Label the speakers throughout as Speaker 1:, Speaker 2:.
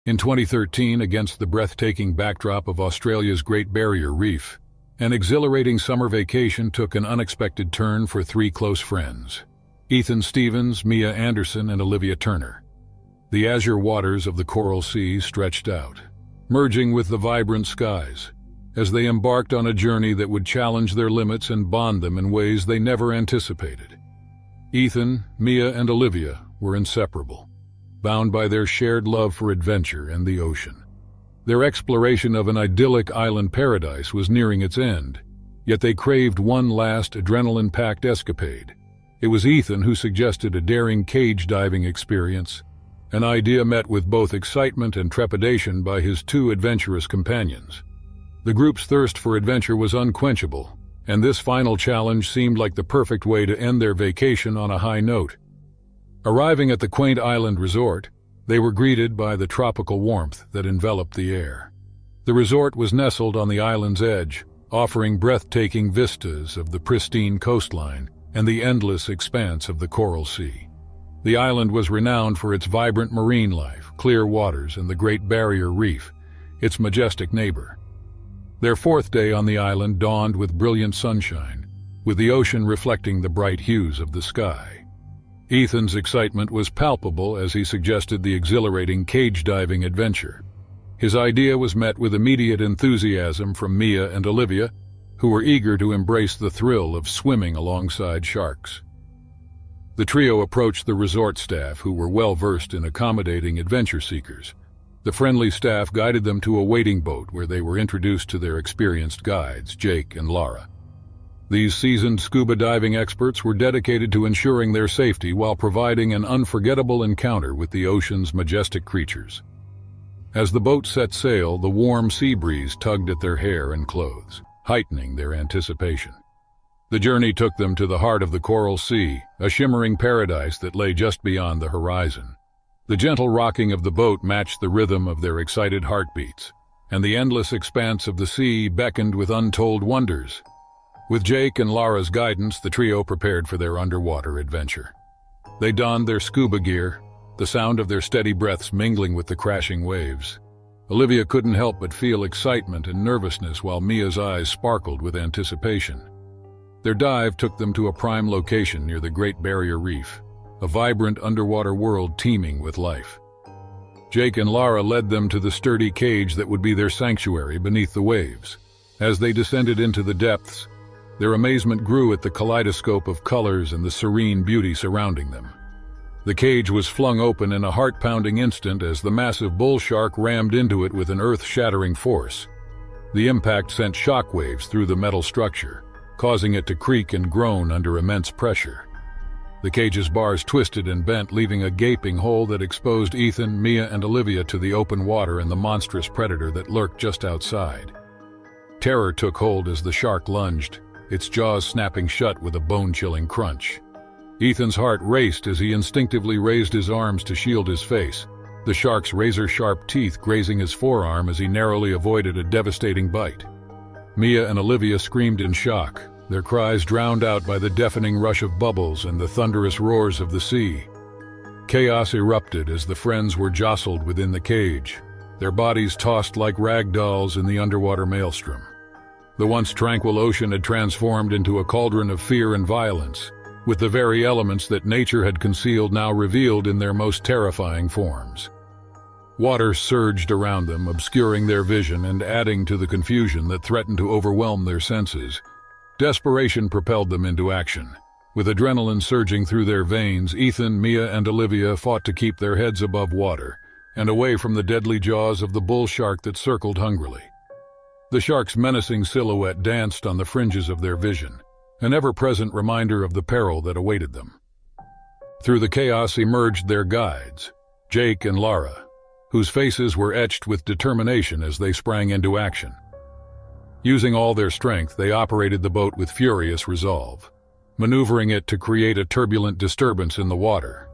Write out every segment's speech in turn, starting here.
Speaker 1: In 2013, against the breathtaking backdrop of Australia's Great Barrier Reef, an exhilarating summer vacation took an unexpected turn for three close friends: Ethan Stevens, Mia Anderson, and Olivia Turner. The azure waters of the Coral Sea stretched out, merging with the vibrant skies, as they embarked on a journey that would challenge their limits and bond them in ways they never anticipated. Ethan, Mia, and Olivia were inseparable, bound by their shared love for adventure and the ocean. Their exploration of an idyllic island paradise was nearing its end, yet they craved one last adrenaline-packed escapade. It was Ethan who suggested a daring cage diving experience, an idea met with both excitement and trepidation by his two adventurous companions. The group's thirst for adventure was unquenchable, and this final challenge seemed like the perfect way to end their vacation on a high note. Arriving at the quaint island resort, they were greeted by the tropical warmth that enveloped the air. The resort was nestled on the island's edge, offering breathtaking vistas of the pristine coastline and the endless expanse of the Coral Sea. The island was renowned for its vibrant marine life, clear waters, and the Great Barrier Reef, its majestic neighbor. Their fourth day on the island dawned with brilliant sunshine, with the ocean reflecting the bright hues of the sky. Ethan's excitement was palpable as he suggested the exhilarating cage diving adventure. His idea was met with immediate enthusiasm from Mia and Olivia, who were eager to embrace the thrill of swimming alongside sharks. The trio approached the resort staff, who were well-versed in accommodating adventure seekers. The friendly staff guided them to a waiting boat where they were introduced to their experienced guides, Jake and Lara. These seasoned scuba diving experts were dedicated to ensuring their safety while providing an unforgettable encounter with the ocean's majestic creatures. As the boat set sail, the warm sea breeze tugged at their hair and clothes, heightening their anticipation. The journey took them to the heart of the Coral Sea, a shimmering paradise that lay just beyond the horizon. The gentle rocking of the boat matched the rhythm of their excited heartbeats, and the endless expanse of the sea beckoned with untold wonders. With Jake and Lara's guidance, the trio prepared for their underwater adventure. They donned their scuba gear, the sound of their steady breaths mingling with the crashing waves. Olivia couldn't help but feel excitement and nervousness, while Mia's eyes sparkled with anticipation. Their dive took them to a prime location near the Great Barrier Reef, a vibrant underwater world teeming with life. Jake and Lara led them to the sturdy cage that would be their sanctuary beneath the waves. As they descended into the depths, their amazement grew at the kaleidoscope of colors and the serene beauty surrounding them. The cage was flung open in a heart-pounding instant as the massive bull shark rammed into it with an earth-shattering force. The impact sent shockwaves through the metal structure, causing it to creak and groan under immense pressure. The cage's bars twisted and bent, leaving a gaping hole that exposed Ethan, Mia, and Olivia to the open water and the monstrous predator that lurked just outside. Terror took hold as the shark lunged, its jaws snapping shut with a bone-chilling crunch. Ethan's heart raced as he instinctively raised his arms to shield his face, the shark's razor-sharp teeth grazing his forearm as he narrowly avoided a devastating bite. Mia and Olivia screamed in shock, their cries drowned out by the deafening rush of bubbles and the thunderous roars of the sea. Chaos erupted as the friends were jostled within the cage, their bodies tossed like rag dolls in the underwater maelstrom. The once tranquil ocean had transformed into a cauldron of fear and violence, with the very elements that nature had concealed now revealed in their most terrifying forms. Water surged around them, obscuring their vision and adding to the confusion that threatened to overwhelm their senses. Desperation propelled them into action. With adrenaline surging through their veins, Ethan, Mia, and Olivia fought to keep their heads above water and away from the deadly jaws of the bull shark that circled hungrily. The shark's menacing silhouette danced on the fringes of their vision, an ever-present reminder of the peril that awaited them. Through the chaos emerged their guides, Jake and Lara, whose faces were etched with determination as they sprang into action. Using all their strength, they operated the boat with furious resolve, maneuvering it to create a turbulent disturbance in the water.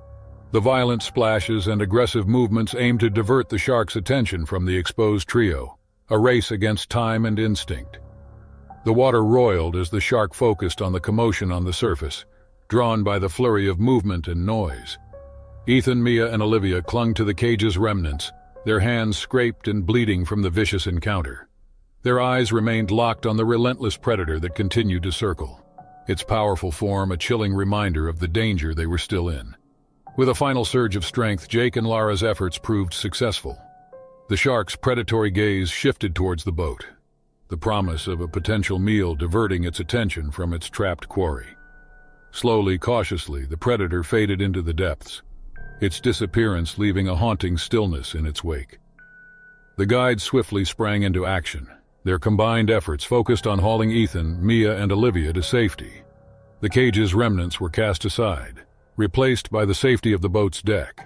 Speaker 1: The violent splashes and aggressive movements aimed to divert the shark's attention from the exposed trio, a race against time and instinct. The water roiled as the shark focused on the commotion on the surface, drawn by the flurry of movement and noise. Ethan, Mia, and Olivia clung to the cage's remnants, their hands scraped and bleeding from the vicious encounter. Their eyes remained locked on the relentless predator that continued to circle, its powerful form a chilling reminder of the danger they were still in. With a final surge of strength, Jake and Lara's efforts proved successful. The shark's predatory gaze shifted towards the boat, the promise of a potential meal diverting its attention from its trapped quarry. Slowly, cautiously, the predator faded into the depths, its disappearance leaving a haunting stillness in its wake. The guides swiftly sprang into action, their combined efforts focused on hauling Ethan, Mia, and Olivia to safety. The cage's remnants were cast aside, replaced by the safety of the boat's deck.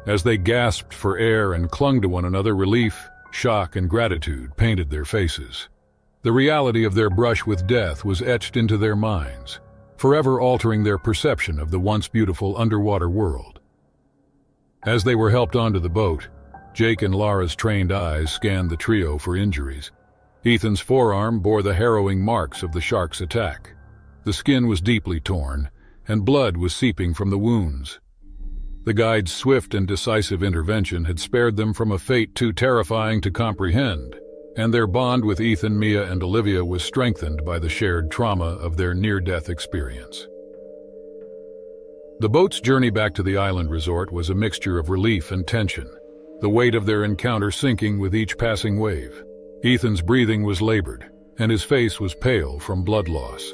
Speaker 1: As they gasped for air and clung to one another, relief, shock, and gratitude painted their faces. The reality of their brush with death was etched into their minds, forever altering their perception of the once beautiful underwater world. As they were helped onto the boat, Jake and Lara's trained eyes scanned the trio for injuries. Ethan's forearm bore the harrowing marks of the shark's attack. The skin was deeply torn, and blood was seeping from the wounds. The guide's swift and decisive intervention had spared them from a fate too terrifying to comprehend, and their bond with Ethan, Mia, and Olivia was strengthened by the shared trauma of their near-death experience. The boat's journey back to the island resort was a mixture of relief and tension, the weight of their encounter sinking with each passing wave. Ethan's breathing was labored, and his face was pale from blood loss.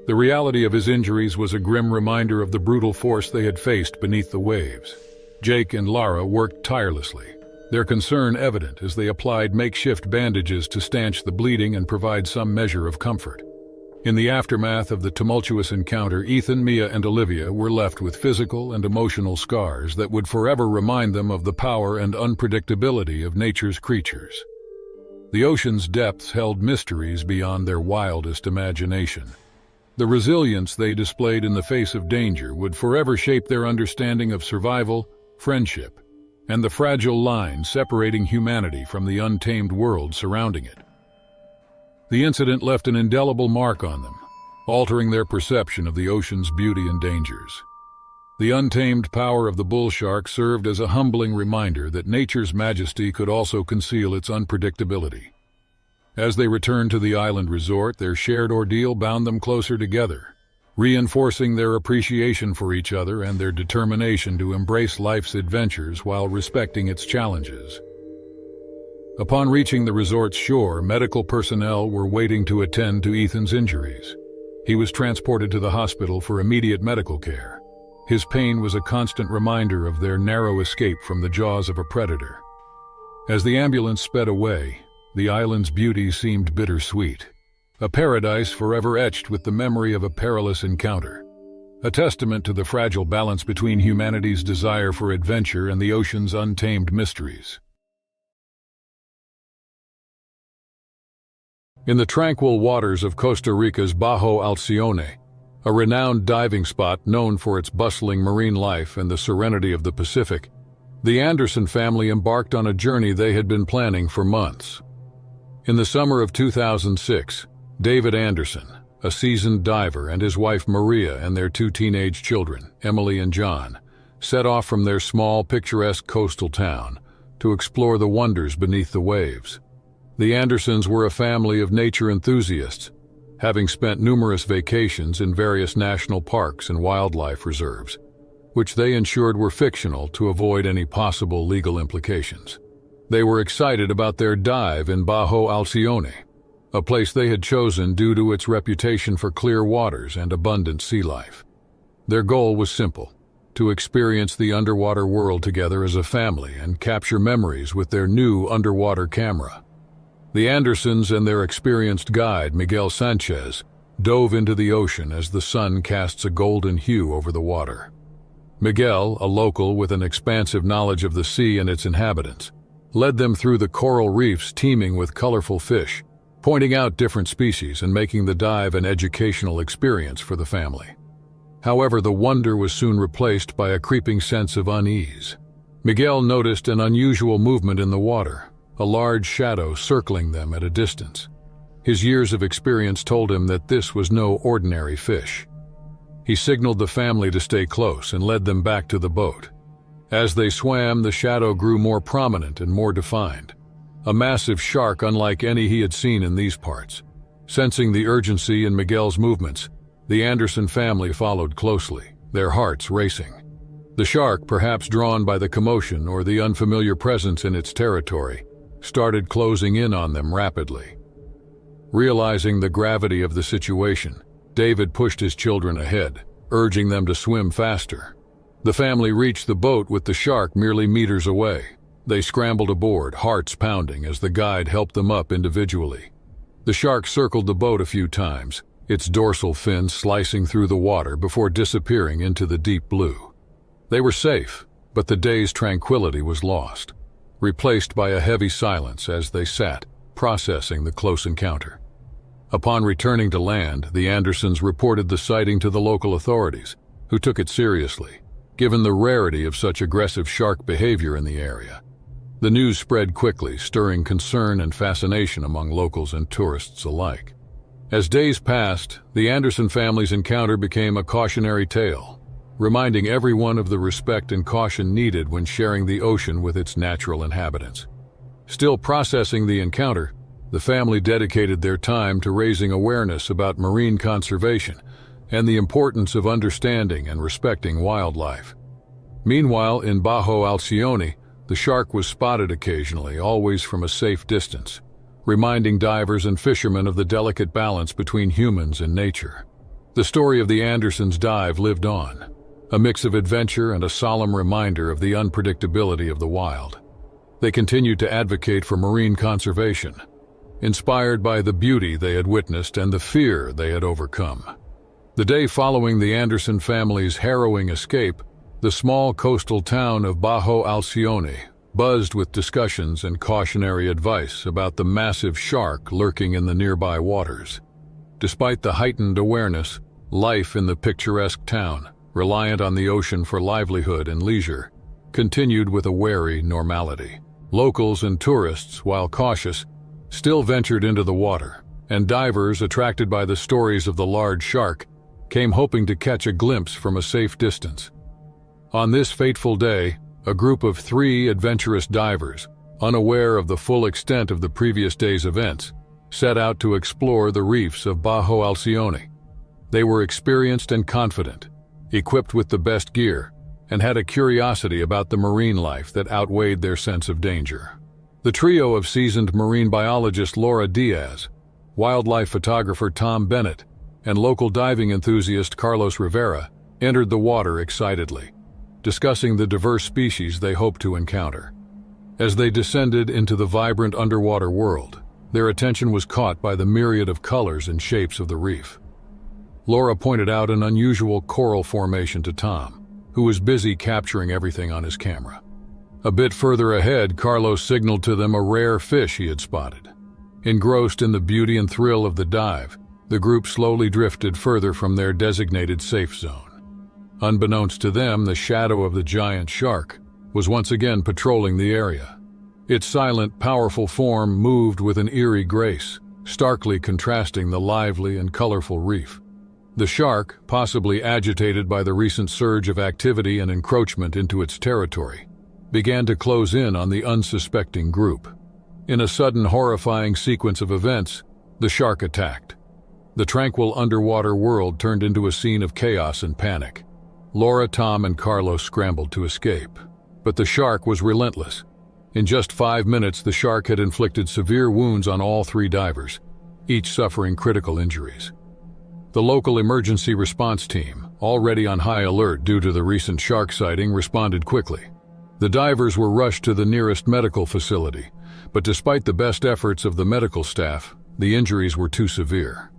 Speaker 1: The reality of his injuries was a grim reminder of the brutal force they had faced beneath the waves. Jake and Lara worked tirelessly, their concern evident as they applied makeshift bandages to stanch the bleeding and provide some measure of comfort. In the aftermath of the tumultuous encounter, Ethan, Mia, and Olivia were left with physical and emotional scars that would forever remind them of the power and unpredictability of nature's creatures. The ocean's depths held mysteries beyond their wildest imagination. The resilience they displayed in the face of danger would forever shape their understanding of survival, friendship, and the fragile line separating humanity from the untamed world surrounding it. The incident left an indelible mark on them, altering their perception of the ocean's beauty and dangers. The untamed power of the bull shark served as a humbling reminder that nature's majesty could also conceal its unpredictability. As they returned to the island resort, their shared ordeal bound them closer together, reinforcing their appreciation for each other and their determination to embrace life's adventures while respecting its challenges. Upon reaching the resort's shore, medical personnel were waiting to attend to Ethan's injuries. He was transported to the hospital for immediate medical care. His pain was a constant reminder of their narrow escape from the jaws of a predator. As the ambulance sped away, the island's beauty seemed bittersweet, a paradise forever etched with the memory of a perilous encounter, a testament to the fragile balance between humanity's desire for adventure and the ocean's untamed mysteries. In the tranquil waters of Costa Rica's Bajo Alcione, a renowned diving spot known for its bustling marine life and the serenity of the Pacific, the Anderson family embarked on a journey they had been planning for months. In the summer of 2006, David Anderson, a seasoned diver, and his wife Maria and their two teenage children, Emily and John, set off from their small, picturesque coastal town to explore the wonders beneath the waves. The Andersons were a family of nature enthusiasts, having spent numerous vacations in various national parks and wildlife reserves, which they ensured were fictional to avoid any possible legal implications. They were excited about their dive in Bajo Alcione, a place they had chosen due to its reputation for clear waters and abundant sea life. Their goal was simple: to experience the underwater world together as a family and capture memories with their new underwater camera. The Andersons and their experienced guide, Miguel Sanchez, dove into the ocean as the sun casts a golden hue over the water. Miguel, a local with an expansive knowledge of the sea and its inhabitants, led them through the coral reefs teeming with colorful fish, pointing out different species and making the dive an educational experience for the family. However, the wonder was soon replaced by a creeping sense of unease. Miguel noticed an unusual movement in the water, a large shadow circling them at a distance. His years of experience told him that this was no ordinary fish. He signaled the family to stay close and led them back to the boat. As they swam, the shadow grew more prominent and more defined. A massive shark unlike any he had seen in these parts. Sensing the urgency in Miguel's movements, the Anderson family followed closely, their hearts racing. The shark, perhaps drawn by the commotion or the unfamiliar presence in its territory, started closing in on them rapidly. Realizing the gravity of the situation, David pushed his children ahead, urging them to swim faster. The family reached the boat with the shark merely meters away. They scrambled aboard, hearts pounding as the guide helped them up individually. The shark circled the boat a few times, its dorsal fin slicing through the water before disappearing into the deep blue. They were safe, but the day's tranquility was lost, replaced by a heavy silence as they sat, processing the close encounter. Upon returning to land, the Andersons reported the sighting to the local authorities, who took it seriously, given the rarity of such aggressive shark behavior in the area. The news spread quickly, stirring concern and fascination among locals and tourists alike. As days passed, the Anderson family's encounter became a cautionary tale, reminding everyone of the respect and caution needed when sharing the ocean with its natural inhabitants. Still processing the encounter, the family dedicated their time to raising awareness about marine conservation and the importance of understanding and respecting wildlife. Meanwhile, in Bajo Alcione, the shark was spotted occasionally, always from a safe distance, reminding divers and fishermen of the delicate balance between humans and nature. The story of the Andersons' dive lived on, a mix of adventure and a solemn reminder of the unpredictability of the wild. They continued to advocate for marine conservation, inspired by the beauty they had witnessed and the fear they had overcome. The day following the Anderson family's harrowing escape, the small coastal town of Bajo Alcione buzzed with discussions and cautionary advice about the massive shark lurking in the nearby waters. Despite the heightened awareness, life in the picturesque town, reliant on the ocean for livelihood and leisure, continued with a wary normality. Locals and tourists, while cautious, still ventured into the water, and divers, attracted by the stories of the large shark, came hoping to catch a glimpse from a safe distance. On this fateful day, a group of 3 adventurous divers, unaware of the full extent of the previous day's events, set out to explore the reefs of Bajo Alcione. They were experienced and confident, equipped with the best gear, and had a curiosity about the marine life that outweighed their sense of danger. The trio of seasoned marine biologist Laura Diaz, wildlife photographer Tom Bennett, and local diving enthusiast Carlos Rivera entered the water excitedly, discussing the diverse species they hoped to encounter. As they descended into the vibrant underwater world, their attention was caught by the myriad of colors and shapes of the reef. Laura pointed out an unusual coral formation to Tom, who was busy capturing everything on his camera. A bit further ahead, Carlos signaled to them a rare fish he had spotted. Engrossed in the beauty and thrill of the dive, the group slowly drifted further from their designated safe zone. Unbeknownst to them, the shadow of the giant shark was once again patrolling the area. Its silent, powerful form moved with an eerie grace, starkly contrasting the lively and colorful reef. The shark, possibly agitated by the recent surge of activity and encroachment into its territory, began to close in on the unsuspecting group. In a sudden, horrifying sequence of events, the shark attacked. The tranquil underwater world turned into a scene of chaos and panic. Laura, Tom, and Carlos scrambled to escape, but the shark was relentless. In just 5 minutes, the shark had inflicted severe wounds on all 3 divers, each suffering critical injuries. The local emergency response team, already on high alert due to the recent shark sighting, responded quickly. The divers were rushed to the nearest medical facility, but despite the best efforts of the medical staff, the injuries were too severe.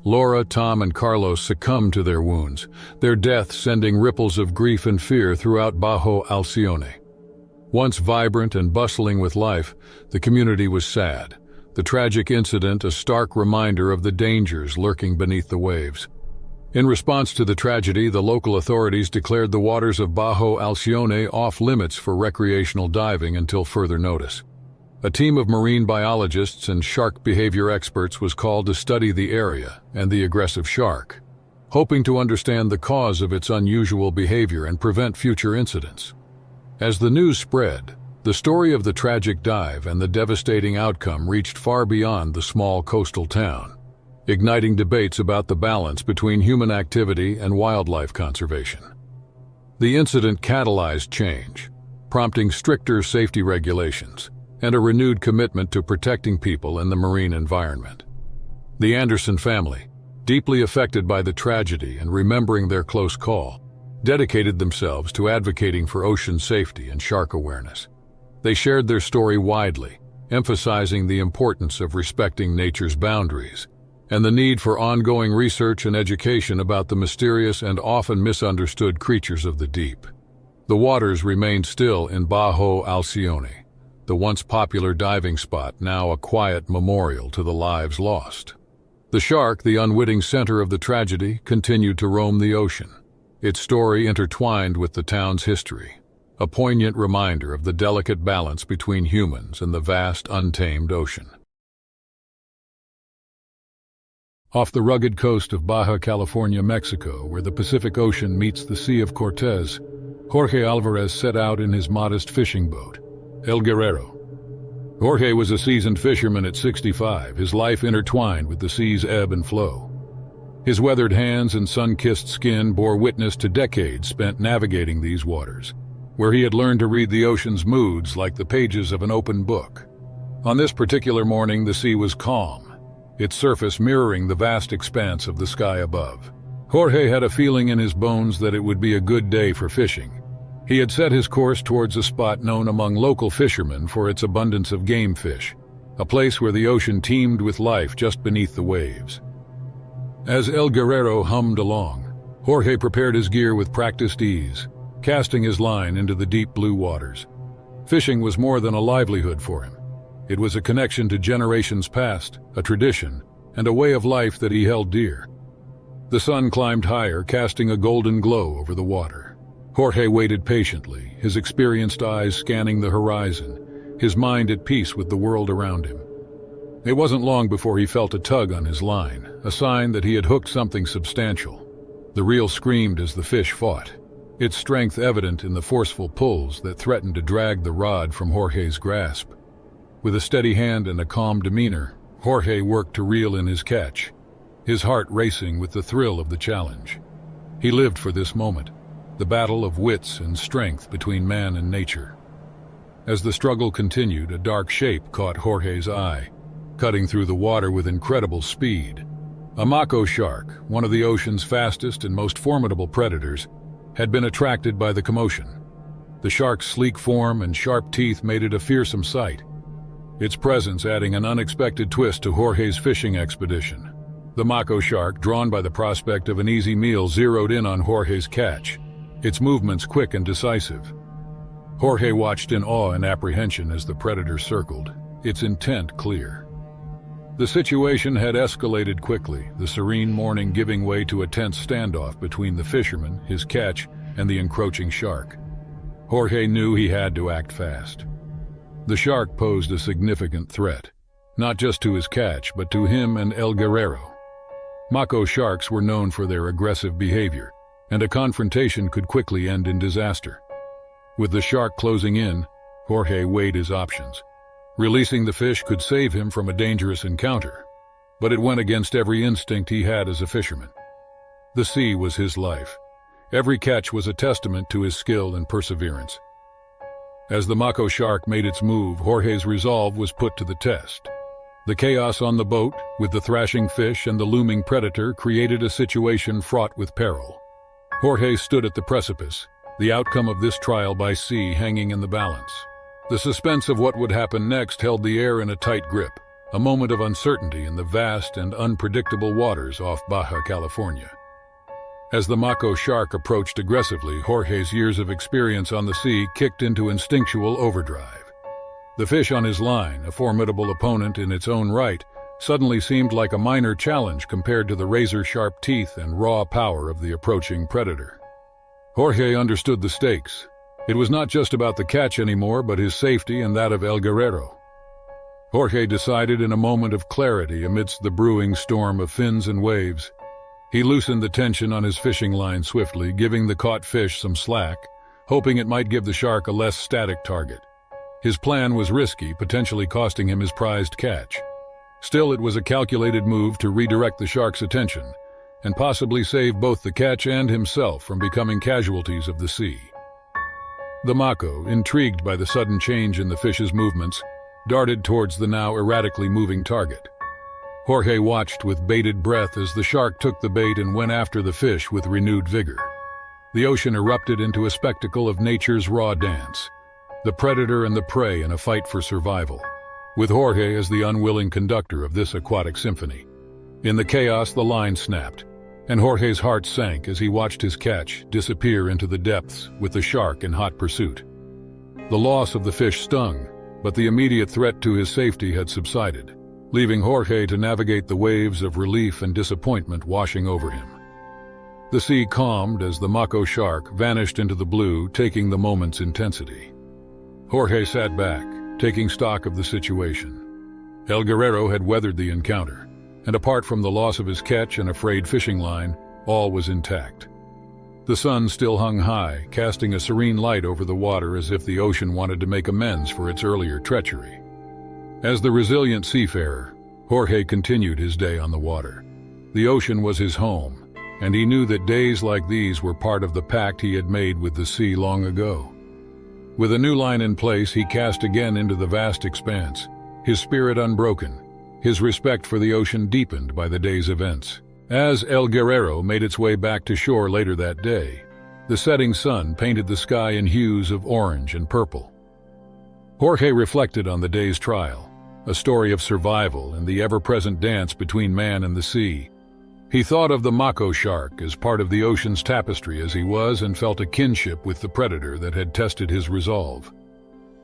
Speaker 1: Laura, Tom, and Carlos succumbed to their wounds, their death sending ripples of grief and fear throughout Bajo Alcione. Once vibrant and bustling with life, the community was sad, the tragic incident a stark reminder of the dangers lurking beneath the waves. In response to the tragedy, the local authorities declared the waters of Bajo Alcione off-limits for recreational diving until further notice. A team of marine biologists and shark behavior experts was called to study the area and the aggressive shark, hoping to understand the cause of its unusual behavior and prevent future incidents. As the news spread, the story of the tragic dive and the devastating outcome reached far beyond the small coastal town, igniting debates about the balance between human activity and wildlife conservation. The incident catalyzed change, prompting stricter safety regulations and a renewed commitment to protecting people and the marine environment. The Anderson family, deeply affected by the tragedy and remembering their close call, dedicated themselves to advocating for ocean safety and shark awareness. They shared their story widely, emphasizing the importance of respecting nature's boundaries and the need for ongoing research and education about the mysterious and often misunderstood creatures of the deep. The waters remained still in Bajo Alcione, the once popular diving spot, now a quiet memorial to the lives lost. The shark, the unwitting center of the tragedy, continued to roam the ocean, its story intertwined with the town's history, a poignant reminder of the delicate balance between humans and the vast, untamed ocean. Off the rugged coast of Baja California, Mexico, where the Pacific Ocean meets the Sea of Cortez, Jorge Alvarez set out in his modest fishing boat, El Guerrero. Jorge was a seasoned fisherman at 65, his life intertwined with the sea's ebb and flow. His weathered hands and sun-kissed skin bore witness to decades spent navigating these waters, where he had learned to read the ocean's moods like the pages of an open book. On this particular morning, the sea was calm, its surface mirroring the vast expanse of the sky above. Jorge had a feeling in his bones that it would be a good day for fishing. He had set his course towards a spot known among local fishermen for its abundance of game fish, a place where the ocean teemed with life just beneath the waves. As El Guerrero hummed along, Jorge prepared his gear with practiced ease, casting his line into the deep blue waters. Fishing was more than a livelihood for him. It was a connection to generations past, a tradition, and a way of life that he held dear. The sun climbed higher, casting a golden glow over the water. Jorge waited patiently, his experienced eyes scanning the horizon, his mind at peace with the world around him. It wasn't long before he felt a tug on his line, a sign that he had hooked something substantial. The reel screamed as the fish fought, its strength evident in the forceful pulls that threatened to drag the rod from Jorge's grasp. With a steady hand and a calm demeanor, Jorge worked to reel in his catch, his heart racing with the thrill of the challenge. He lived for this moment, the battle of wits and strength between man and nature. As the struggle continued, a dark shape caught Jorge's eye, cutting through the water with incredible speed. A mako shark, one of the ocean's fastest and most formidable predators, had been attracted by the commotion. The shark's sleek form and sharp teeth made it a fearsome sight, its presence adding an unexpected twist to Jorge's fishing expedition. The mako shark, drawn by the prospect of an easy meal, zeroed in on Jorge's catch, its movements quick and decisive. Jorge watched in awe and apprehension as the predator circled, its intent clear. The situation had escalated quickly, the serene morning giving way to a tense standoff between the fisherman, his catch, and the encroaching shark. Jorge knew he had to act fast. The shark posed a significant threat, not just to his catch, but to him and El Guerrero. Mako sharks were known for their aggressive behavior, and a confrontation could quickly end in disaster. With the shark closing in, Jorge weighed his options. Releasing the fish could save him from a dangerous encounter, but it went against every instinct he had as a fisherman. The sea was his life. Every catch was a testament to his skill and perseverance. As the mako shark made its move, Jorge's resolve was put to the test. The chaos on the boat, with the thrashing fish and the looming predator, created a situation fraught with peril. Jorge stood at the precipice, the outcome of this trial by sea hanging in the balance. The suspense of what would happen next held the air in a tight grip, a moment of uncertainty in the vast and unpredictable waters off Baja California. As the mako shark approached aggressively, Jorge's years of experience on the sea kicked into instinctual overdrive. The fish on his line, a formidable opponent in its own right, suddenly seemed like a minor challenge compared to the razor-sharp teeth and raw power of the approaching predator. Jorge understood the stakes. It was not just about the catch anymore, but his safety and that of El Guerrero. Jorge decided in a moment of clarity amidst the brewing storm of fins and waves. He loosened the tension on his fishing line swiftly, giving the caught fish some slack, hoping it might give the shark a less static target. His plan was risky, potentially costing him his prized catch. Still, it was a calculated move to redirect the shark's attention and possibly save both the catch and himself from becoming casualties of the sea. The mako, intrigued by the sudden change in the fish's movements, darted towards the now erratically moving target. Jorge watched with bated breath as the shark took the bait and went after the fish with renewed vigor. The ocean erupted into a spectacle of nature's raw dance, the predator and the prey in a fight for survival, with Jorge as the unwilling conductor of this aquatic symphony. In the chaos, the line snapped, and Jorge's heart sank as he watched his catch disappear into the depths with the shark in hot pursuit. The loss of the fish stung, but the immediate threat to his safety had subsided, leaving Jorge to navigate the waves of relief and disappointment washing over him. The sea calmed as the mako shark vanished into the blue, taking the moment's intensity. Jorge sat back, taking stock of the situation. El Guerrero had weathered the encounter, and apart from the loss of his catch and a frayed fishing line, all was intact. The sun still hung high, casting a serene light over the water as if the ocean wanted to make amends for its earlier treachery. As the resilient seafarer, Jorge continued his day on the water. The ocean was his home, and he knew that days like these were part of the pact he had made with the sea long ago. With a new line in place, he cast again into the vast expanse, his spirit unbroken, his respect for the ocean deepened by the day's events. As El Guerrero made its way back to shore later that day, the setting sun painted the sky in hues of orange and purple. Jorge reflected on the day's trial, a story of survival and the ever-present dance between man and the sea. He thought of the mako shark as part of the ocean's tapestry as he was, and felt a kinship with the predator that had tested his resolve.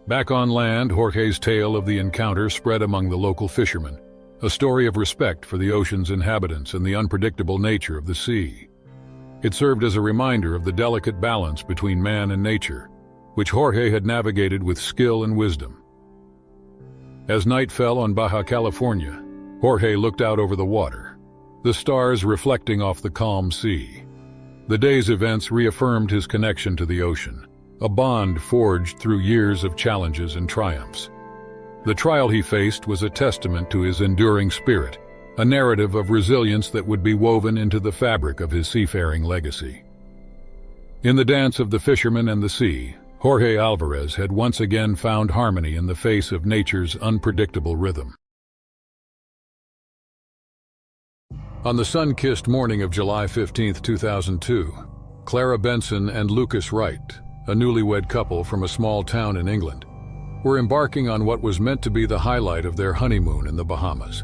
Speaker 1: Back on land, Jorge's tale of the encounter spread among the local fishermen, a story of respect for the ocean's inhabitants and the unpredictable nature of the sea. It served as a reminder of the delicate balance between man and nature, which Jorge had navigated with skill and wisdom. As night fell on Baja California, Jorge looked out over the water, the stars reflecting off the calm sea. The day's events reaffirmed his connection to the ocean, a bond forged through years of challenges and triumphs. The trial he faced was a testament to his enduring spirit, a narrative of resilience that would be woven into the fabric of his seafaring legacy. In the dance of the fisherman and the sea, Jorge Alvarez had once again found harmony in the face of nature's unpredictable rhythm. On the sun-kissed morning of July 15, 2002, Clara Benson and Lucas Wright, a newlywed couple from a small town in England, were embarking on what was meant to be the highlight of their honeymoon in the Bahamas.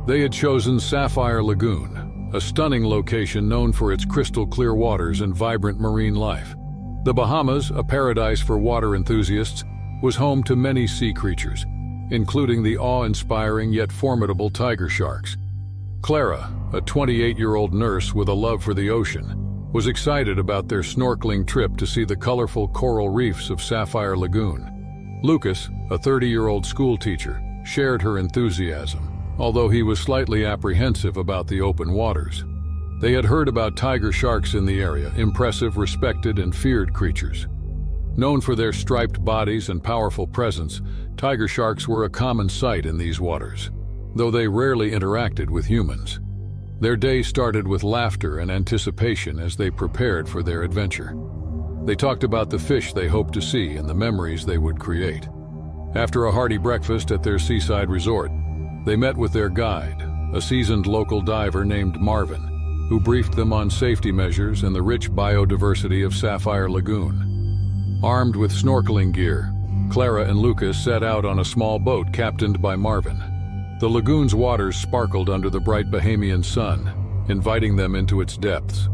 Speaker 1: They had chosen Sapphire Lagoon, a stunning location known for its crystal-clear waters and vibrant marine life. The Bahamas, a paradise for water enthusiasts, was home to many sea creatures, including the awe-inspiring yet formidable tiger sharks. Clara, a 28-year-old nurse with a love for the ocean, was excited about their snorkeling trip to see the colorful coral reefs of Sapphire Lagoon. Lucas, a 30-year-old schoolteacher, shared her enthusiasm, although he was slightly apprehensive about the open waters. They had heard about tiger sharks in the area, impressive, respected, and feared creatures. Known for their striped bodies and powerful presence, tiger sharks were a common sight in these waters, though they rarely interacted with humans. Their day started with laughter and anticipation as they prepared for their adventure. They talked about the fish they hoped to see and the memories they would create. After a hearty breakfast at their seaside resort, they met with their guide, a seasoned local diver named Marvin, who briefed them on safety measures and the rich biodiversity of Sapphire Lagoon. Armed with snorkeling gear, Clara and Lucas set out on a small boat captained by Marvin. The lagoon's waters sparkled under the bright Bahamian sun, inviting them into its depths.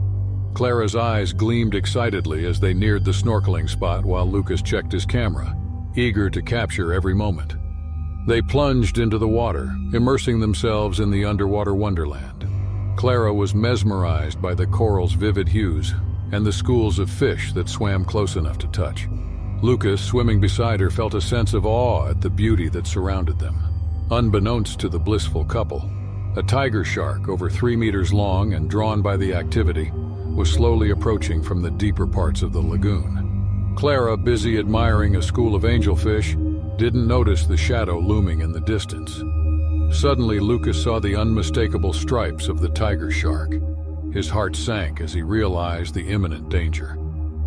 Speaker 1: Clara's eyes gleamed excitedly as they neared the snorkeling spot while Lucas checked his camera, eager to capture every moment. They plunged into the water, immersing themselves in the underwater wonderland. Clara was mesmerized by the coral's vivid hues and the schools of fish that swam close enough to touch. Lucas, swimming beside her, felt a sense of awe at the beauty that surrounded them. Unbeknownst to the blissful couple, a tiger shark over 3 meters long and drawn by the activity was slowly approaching from the deeper parts of the lagoon. Clara, busy admiring a school of angelfish, didn't notice the shadow looming in the distance. Suddenly, Lucas saw the unmistakable stripes of the tiger shark. His heart sank as he realized the imminent danger.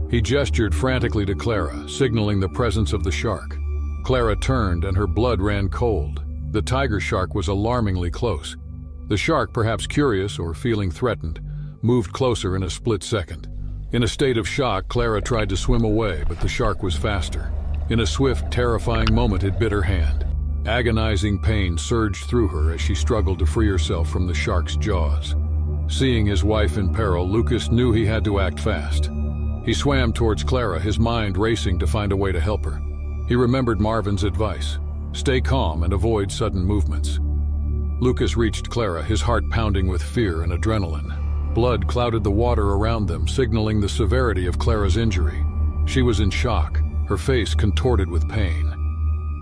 Speaker 1: He gestured frantically to Clara, signaling the presence of the shark. Clara turned and her blood ran cold. The tiger shark was alarmingly close. The shark, perhaps curious or feeling threatened, moved closer in a split second. In a state of shock, Clara tried to swim away, but the shark was faster. In a swift, terrifying moment, it bit her hand. Agonizing pain surged through her as she struggled to free herself from the shark's jaws. Seeing his wife in peril, Lucas knew he had to act fast. He swam towards Clara, his mind racing to find a way to help her. He remembered Marvin's advice: stay calm and avoid sudden movements. Lucas reached Clara, his heart pounding with fear and adrenaline. Blood clouded the water around them, signaling the severity of Clara's injury. She was in shock, her face contorted with pain.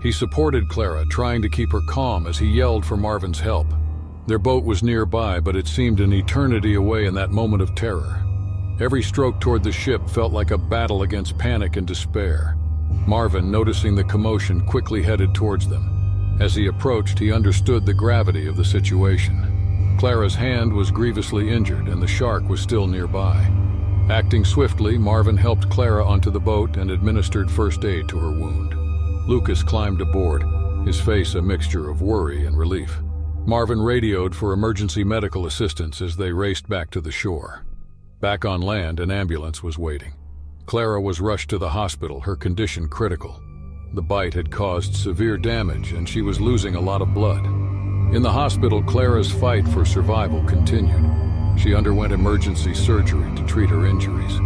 Speaker 1: He supported Clara, trying to keep her calm as he yelled for Marvin's help. Their boat was nearby, but it seemed an eternity away in that moment of terror. Every stroke toward the ship felt like a battle against panic and despair. Marvin, noticing the commotion, quickly headed towards them. As he approached, he understood the gravity of the situation. Clara's hand was grievously injured, and the shark was still nearby. Acting swiftly, Marvin helped Clara onto the boat and administered first aid to her wound. Lucas climbed aboard, his face a mixture of worry and relief. Marvin radioed for emergency medical assistance as they raced back to the shore. Back on land, an ambulance was waiting. Clara was rushed to the hospital, her condition critical. The bite had caused severe damage, and she was losing a lot of blood. In the hospital, Clara's fight for survival continued. She underwent emergency surgery to treat her injuries.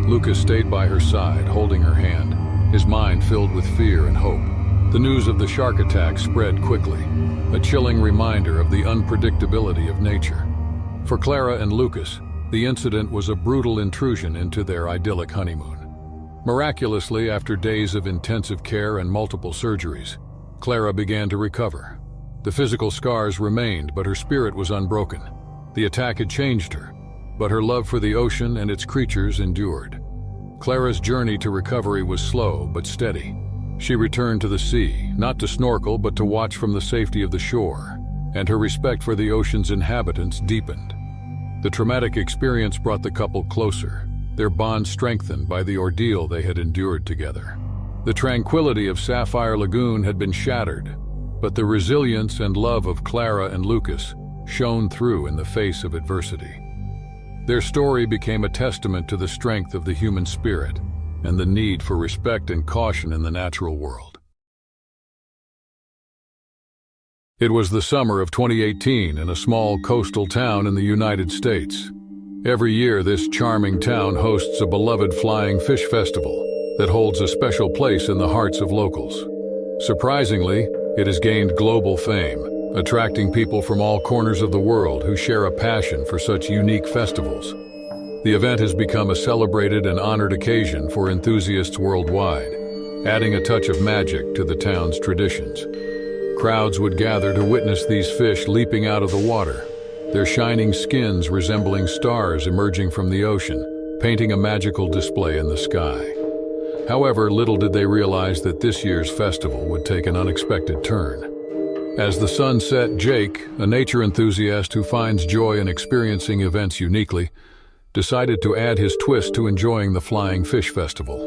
Speaker 1: Lucas stayed by her side, holding her hand, his mind filled with fear and hope. The news of the shark attack spread quickly, a chilling reminder of the unpredictability of nature. For Clara and Lucas, the incident was a brutal intrusion into their idyllic honeymoon. Miraculously, after days of intensive care and multiple surgeries, Clara began to recover. The physical scars remained, but her spirit was unbroken. The attack had changed her, but her love for the ocean and its creatures endured. Clara's journey to recovery was slow but steady. She returned to the sea, not to snorkel but to watch from the safety of the shore, and her respect for the ocean's inhabitants deepened. The traumatic experience brought the couple closer, their bond strengthened by the ordeal they had endured together. The tranquility of Sapphire Lagoon had been shattered, but the resilience and love of Clara and Lucas shone through in the face of adversity. Their story became a testament to the strength of the human spirit and the need for respect and caution in the natural world. It was the summer of 2018 in a small coastal town in the United States. Every year, this charming town hosts a beloved flying fish festival that holds a special place in the hearts of locals. Surprisingly, it has gained global fame, attracting people from all corners of the world who share a passion for such unique festivals. The event has become a celebrated and honored occasion for enthusiasts worldwide, adding a touch of magic to the town's traditions. Crowds would gather to witness these fish leaping out of the water, their shining skins resembling stars emerging from the ocean, painting a magical display in the sky. However, little did they realize that this year's festival would take an unexpected turn. As the sun set, Jake, a nature enthusiast who finds joy in experiencing events uniquely, decided to add his twist to enjoying the Flying Fish Festival.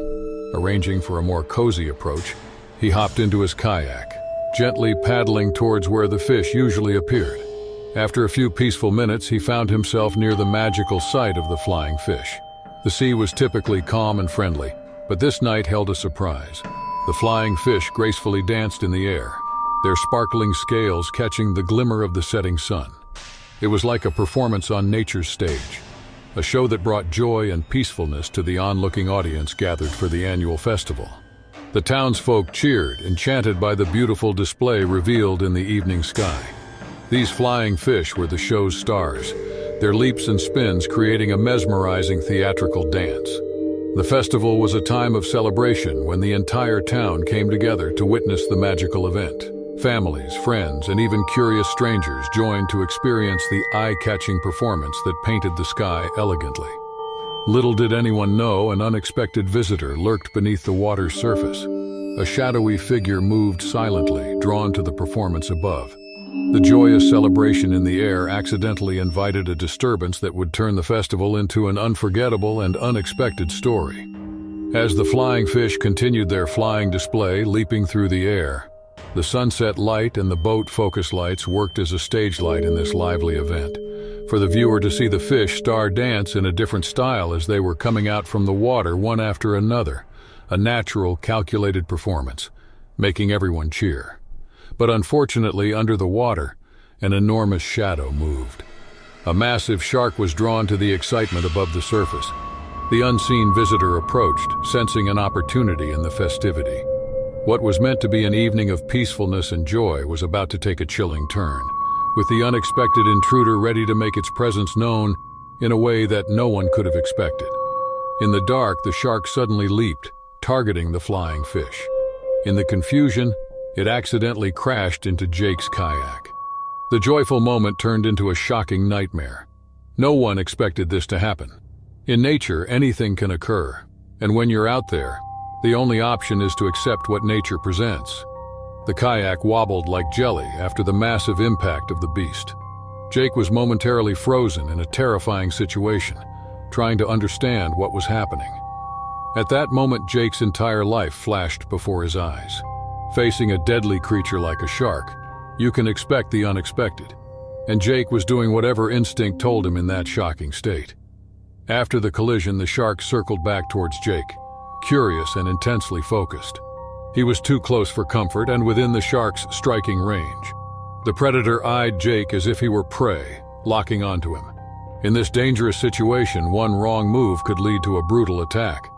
Speaker 1: Arranging for a more cozy approach, he hopped into his kayak, gently paddling towards where the fish usually appeared. After a few peaceful minutes, he found himself near the magical sight of the flying fish. The sea was typically calm and friendly, but this night held a surprise. The flying fish gracefully danced in the air, their sparkling scales catching the glimmer of the setting sun. It was like a performance on nature's stage, a show that brought joy and peacefulness to the onlooking audience gathered for the annual festival. The townsfolk cheered, enchanted by the beautiful display revealed in the evening sky. These flying fish were the show's stars, their leaps and spins creating a mesmerizing theatrical dance. The festival was a time of celebration when the entire town came together to witness the magical event. Families, friends, and even curious strangers joined to experience the eye-catching performance that painted the sky elegantly. Little did anyone know an unexpected visitor lurked beneath the water's surface. A shadowy figure moved silently, drawn to the performance above. The joyous celebration in the air accidentally invited a disturbance that would turn the festival into an unforgettable and unexpected story. As the flying fish continued their flying display, leaping through the air, the sunset light and the boat focus lights worked as a stage light in this lively event, for the viewer to see the fish star dance in a different style as they were coming out from the water one after another, a natural, calculated performance, making everyone cheer. But unfortunately, under the water, an enormous shadow moved. A massive shark was drawn to the excitement above the surface. The unseen visitor approached, sensing an opportunity in the festivity. What was meant to be an evening of peacefulness and joy was about to take a chilling turn, with the unexpected intruder ready to make its presence known in a way that no one could have expected. In the dark, the shark suddenly leaped, targeting the flying fish. In the confusion, it accidentally crashed into Jake's kayak. The joyful moment turned into a shocking nightmare. No one expected this to happen. In nature, anything can occur, and when you're out there, the only option is to accept what nature presents. The kayak wobbled like jelly after the massive impact of the beast. Jake was momentarily frozen in a terrifying situation, trying to understand what was happening. At that moment, Jake's entire life flashed before his eyes. Facing a deadly creature like a shark, you can expect the unexpected, and Jake was doing whatever instinct told him in that shocking state. After the collision, the shark circled back towards Jake, curious and intensely focused. He was too close for comfort and within the shark's striking range. The predator eyed Jake as if he were prey, locking onto him. In this dangerous situation, one wrong move could lead to a brutal attack,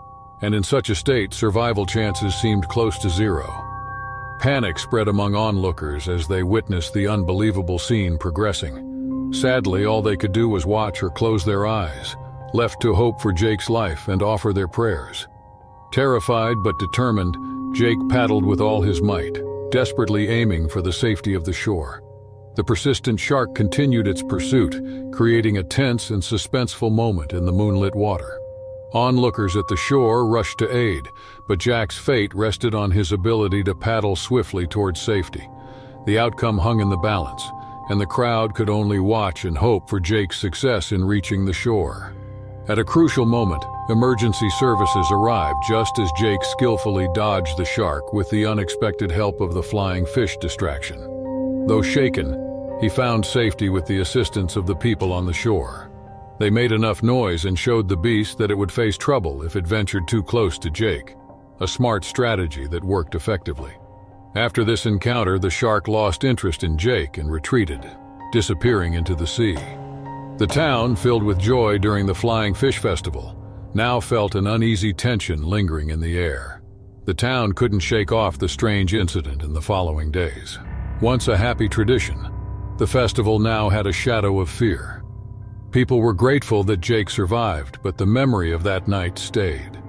Speaker 1: and in such a state, survival chances seemed close to zero. Panic spread among onlookers as they witnessed the unbelievable scene progressing. Sadly, all they could do was watch or close their eyes, left to hope for Jake's life and offer their prayers. Terrified but determined, Jake paddled with all his might, desperately aiming for the safety of the shore. The persistent shark continued its pursuit, creating a tense and suspenseful moment in the moonlit water. Onlookers at the shore rushed to aid, but Jack's fate rested on his ability to paddle swiftly towards safety. The outcome hung in the balance, and the crowd could only watch and hope for Jake's success in reaching the shore. At a crucial moment, emergency services arrived just as Jake skillfully dodged the shark with the unexpected help of the flying fish distraction. Though shaken, he found safety with the assistance of the people on the shore. They made enough noise and showed the beast that it would face trouble if it ventured too close to Jake, a smart strategy that worked effectively. After this encounter, the shark lost interest in Jake and retreated, disappearing into the sea. The town, filled with joy during the Flying Fish Festival, now felt an uneasy tension lingering in the air. The town couldn't shake off the strange incident in the following days. Once a happy tradition, the festival now had a shadow of fear. People were grateful that Jake survived, but the memory of that night stayed.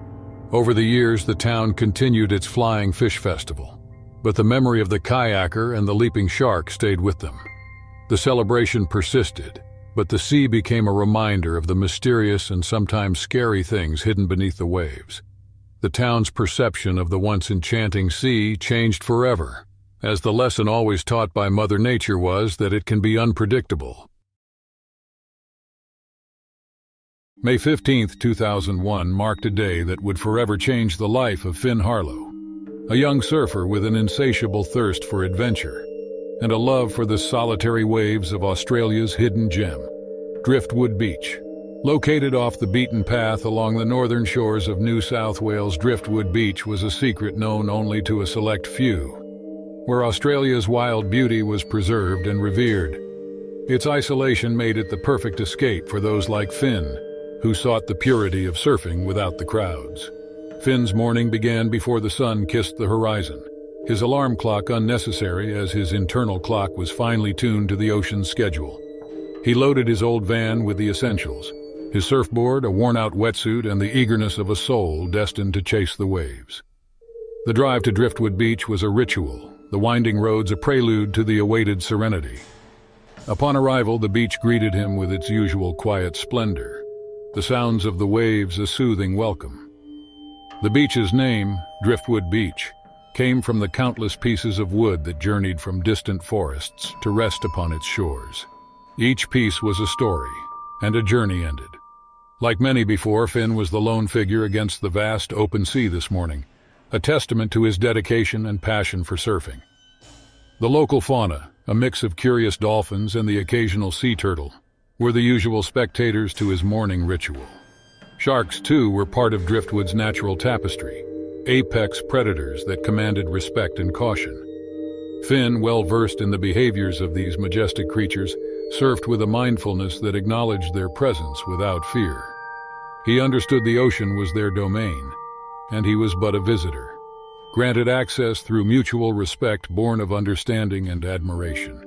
Speaker 1: Over the years, the town continued its Flying Fish Festival, but the memory of the kayaker and the leaping shark stayed with them. The celebration persisted, but the sea became a reminder of the mysterious and sometimes scary things hidden beneath the waves. The town's perception of the once enchanting sea changed forever, as the lesson always taught by Mother Nature was that it can be unpredictable. May 15, 2001 marked a day that would forever change the life of Finn Harlow, a young surfer with an insatiable thirst for adventure and a love for the solitary waves of Australia's hidden gem, Driftwood Beach. Located off the beaten path along the northern shores of New South Wales, Driftwood Beach was a secret known only to a select few, where Australia's wild beauty was preserved and revered. Its isolation made it the perfect escape for those like Finn, who sought the purity of surfing without the crowds. Finn's morning began before the sun kissed the horizon, his alarm clock unnecessary as his internal clock was finely tuned to the ocean's schedule. He loaded his old van with the essentials, his surfboard, a worn-out wetsuit, and the eagerness of a soul destined to chase the waves. The drive to Driftwood Beach was a ritual, the winding roads a prelude to the awaited serenity. Upon arrival, the beach greeted him with its usual quiet splendor. the sounds of the waves a soothing welcome. The beach's name, Driftwood Beach, came from the countless pieces of wood that journeyed from distant forests to rest upon its shores. Each piece was a story, and a journey ended. Like many before, Finn was the lone figure against the vast open sea this morning, a testament to his dedication and passion for surfing. The local fauna, a mix of curious dolphins and the occasional sea turtle, were the usual spectators to his morning ritual. Sharks, too, were part of Driftwood's natural tapestry, apex predators that commanded respect and caution. Finn, well versed in the behaviors of these majestic creatures, surfed with a mindfulness that acknowledged their presence without fear. He understood the ocean was their domain, and he was but a visitor, granted access through mutual respect born of understanding and admiration.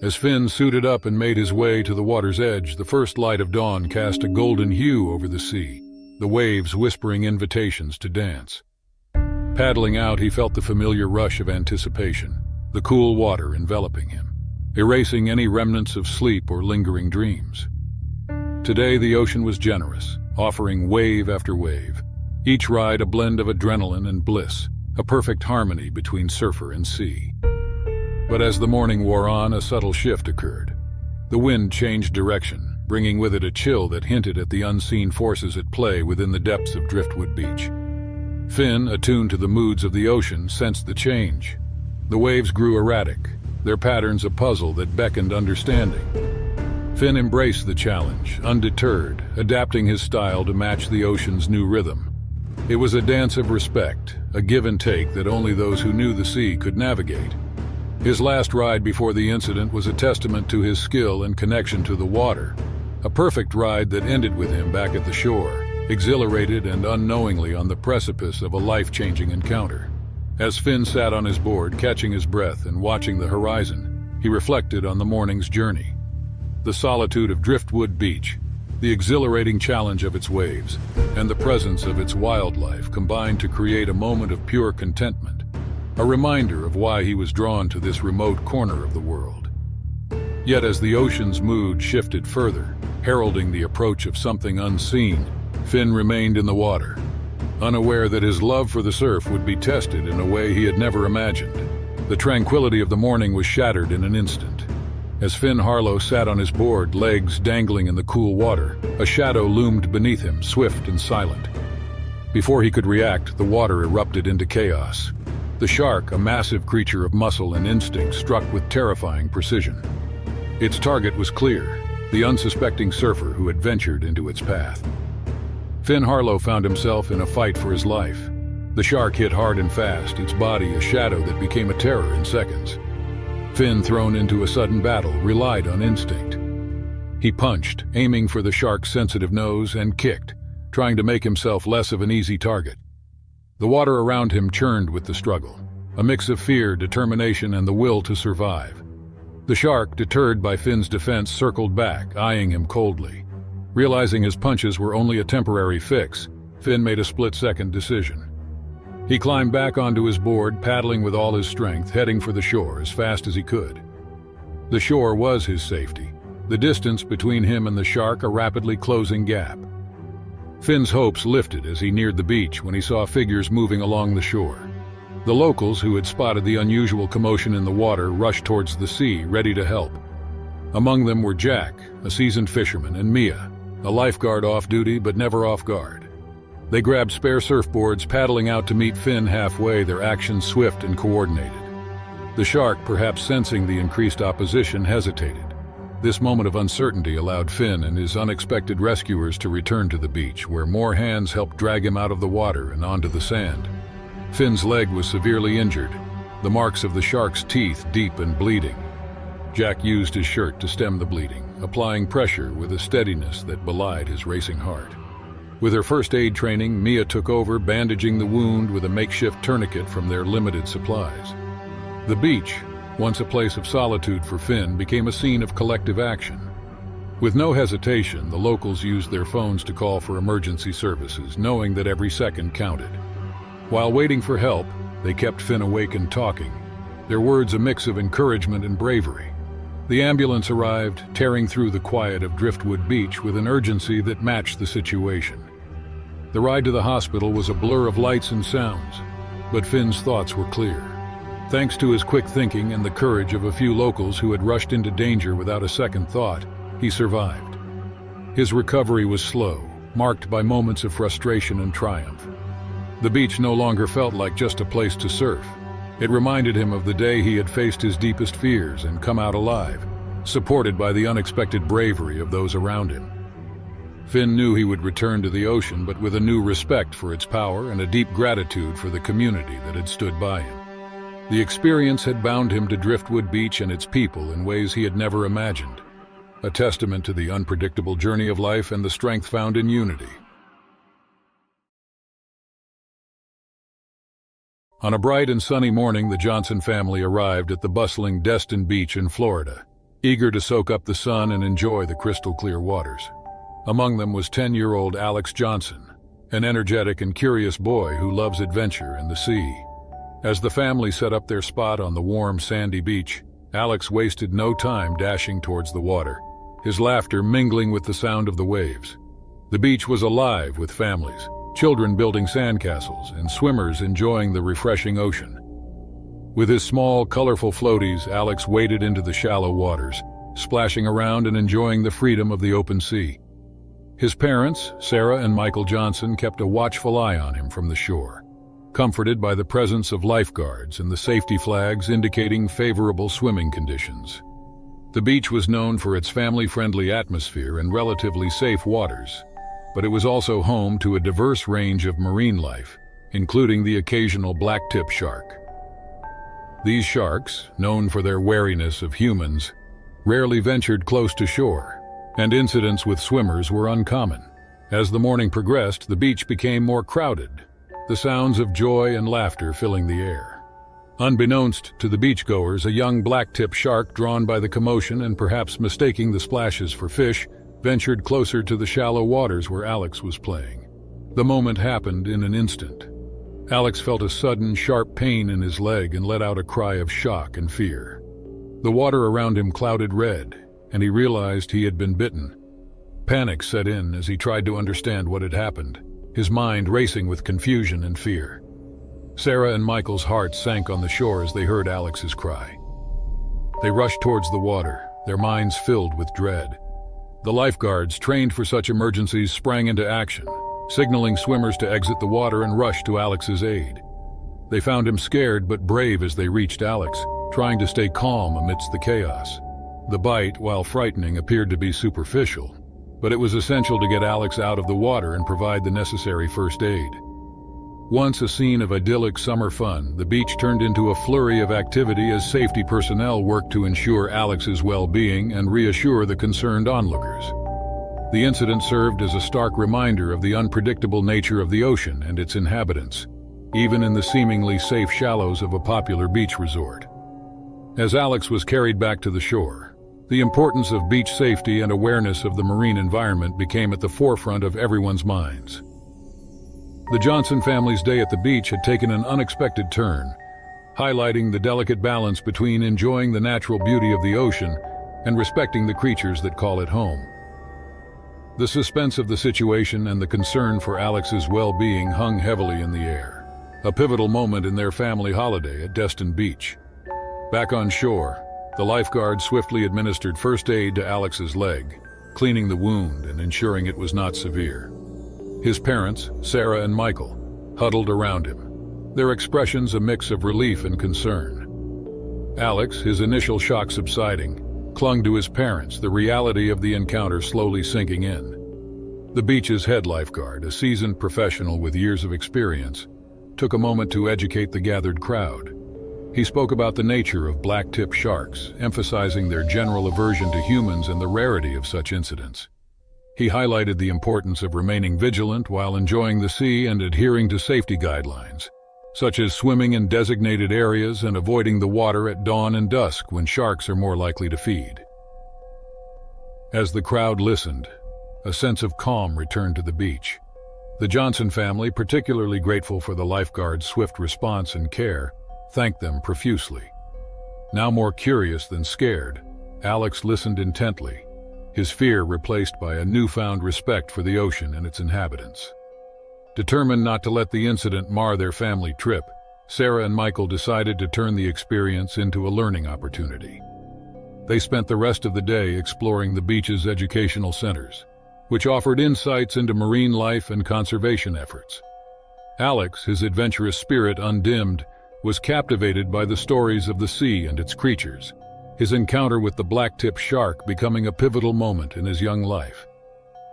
Speaker 1: As Finn suited up and made his way to the water's edge, the first light of dawn cast a golden hue over the sea, the waves whispering invitations to dance. Paddling out, he felt the familiar rush of anticipation, the cool water enveloping him, erasing any remnants of sleep or lingering dreams. Today, the ocean was generous, offering wave after wave, each ride a blend of adrenaline and bliss, a perfect harmony between surfer and sea. But as the morning wore on, a subtle shift occurred. The wind changed direction, bringing with it a chill that hinted at the unseen forces at play within the depths of Driftwood Beach. Finn, attuned to the moods of the ocean, sensed the change. The waves grew erratic, their patterns a puzzle that beckoned understanding. Finn embraced the challenge, undeterred, adapting his style to match the ocean's new rhythm. It was a dance of respect, a give and take that only those who knew the sea could navigate. His last ride before the incident was a testament to his skill and connection to the water, a perfect ride that ended with him back at the shore, exhilarated and unknowingly on the precipice of a life-changing encounter. As Finn sat on his board, catching his breath and watching the horizon, he reflected on the morning's journey. The solitude of Driftwood Beach, the exhilarating challenge of its waves, and the presence of its wildlife combined to create a moment of pure contentment, a reminder of why he was drawn to this remote corner of the world. Yet as the ocean's mood shifted further, heralding the approach of something unseen, Finn remained in the water, unaware that his love for the surf would be tested in a way he had never imagined. The tranquility of the morning was shattered in an instant. As Finn Harlow sat on his board, legs dangling in the cool water, a shadow loomed beneath him, swift and silent. Before he could react, the water erupted into chaos. The shark, a massive creature of muscle and instinct, struck with terrifying precision. Its target was clear, the unsuspecting surfer who had ventured into its path. Finn Harlow found himself in a fight for his life. The shark hit hard and fast, its body a shadow that became a terror in seconds. Finn, thrown into a sudden battle, relied on instinct. He punched, aiming for the shark's sensitive nose, and kicked, trying to make himself less of an easy target. The water around him churned with the struggle, a mix of fear, determination, and the will to survive. The shark, deterred by Finn's defense, circled back, eyeing him coldly. Realizing his punches were only a temporary fix, Finn made a split-second decision. He climbed back onto his board, paddling with all his strength, heading for the shore as fast as he could. The shore was his safety, the distance between him and the shark a rapidly closing gap. Finn's hopes lifted as he neared the beach when he saw figures moving along the shore. The locals, who had spotted the unusual commotion in the water, rushed towards the sea, ready to help. Among them were Jack, a seasoned fisherman, and Mia, a lifeguard off duty but never off guard. They grabbed spare surfboards, paddling out to meet Finn halfway, their actions swift and coordinated. The shark, perhaps sensing the increased opposition, hesitated. This moment of uncertainty allowed Finn and his unexpected rescuers to return to the beach, where more hands helped drag him out of the water and onto the sand. Finn's leg was severely injured, the marks of the shark's teeth deep and bleeding. Jack used his shirt to stem the bleeding, applying pressure with a steadiness that belied his racing heart. With her first aid training, Mia took over, bandaging the wound with a makeshift tourniquet from their limited supplies. The beach, once a place of solitude for Finn, became a scene of collective action. With no hesitation, the locals used their phones to call for emergency services, knowing that every second counted. While waiting for help, they kept Finn awake and talking, their words a mix of encouragement and bravery. The ambulance arrived, tearing through the quiet of Driftwood Beach with an urgency that matched the situation. The ride to the hospital was a blur of lights and sounds, but Finn's thoughts were clear. Thanks to his quick thinking and the courage of a few locals who had rushed into danger without a second thought, he survived. His recovery was slow, marked by moments of frustration and triumph. The beach no longer felt like just a place to surf. It reminded him of the day he had faced his deepest fears and come out alive, supported by the unexpected bravery of those around him. Finn knew he would return to the ocean, but with a new respect for its power and a deep gratitude for the community that had stood by him. The experience had bound him to Driftwood Beach and its people in ways he had never imagined, a testament to the unpredictable journey of life and the strength found in unity. On a bright and sunny morning, the Johnson family arrived at the bustling Destin Beach in Florida, eager to soak up the sun and enjoy the crystal-clear waters. Among them was 10-year-old Alex Johnson, an energetic and curious boy who loves adventure and the sea. As the family set up their spot on the warm, sandy beach, Alex wasted no time dashing towards the water, his laughter mingling with the sound of the waves. The beach was alive with families, children building sandcastles, and swimmers enjoying the refreshing ocean. With his small, colorful floaties, Alex waded into the shallow waters, splashing around and enjoying the freedom of the open sea. His parents, Sarah and Michael Johnson, kept a watchful eye on him from the shore, comforted by the presence of lifeguards and the safety flags indicating favorable swimming conditions. The beach was known for its family-friendly atmosphere and relatively safe waters, but it was also home to a diverse range of marine life, including the occasional blacktip shark. These sharks, known for their wariness of humans, rarely ventured close to shore, and incidents with swimmers were uncommon. As the morning progressed, the beach became more crowded, the sounds of joy and laughter filling the air. Unbeknownst to the beachgoers, a young blacktip shark, drawn by the commotion and perhaps mistaking the splashes for fish, ventured closer to the shallow waters where Alex was playing. The moment happened in an instant. Alex felt a sudden, sharp pain in his leg and let out a cry of shock and fear. The water around him clouded red, and he realized he had been bitten. Panic set in as he tried to understand what had happened, his mind racing with confusion and fear. Sarah and Michael's hearts sank on the shore as they heard Alex's cry. They rushed towards the water, their minds filled with dread. The lifeguards, trained for such emergencies, sprang into action, signaling swimmers to exit the water and rush to Alex's aid. They found him scared but brave as they reached Alex, trying to stay calm amidst the chaos. The bite, while frightening, appeared to be superficial, but it was essential to get Alex out of the water and provide the necessary first aid. Once a scene of idyllic summer fun, the beach turned into a flurry of activity as safety personnel worked to ensure Alex's well-being and reassure the concerned onlookers. The incident served as a stark reminder of the unpredictable nature of the ocean and its inhabitants, even in the seemingly safe shallows of a popular beach resort. As Alex was carried back to the shore, the importance of beach safety and awareness of the marine environment became at the forefront of everyone's minds. The Johnson family's day at the beach had taken an unexpected turn, highlighting the delicate balance between enjoying the natural beauty of the ocean and respecting the creatures that call it home. The suspense of the situation and the concern for Alex's well-being hung heavily in the air, a pivotal moment in their family holiday at Destin Beach. Back on shore, the lifeguard swiftly administered first aid to Alex's leg, cleaning the wound and ensuring it was not severe. His parents, Sarah and Michael, huddled around him, their expressions a mix of relief and concern. Alex, his initial shock subsiding, clung to his parents, the reality of the encounter slowly sinking in. The beach's head lifeguard, a seasoned professional with years of experience, took a moment to educate the gathered crowd. He spoke about the nature of blacktip sharks, emphasizing their general aversion to humans and the rarity of such incidents. He highlighted the importance of remaining vigilant while enjoying the sea and adhering to safety guidelines, such as swimming in designated areas and avoiding the water at dawn and dusk when sharks are more likely to feed. As the crowd listened, a sense of calm returned to the beach. The Johnson family, particularly grateful for the lifeguard's swift response and care, thanked them profusely. Now more curious than scared, Alex listened intently, his fear replaced by a newfound respect for the ocean and its inhabitants. Determined not to let the incident mar their family trip, Sarah and Michael decided to turn the experience into a learning opportunity. They spent the rest of the day exploring the beach's educational centers, which offered insights into marine life and conservation efforts. Alex, his adventurous spirit undimmed, was captivated by the stories of the sea and its creatures, his encounter with the blacktip shark becoming a pivotal moment in his young life.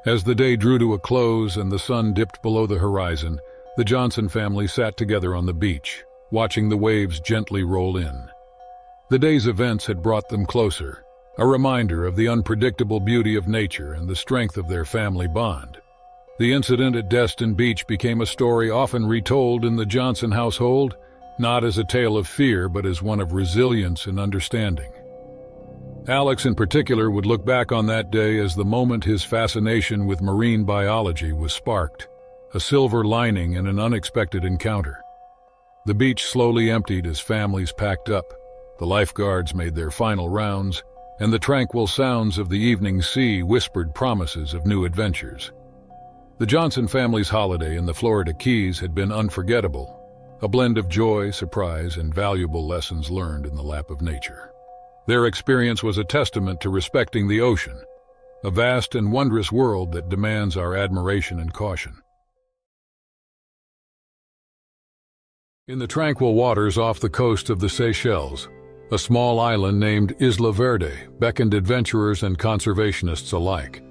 Speaker 1: As the day drew to a close and the sun dipped below the horizon, the Johnson family sat together on the beach, watching the waves gently roll in. The day's events had brought them closer, a reminder of the unpredictable beauty of nature and the strength of their family bond. The incident at Destin Beach became a story often retold in the Johnson household, not as a tale of fear but as one of resilience and understanding. Alex in particular would look back on that day as the moment his fascination with marine biology was sparked, a silver lining in an unexpected encounter. The beach slowly emptied as families packed up, the lifeguards made their final rounds, and the tranquil sounds of the evening sea whispered promises of new adventures. The Johnson family's holiday in the Florida Keys had been unforgettable, a blend of joy, surprise, and valuable lessons learned in the lap of nature. Their experience was a testament to respecting the ocean, a vast and wondrous world that demands our admiration and caution. In the tranquil waters off the coast of the Seychelles, a small island named Isla Verde beckoned adventurers and conservationists alike.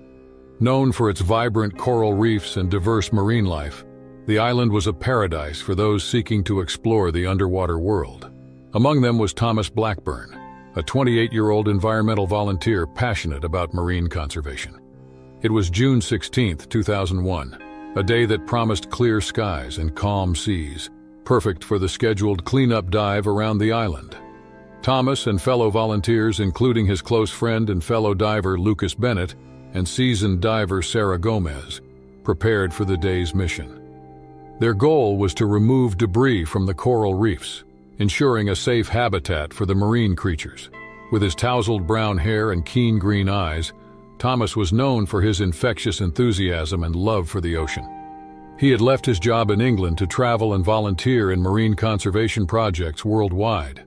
Speaker 1: Known for its vibrant coral reefs and diverse marine life, the island was a paradise for those seeking to explore the underwater world. Among them was Thomas Blackburn, a 28-year-old environmental volunteer passionate about marine conservation. It was June 16, 2001, a day that promised clear skies and calm seas, perfect for the scheduled cleanup dive around the island. Thomas and fellow volunteers, including his close friend and fellow diver Lucas Bennett and seasoned diver Sarah Gomez, prepared for the day's mission. Their goal was to remove debris from the coral reefs, ensuring a safe habitat for the marine creatures. With his tousled brown hair and keen green eyes, Thomas was known for his infectious enthusiasm and love for the ocean. He had left his job in England to travel and volunteer in marine conservation projects worldwide.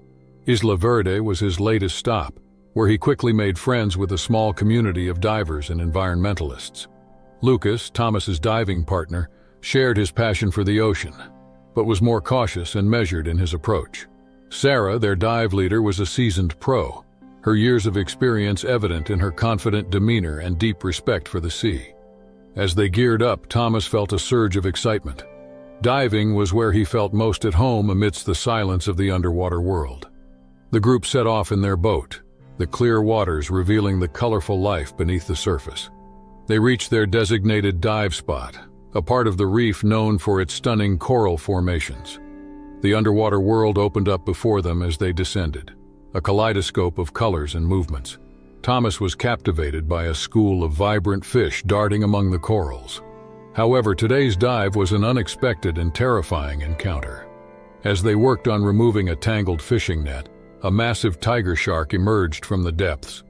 Speaker 1: Isla Verde was his latest stop, where he quickly made friends with a small community of divers and environmentalists. Lucas, Thomas's diving partner, shared his passion for the ocean, but was more cautious and measured in his approach. Sarah, their dive leader, was a seasoned pro, her years of experience evident in her confident demeanor and deep respect for the sea. As they geared up, Thomas felt a surge of excitement. Diving was where he felt most at home amidst the silence of the underwater world. The group set off in their boat, the clear waters revealing the colorful life beneath the surface. They reached their designated dive spot, a part of the reef known for its stunning coral formations. The underwater world opened up before them as they descended, a kaleidoscope of colors and movements. Thomas was captivated by a school of vibrant fish darting among the corals. However, today's dive was an unexpected and terrifying encounter. As they worked on removing a tangled fishing net, a massive tiger shark emerged from the depths.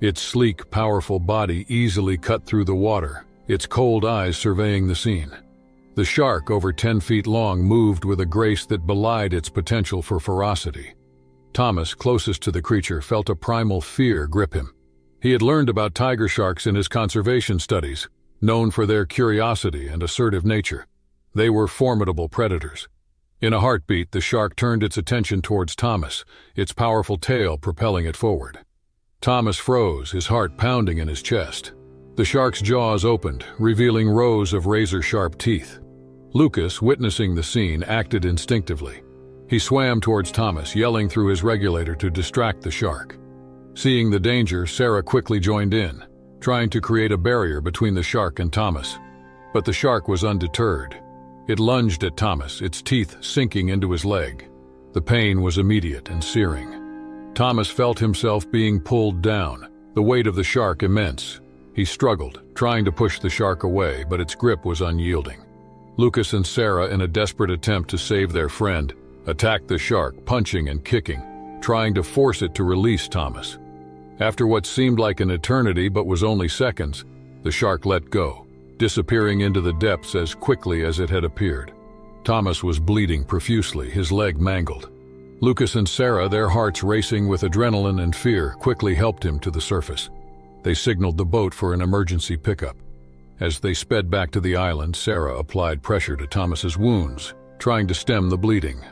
Speaker 1: Its sleek, powerful body easily cut through the water, its cold eyes surveying the scene. The shark, over 10 feet long, moved with a grace that belied its potential for ferocity. Thomas, closest to the creature, felt a primal fear grip him. He had learned about tiger sharks in his conservation studies, known for their curiosity and assertive nature. They were formidable predators. In a heartbeat, the shark turned its attention towards Thomas, its powerful tail propelling it forward. Thomas froze, his heart pounding in his chest. The shark's jaws opened, revealing rows of razor-sharp teeth. Lucas, witnessing the scene, acted instinctively. He swam towards Thomas, yelling through his regulator to distract the shark. Seeing the danger, Sarah quickly joined in, trying to create a barrier between the shark and Thomas. But the shark was undeterred. It lunged at Thomas, its teeth sinking into his leg. The pain was immediate and searing. Thomas felt himself being pulled down, the weight of the shark immense. He struggled, trying to push the shark away, but its grip was unyielding. Lucas and Sarah, in a desperate attempt to save their friend, attacked the shark, punching and kicking, trying to force it to release Thomas. After what seemed like an eternity but was only seconds, the shark let go, disappearing into the depths as quickly as it had appeared. Thomas was bleeding profusely, his leg mangled. Lucas and Sarah, their hearts racing with adrenaline and fear, quickly helped him to the surface. They signaled the boat for an emergency pickup. As they sped back to the island, Sarah applied pressure to Thomas's wounds, trying to stem the bleeding.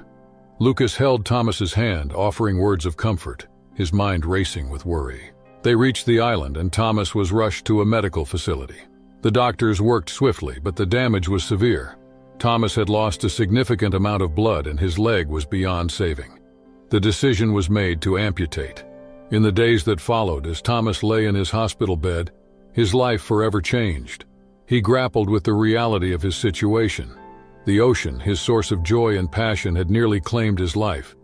Speaker 1: Lucas held Thomas's hand, offering words of comfort, his mind racing with worry. They reached the island and Thomas was rushed to a medical facility. The doctors worked swiftly, but the damage was severe. Thomas had lost a significant amount of blood and his leg was beyond saving. The decision was made to amputate. In the days that followed, as Thomas lay in his hospital bed, his life forever changed. He grappled with the reality of his situation. The ocean, his source of joy and passion, had nearly claimed his life.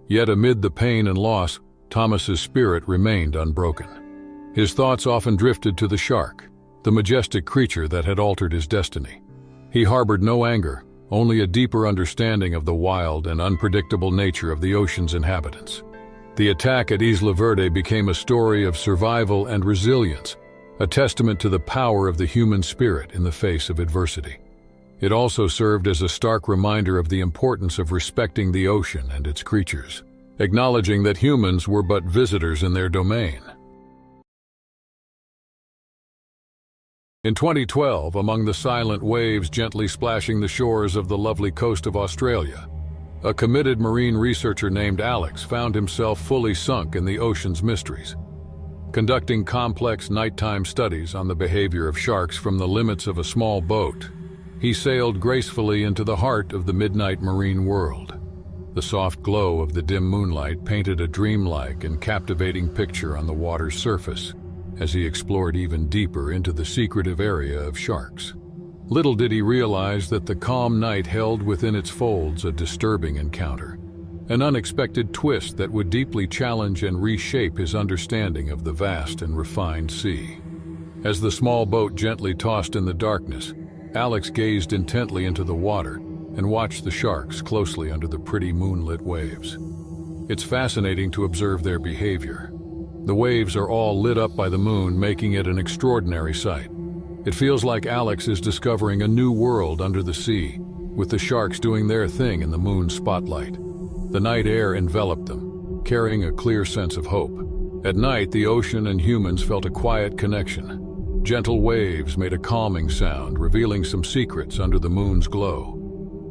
Speaker 1: Yet amid the pain and loss, Thomas's spirit remained unbroken. His thoughts often drifted to the shark, the majestic creature that had altered his destiny. He harbored no anger, only a deeper understanding of the wild and unpredictable nature of the ocean's inhabitants. The attack at Isla Verde became a story of survival and resilience, a testament to the power of the human spirit in the face of adversity. It also served as a stark reminder of the importance of respecting the ocean and its creatures, acknowledging that humans were but visitors in their domain. In 2012, among the silent waves gently splashing the shores of the lovely coast of Australia, a committed marine researcher named Alex found himself fully sunk in the ocean's mysteries. Conducting complex nighttime studies on the behavior of sharks from the limits of a small boat, he sailed gracefully into the heart of the midnight marine world. The soft glow of the dim moonlight painted a dreamlike and captivating picture on the water's surface as he explored even deeper into the secretive area of sharks. Little did he realize that the calm night held within its folds a disturbing encounter, an unexpected twist that would deeply challenge and reshape his understanding of the vast and refined sea. As the small boat gently tossed in the darkness, Alex gazed intently into the water and watched the sharks closely under the pretty moonlit waves. It's fascinating to observe their behavior. The waves are all lit up by the moon, making it an extraordinary sight. It feels like Alex is discovering a new world under the sea, with the sharks doing their thing in the moon's spotlight. The night air enveloped them, carrying a clear sense of hope. At night, the ocean and humans felt a quiet connection. Gentle waves made a calming sound, revealing some secrets under the moon's glow.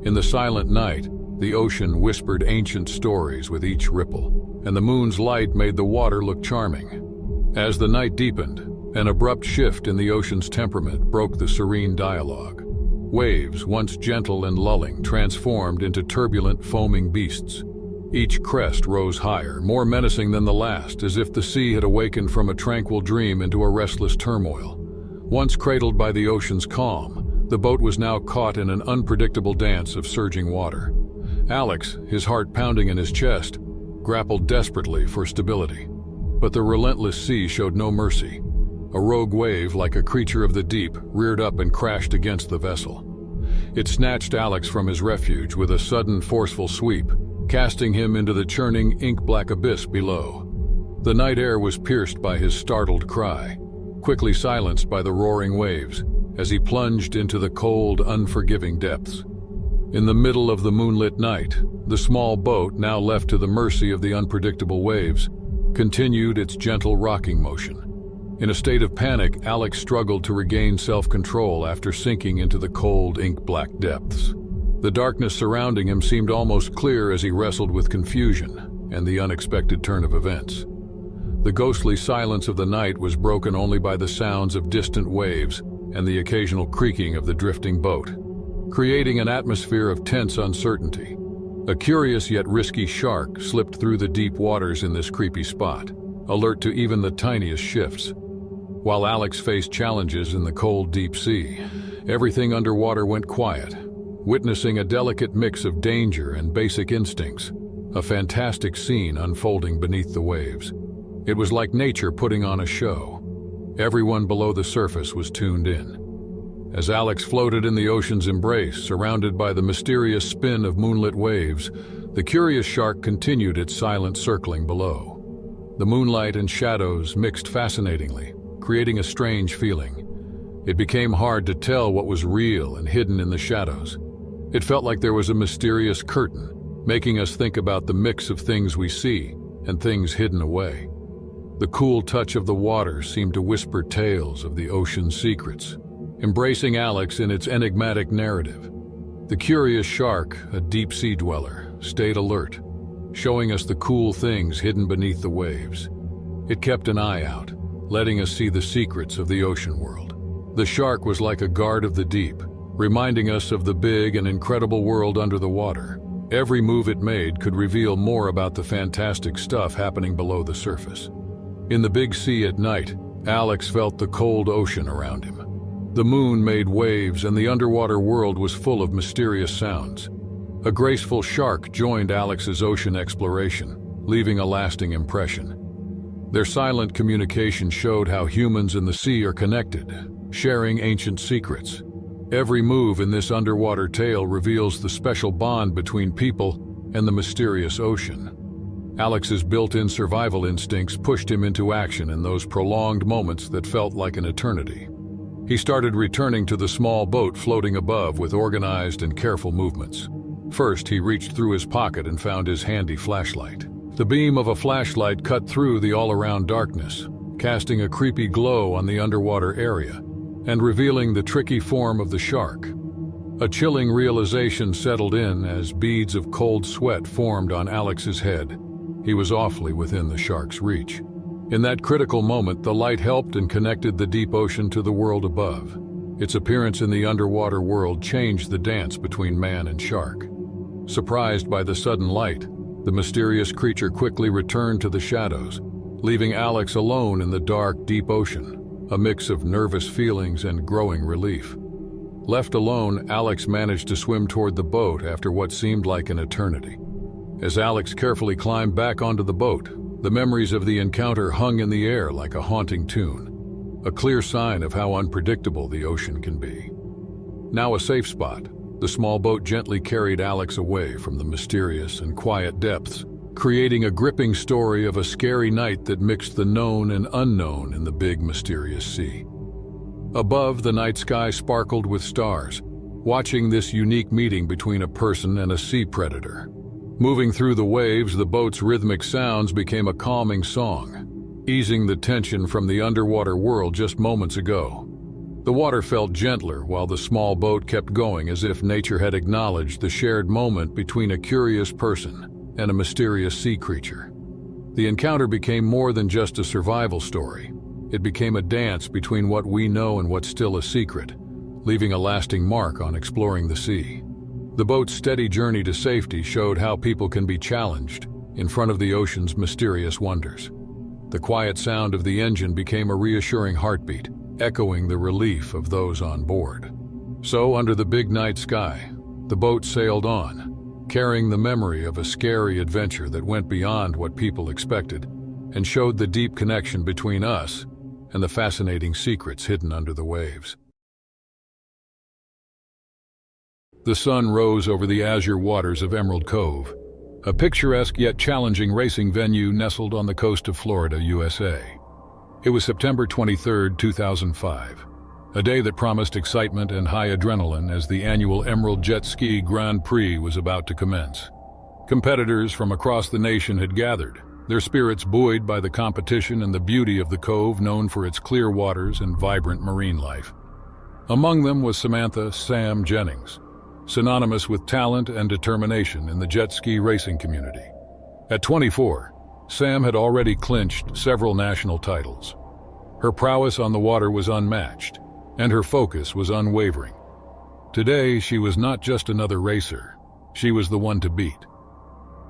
Speaker 1: In the silent night, the ocean whispered ancient stories with each ripple, and the moon's light made the water look charming. As the night deepened, an abrupt shift in the ocean's temperament broke the serene dialogue. Waves, once gentle and lulling, transformed into turbulent, foaming beasts. Each crest rose higher, more menacing than the last, as if the sea had awakened from a tranquil dream into a restless turmoil. Once cradled by the ocean's calm, the boat was now caught in an unpredictable dance of surging water. Alex, his heart pounding in his chest, grappled desperately for stability. But the relentless sea showed no mercy. A rogue wave, like a creature of the deep, reared up and crashed against the vessel. It snatched Alex from his refuge with a sudden, forceful sweep, casting him into the churning, ink-black abyss below. The night air was pierced by his startled cry, quickly silenced by the roaring waves, as he plunged into the cold, unforgiving depths. In the middle of the moonlit night, the small boat, now left to the mercy of the unpredictable waves, continued its gentle rocking motion. In a state of panic, Alex struggled to regain self-control after sinking into the cold, ink-black depths. The darkness surrounding him seemed almost clear as he wrestled with confusion and the unexpected turn of events. The ghostly silence of the night was broken only by the sounds of distant waves and the occasional creaking of the drifting boat, creating an atmosphere of tense uncertainty. A curious yet risky shark slipped through the deep waters in this creepy spot, alert to even the tiniest shifts. While Alex faced challenges in the cold, deep sea, everything underwater went quiet, witnessing a delicate mix of danger and basic instincts, a fantastic scene unfolding beneath the waves. It was like nature putting on a show. Everyone below the surface was tuned in. As Alex floated in the ocean's embrace, surrounded by the mysterious spin of moonlit waves, the curious shark continued its silent circling below. The moonlight and shadows mixed fascinatingly, creating a strange feeling. It became hard to tell what was real and hidden in the shadows. It felt like there was a mysterious curtain, making us think about the mix of things we see and things hidden away. The cool touch of the water seemed to whisper tales of the ocean's secrets, embracing Alex in its enigmatic narrative. The curious shark, a deep-sea dweller, stayed alert, showing us the cool things hidden beneath the waves. It kept an eye out, letting us see the secrets of the ocean world. The shark was like a guard of the deep, reminding us of the big and incredible world under the water. Every move it made could reveal more about the fantastic stuff happening below the surface. In the big sea at night, Alex felt the cold ocean around him. The moon made waves and the underwater world was full of mysterious sounds. A graceful shark joined Alex's ocean exploration, leaving a lasting impression. Their silent communication showed how humans and the sea are connected, sharing ancient secrets. Every move in this underwater tale reveals the special bond between people and the mysterious ocean. Alex's built-in survival instincts pushed him into action in those prolonged moments that felt like an eternity. He started returning to the small boat floating above with organized and careful movements. First, he reached through his pocket and found his handy flashlight. The beam of a flashlight cut through the all-around darkness, casting a creepy glow on the underwater area and revealing the tricky form of the shark. A chilling realization settled in as beads of cold sweat formed on Alex's head. He was awfully within the shark's reach. In that critical moment, the light helped and connected the deep ocean to the world above. Its appearance in the underwater world changed the dance between man and shark. Surprised by the sudden light, the mysterious creature quickly returned to the shadows, leaving Alex alone in the dark, deep ocean, a mix of nervous feelings and growing relief. Left alone, Alex managed to swim toward the boat after what seemed like an eternity. As Alex carefully climbed back onto the boat, the memories of the encounter hung in the air like a haunting tune, a clear sign of how unpredictable the ocean can be. Now a safe spot, the small boat gently carried Alex away from the mysterious and quiet depths, creating a gripping story of a scary night that mixed the known and unknown in the big, mysterious sea. Above, the night sky sparkled with stars, watching this unique meeting between a person and a sea predator. Moving through the waves, the boat's rhythmic sounds became a calming song, easing the tension from the underwater world just moments ago. The water felt gentler while the small boat kept going, as if nature had acknowledged the shared moment between a curious person and a mysterious sea creature. The encounter became more than just a survival story. It became a dance between what we know and what's still a secret, leaving a lasting mark on exploring the sea. The boat's steady journey to safety showed how people can be challenged in front of the ocean's mysterious wonders. The quiet sound of the engine became a reassuring heartbeat, echoing the relief of those on board. So, under the big night sky, the boat sailed on, carrying the memory of a scary adventure that went beyond what people expected and showed the deep connection between us and the fascinating secrets hidden under the waves. The sun rose over the azure waters of Emerald Cove, a picturesque yet challenging racing venue nestled on the coast of Florida, USA. It was September 23, 2005, a day that promised excitement and high adrenaline as the annual Emerald Jet Ski Grand Prix was about to commence. Competitors from across the nation had gathered, their spirits buoyed by the competition and the beauty of the cove known for its clear waters and vibrant marine life. Among them was Samantha "Sam" Jennings, synonymous with talent and determination in the jet ski racing community. At 24, Sam had already clinched several national titles. Her prowess on the water was unmatched, and her focus was unwavering. Today, she was not just another racer, she was the one to beat.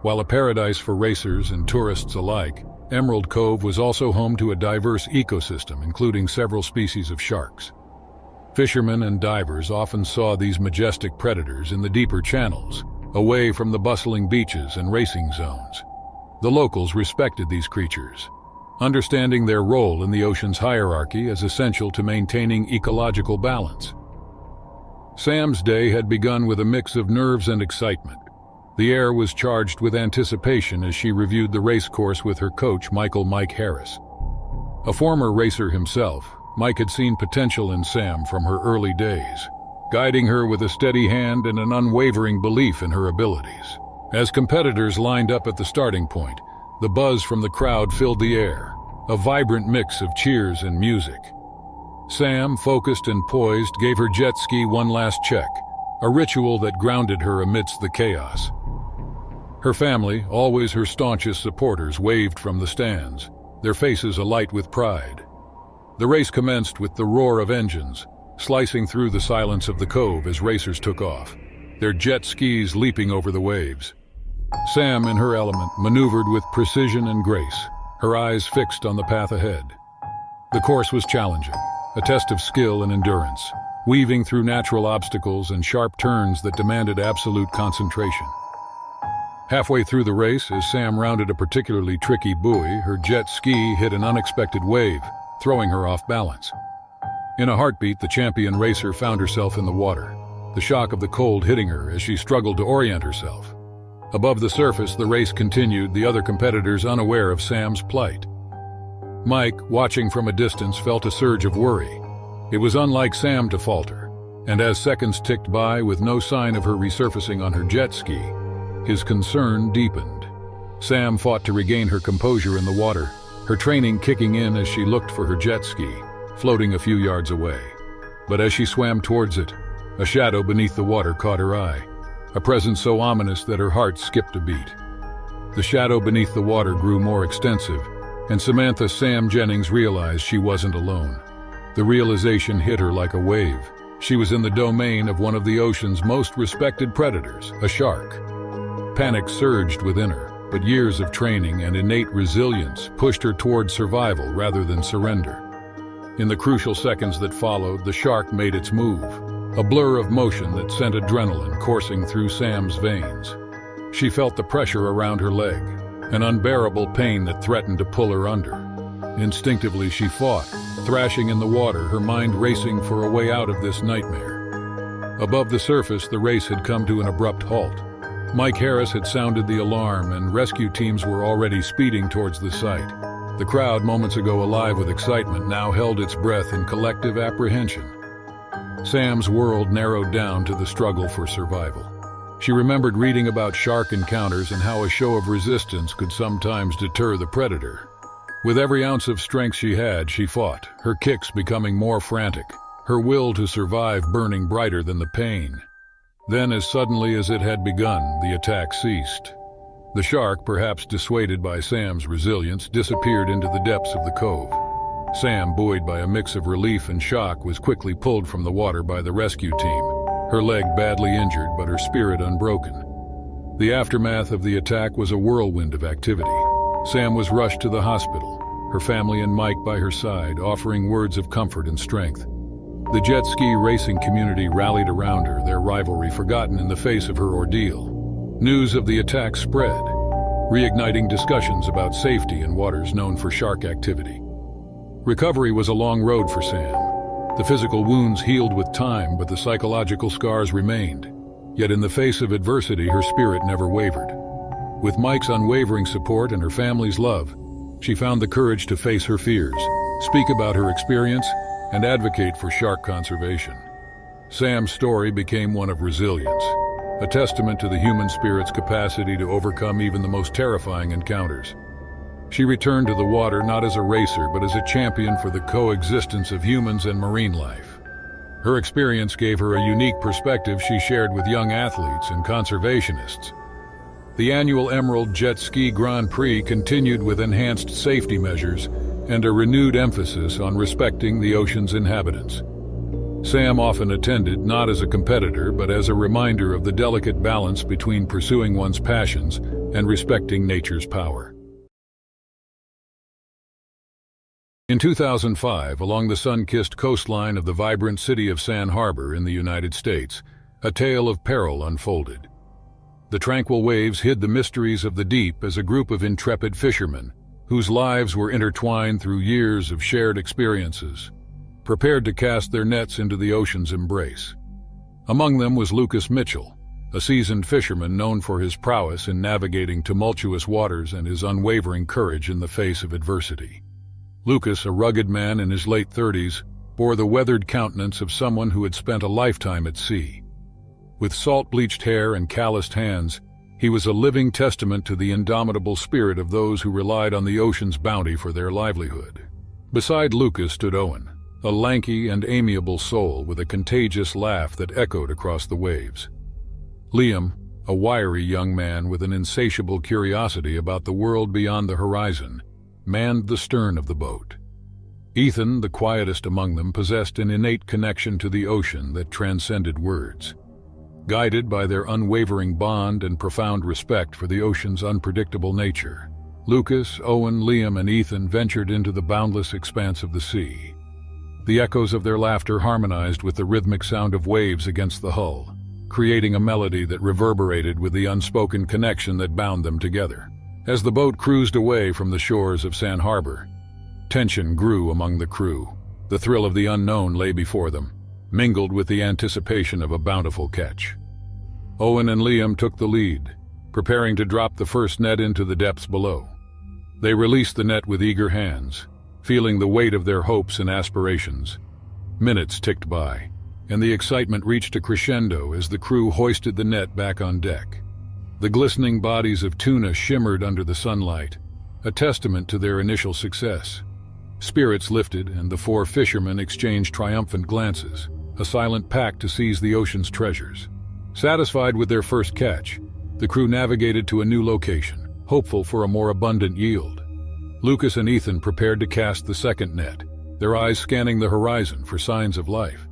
Speaker 1: While a paradise for racers and tourists alike, Emerald Cove was also home to a diverse ecosystem, including several species of sharks. Fishermen and divers often saw these majestic predators in the deeper channels, away from the bustling beaches and racing zones. The locals respected these creatures, understanding their role in the ocean's hierarchy as essential to maintaining ecological balance. Sam's day had begun with a mix of nerves and excitement. The air was charged with anticipation as she reviewed the race course with her coach, Mike Harris. A former racer himself, Mike had seen potential in Sam from her early days, guiding her with a steady hand and an unwavering belief in her abilities. As competitors lined up at the starting point, the buzz from the crowd filled the air, a vibrant mix of cheers and music. Sam, focused and poised, gave her jet ski one last check, a ritual that grounded her amidst the chaos. Her family, always her staunchest supporters, waved from the stands, their faces alight with pride. The race commenced with the roar of engines, slicing through the silence of the cove as racers took off, their jet skis leaping over the waves. Sam, in her element, maneuvered with precision and grace, her eyes fixed on the path ahead. The course was challenging, a test of skill and endurance, weaving through natural obstacles and sharp turns that demanded absolute concentration. Halfway through the race, as Sam rounded a particularly tricky buoy, her jet ski hit an unexpected wave, throwing her off balance. In a heartbeat, the champion racer found herself in the water, the shock of the cold hitting her as she struggled to orient herself. Above the surface, the race continued, the other competitors unaware of Sam's plight. Mike, watching from a distance, felt a surge of worry. It was unlike Sam to falter, and as seconds ticked by with no sign of her resurfacing on her jet ski, his concern deepened. Sam fought to regain her composure in the water, her training kicking in as she looked for her jet ski, floating a few yards away. But as she swam towards it, a shadow beneath the water caught her eye, a presence so ominous that her heart skipped a beat. The shadow beneath the water grew more extensive, and Samantha Sam Jennings realized she wasn't alone. The realization hit her like a wave. She was in the domain of one of the ocean's most respected predators, a shark. Panic surged within her, but years of training and innate resilience pushed her toward survival rather than surrender. In the crucial seconds that followed, the shark made its move, a blur of motion that sent adrenaline coursing through Sam's veins. She felt the pressure around her leg, an unbearable pain that threatened to pull her under. Instinctively, she fought, thrashing in the water, her mind racing for a way out of this nightmare. Above the surface, the race had come to an abrupt halt. Mike Harris had sounded the alarm, and rescue teams were already speeding towards the site. The crowd, moments ago alive with excitement, now held its breath in collective apprehension. Sam's world narrowed down to the struggle for survival. She remembered reading about shark encounters and how a show of resistance could sometimes deter the predator. With every ounce of strength she had, she fought, her kicks becoming more frantic, her will to survive burning brighter than the pain. Then, as suddenly as it had begun, the attack ceased. The shark, perhaps dissuaded by Sam's resilience, disappeared into the depths of the cove. Sam, buoyed by a mix of relief and shock, was quickly pulled from the water by the rescue team, her leg badly injured but her spirit unbroken. The aftermath of the attack was a whirlwind of activity. Sam was rushed to the hospital, her family and Mike by her side, offering words of comfort and strength. The jet ski racing community rallied around her, their rivalry forgotten in the face of her ordeal. News of the attack spread, reigniting discussions about safety in waters known for shark activity. Recovery was a long road for Sam. The physical wounds healed with time, but the psychological scars remained. Yet in the face of adversity, her spirit never wavered. With Mike's unwavering support and her family's love, she found the courage to face her fears, speak about her experience, and advocate for shark conservation. Sam's story became one of resilience, a testament to the human spirit's capacity to overcome even the most terrifying encounters. She returned to the water not as a racer, but as a champion for the coexistence of humans and marine life. Her experience gave her a unique perspective she shared with young athletes and conservationists. The annual Emerald Jet Ski Grand Prix continued with enhanced safety measures and a renewed emphasis on respecting the ocean's inhabitants. Sam often attended not as a competitor, but as a reminder of the delicate balance between pursuing one's passions and respecting nature's power. In 2005, along the sun-kissed coastline of the vibrant city of San Harbor in the United States, a tale of peril unfolded. The tranquil waves hid the mysteries of the deep as a group of intrepid fishermen, whose lives were intertwined through years of shared experiences, prepared to cast their nets into the ocean's embrace. Among them was Lucas Mitchell, a seasoned fisherman known for his prowess in navigating tumultuous waters and his unwavering courage in the face of adversity. Lucas, a rugged man in his late 30s, bore the weathered countenance of someone who had spent a lifetime at sea. With salt-bleached hair and calloused hands, he was a living testament to the indomitable spirit of those who relied on the ocean's bounty for their livelihood. Beside Lucas stood Owen, a lanky and amiable soul with a contagious laugh that echoed across the waves. Liam, a wiry young man with an insatiable curiosity about the world beyond the horizon, manned the stern of the boat. Ethan, the quietest among them, possessed an innate connection to the ocean that transcended words. Guided by their unwavering bond and profound respect for the ocean's unpredictable nature, Lucas, Owen, Liam, and Ethan ventured into the boundless expanse of the sea. The echoes of their laughter harmonized with the rhythmic sound of waves against the hull, creating a melody that reverberated with the unspoken connection that bound them together. As the boat cruised away from the shores of Sand Harbor, tension grew among the crew. The thrill of the unknown lay before them, mingled with the anticipation of a bountiful catch. Owen and Liam took the lead, preparing to drop the first net into the depths below. They released the net with eager hands, feeling the weight of their hopes and aspirations. Minutes ticked by, and the excitement reached a crescendo as the crew hoisted the net back on deck. The glistening bodies of tuna shimmered under the sunlight, a testament to their initial success. Spirits lifted, and the four fishermen exchanged triumphant glances, a silent pact to seize the ocean's treasures. Satisfied with their first catch, the crew navigated to a new location, hopeful for a more abundant yield. Lucas and Ethan prepared to cast the second net, their eyes scanning the horizon for signs of life.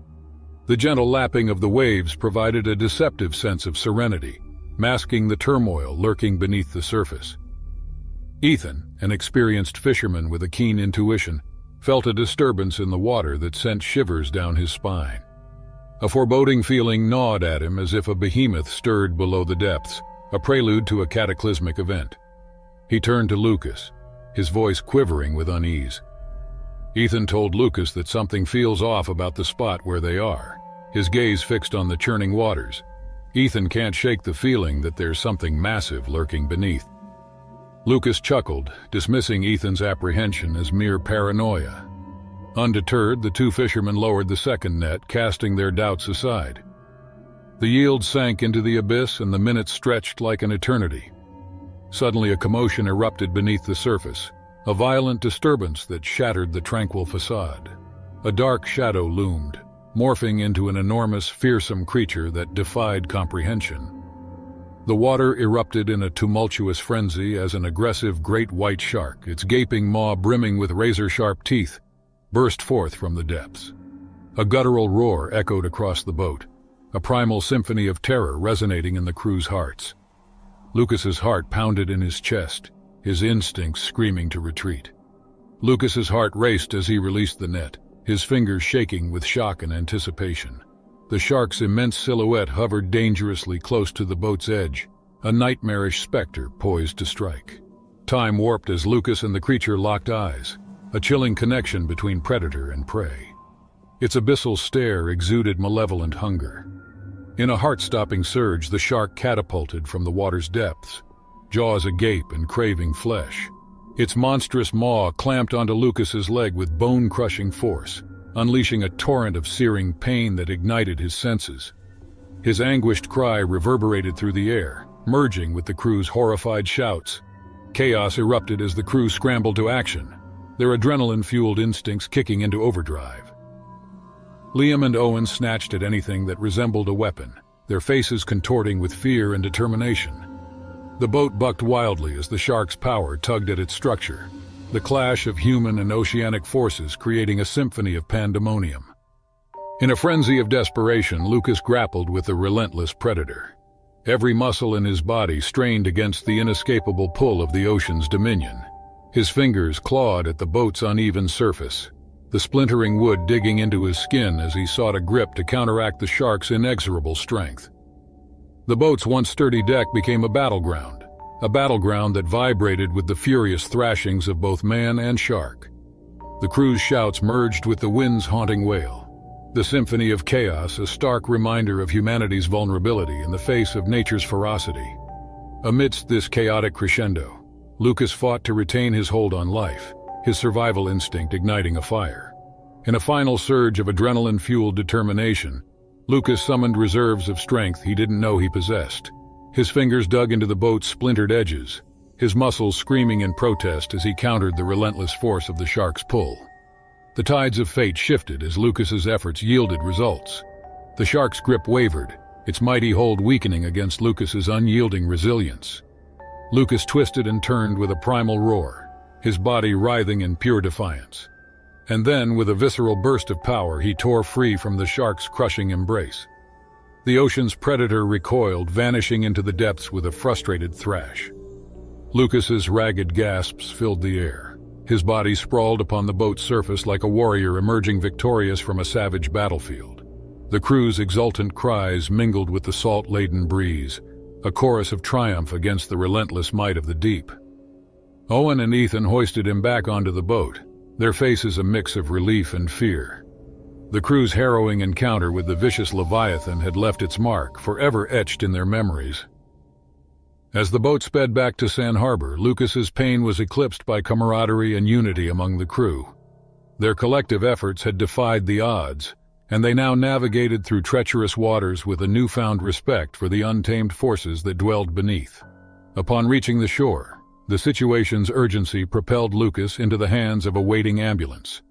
Speaker 1: The gentle lapping of the waves provided a deceptive sense of serenity, masking the turmoil lurking beneath the surface. Ethan, an experienced fisherman with a keen intuition, felt a disturbance in the water that sent shivers down his spine. A foreboding feeling gnawed at him as if a behemoth stirred below the depths, a prelude to a cataclysmic event. He turned to Lucas, his voice quivering with unease. Ethan told Lucas that something feels off about the spot where they are, his gaze fixed on the churning waters. Ethan can't shake the feeling that there's something massive lurking beneath. Lucas chuckled, dismissing Ethan's apprehension as mere paranoia. Undeterred, the two fishermen lowered the second net, casting their doubts aside. The yield sank into the abyss, and the minutes stretched like an eternity. Suddenly, a commotion erupted beneath the surface, a violent disturbance that shattered the tranquil facade. A dark shadow loomed, morphing into an enormous, fearsome creature that defied comprehension. The water erupted in a tumultuous frenzy as an aggressive great white shark, its gaping maw brimming with razor-sharp teeth, burst forth from the depths. A guttural roar echoed across the boat, a primal symphony of terror resonating in the crew's hearts. Lucas's heart pounded in his chest, his instincts screaming to retreat. Lucas's heart raced as he released the net, his fingers shaking with shock and anticipation. The shark's immense silhouette hovered dangerously close to the boat's edge, a nightmarish specter poised to strike. Time warped as Lucas and the creature locked eyes, a chilling connection between predator and prey. Its abyssal stare exuded malevolent hunger. In a heart-stopping surge, the shark catapulted from the water's depths, jaws agape and craving flesh. Its monstrous maw clamped onto Lucas's leg with bone-crushing force, unleashing a torrent of searing pain that ignited his senses. His anguished cry reverberated through the air, merging with the crew's horrified shouts. Chaos erupted as the crew scrambled to action, their adrenaline-fueled instincts kicking into overdrive. Liam and Owen snatched at anything that resembled a weapon, their faces contorting with fear and determination. The boat bucked wildly as the shark's power tugged at its structure, the clash of human and oceanic forces creating a symphony of pandemonium. In a frenzy of desperation, Lucas grappled with the relentless predator. Every muscle in his body strained against the inescapable pull of the ocean's dominion. His fingers clawed at the boat's uneven surface, the splintering wood digging into his skin as he sought a grip to counteract the shark's inexorable strength. The boat's once sturdy deck became a battleground that vibrated with the furious thrashings of both man and shark. The crew's shouts merged with the wind's haunting wail. The symphony of chaos, a stark reminder of humanity's vulnerability in the face of nature's ferocity. Amidst this chaotic crescendo, Lucas fought to retain his hold on life, his survival instinct igniting a fire. In a final surge of adrenaline-fueled determination, Lucas summoned reserves of strength he didn't know he possessed. His fingers dug into the boat's splintered edges, his muscles screaming in protest as he countered the relentless force of the shark's pull. The tides of fate shifted as Lucas's efforts yielded results. The shark's grip wavered, its mighty hold weakening against Lucas's unyielding resilience. Lucas twisted and turned with a primal roar, his body writhing in pure defiance. And then, with a visceral burst of power, he tore free from the shark's crushing embrace. The ocean's predator recoiled, vanishing into the depths with a frustrated thrash. Lucas's ragged gasps filled the air. His body sprawled upon the boat's surface like a warrior emerging victorious from a savage battlefield. The crew's exultant cries mingled with the salt-laden breeze, a chorus of triumph against the relentless might of the deep. Owen and Ethan hoisted him back onto the boat, their faces a mix of relief and fear. The crew's harrowing encounter with the vicious Leviathan had left its mark, forever etched in their memories. As the boat sped back to Sand Harbor, Lucas's pain was eclipsed by camaraderie and unity among the crew. Their collective efforts had defied the odds, and they now navigated through treacherous waters with a newfound respect for the untamed forces that dwelled beneath. Upon reaching the shore, the situation's urgency propelled Lucas into the hands of a waiting ambulance.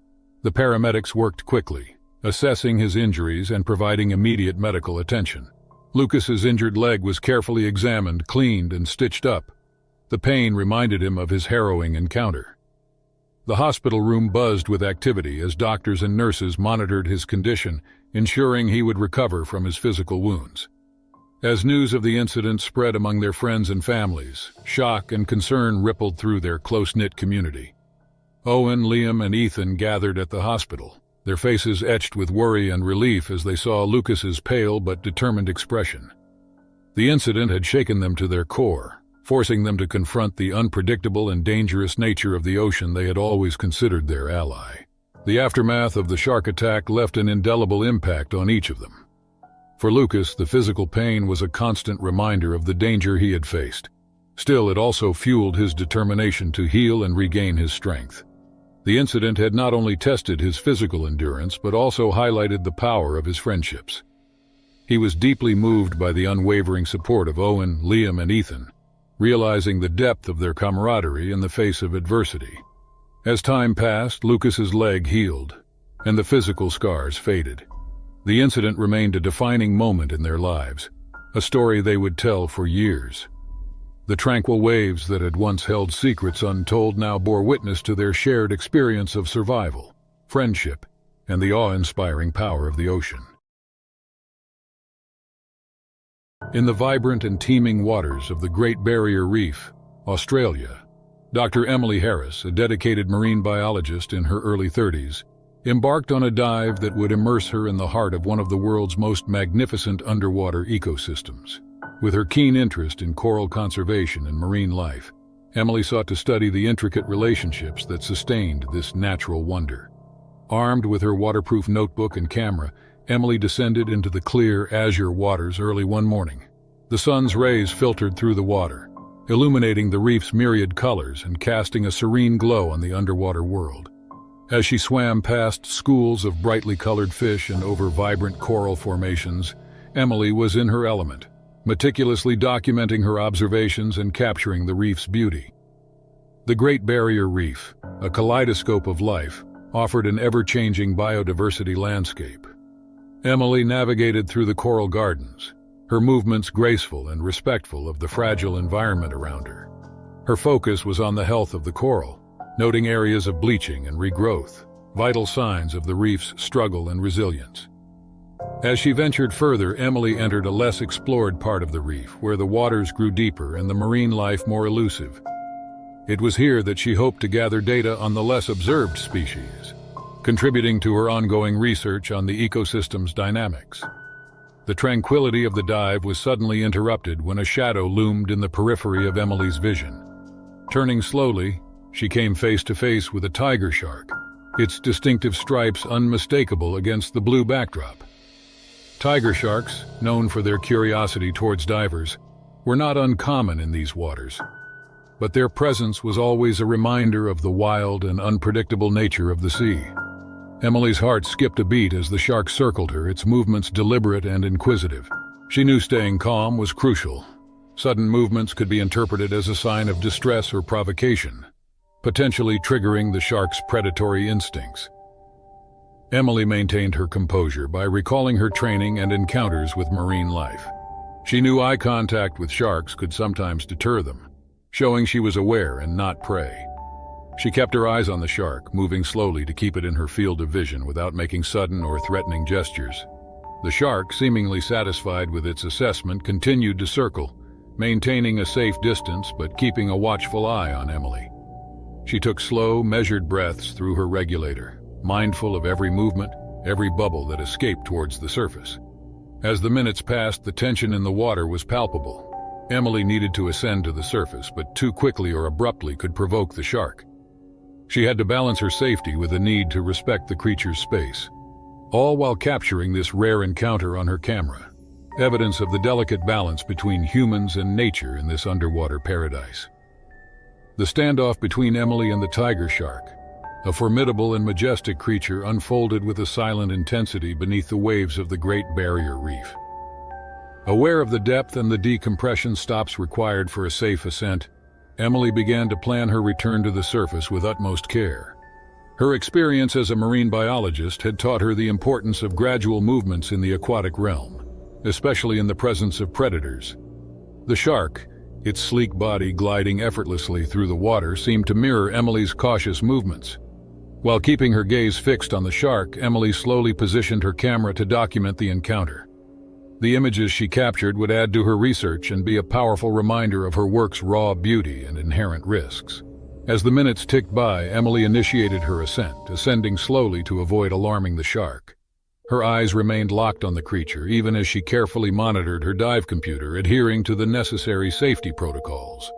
Speaker 1: The paramedics worked quickly, assessing his injuries and providing immediate medical attention. Lucas's injured leg was carefully examined, cleaned, and stitched up. The pain reminded him of his harrowing encounter. The hospital room buzzed with activity as doctors and nurses monitored his condition, ensuring he would recover from his physical wounds. As news of the incident spread among their friends and families, shock and concern rippled through their close-knit community. Owen, Liam, and Ethan gathered at the hospital, their faces etched with worry and relief as they saw Lucas's pale but determined expression. The incident had shaken them to their core, forcing them to confront the unpredictable and dangerous nature of the ocean they had always considered their ally. The aftermath of the shark attack left an indelible impact on each of them. For Lucas, the physical pain was a constant reminder of the danger he had faced. Still, it also fueled his determination to heal and regain his strength. The incident had not only tested his physical endurance, but also highlighted the power of his friendships. He was deeply moved by the unwavering support of Owen, Liam, and Ethan, realizing the depth of their camaraderie in the face of adversity. As time passed, Lucas's leg healed, and the physical scars faded. The incident remained a defining moment in their lives, a story they would tell for years. The tranquil waves that had once held secrets untold now bore witness to their shared experience of survival, friendship, and the awe-inspiring power of the ocean. In the vibrant and teeming waters of the Great Barrier Reef, Australia, Dr. Emily Harris, a dedicated marine biologist in her early 30s, embarked on a dive that would immerse her in the heart of one of the world's most magnificent underwater ecosystems. With her keen interest in coral conservation and marine life, Emily sought to study the intricate relationships that sustained this natural wonder. Armed with her waterproof notebook and camera, Emily descended into the clear, azure waters early one morning. The sun's rays filtered through the water, illuminating the reef's myriad colors and casting a serene glow on the underwater world. As she swam past schools of brightly colored fish and over vibrant coral formations, Emily was in her element, meticulously documenting her observations and capturing the reef's beauty. The Great Barrier Reef, a kaleidoscope of life, offered an ever-changing biodiversity landscape. Emily navigated through the coral gardens, her movements graceful and respectful of the fragile environment around her. Her focus was on the health of the coral, noting areas of bleaching and regrowth, vital signs of the reef's struggle and resilience. As she ventured further, Emily entered a less explored part of the reef, where the waters grew deeper and the marine life more elusive. It was here that she hoped to gather data on the less observed species, contributing to her ongoing research on the ecosystem's dynamics. The tranquility of the dive was suddenly interrupted when a shadow loomed in the periphery of Emily's vision. Turning slowly, she came face to face with a tiger shark, its distinctive stripes unmistakable against the blue backdrop. Tiger sharks, known for their curiosity towards divers, were not uncommon in these waters, but their presence was always a reminder of the wild and unpredictable nature of the sea. Emily's heart skipped a beat as the shark circled her, its movements deliberate and inquisitive. She knew staying calm was crucial. Sudden movements could be interpreted as a sign of distress or provocation, potentially triggering the shark's predatory instincts. Emily maintained her composure by recalling her training and encounters with marine life. She knew eye contact with sharks could sometimes deter them, showing she was aware and not prey. She kept her eyes on the shark, moving slowly to keep it in her field of vision without making sudden or threatening gestures. The shark, seemingly satisfied with its assessment, continued to circle, maintaining a safe distance but keeping a watchful eye on Emily. She took slow, measured breaths through her regulator, mindful of every movement, every bubble that escaped towards the surface. As the minutes passed, the tension in the water was palpable. Emily needed to ascend to the surface, but too quickly or abruptly could provoke the shark. She had to balance her safety with a need to respect the creature's space, all while capturing this rare encounter on her camera, evidence of the delicate balance between humans and nature in this underwater paradise. The standoff between Emily and the tiger shark, a formidable and majestic creature, unfolded with a silent intensity beneath the waves of the Great Barrier Reef. Aware of the depth and the decompression stops required for a safe ascent, Emily began to plan her return to the surface with utmost care. Her experience as a marine biologist had taught her the importance of gradual movements in the aquatic realm, especially in the presence of predators. The shark, its sleek body gliding effortlessly through the water, seemed to mirror Emily's cautious movements. While keeping her gaze fixed on the shark, Emily slowly positioned her camera to document the encounter. The images she captured would add to her research and be a powerful reminder of her work's raw beauty and inherent risks. As the minutes ticked by, Emily initiated her ascent, ascending slowly to avoid alarming the shark. Her eyes remained locked on the creature, even as she carefully monitored her dive computer, adhering to the necessary safety protocols.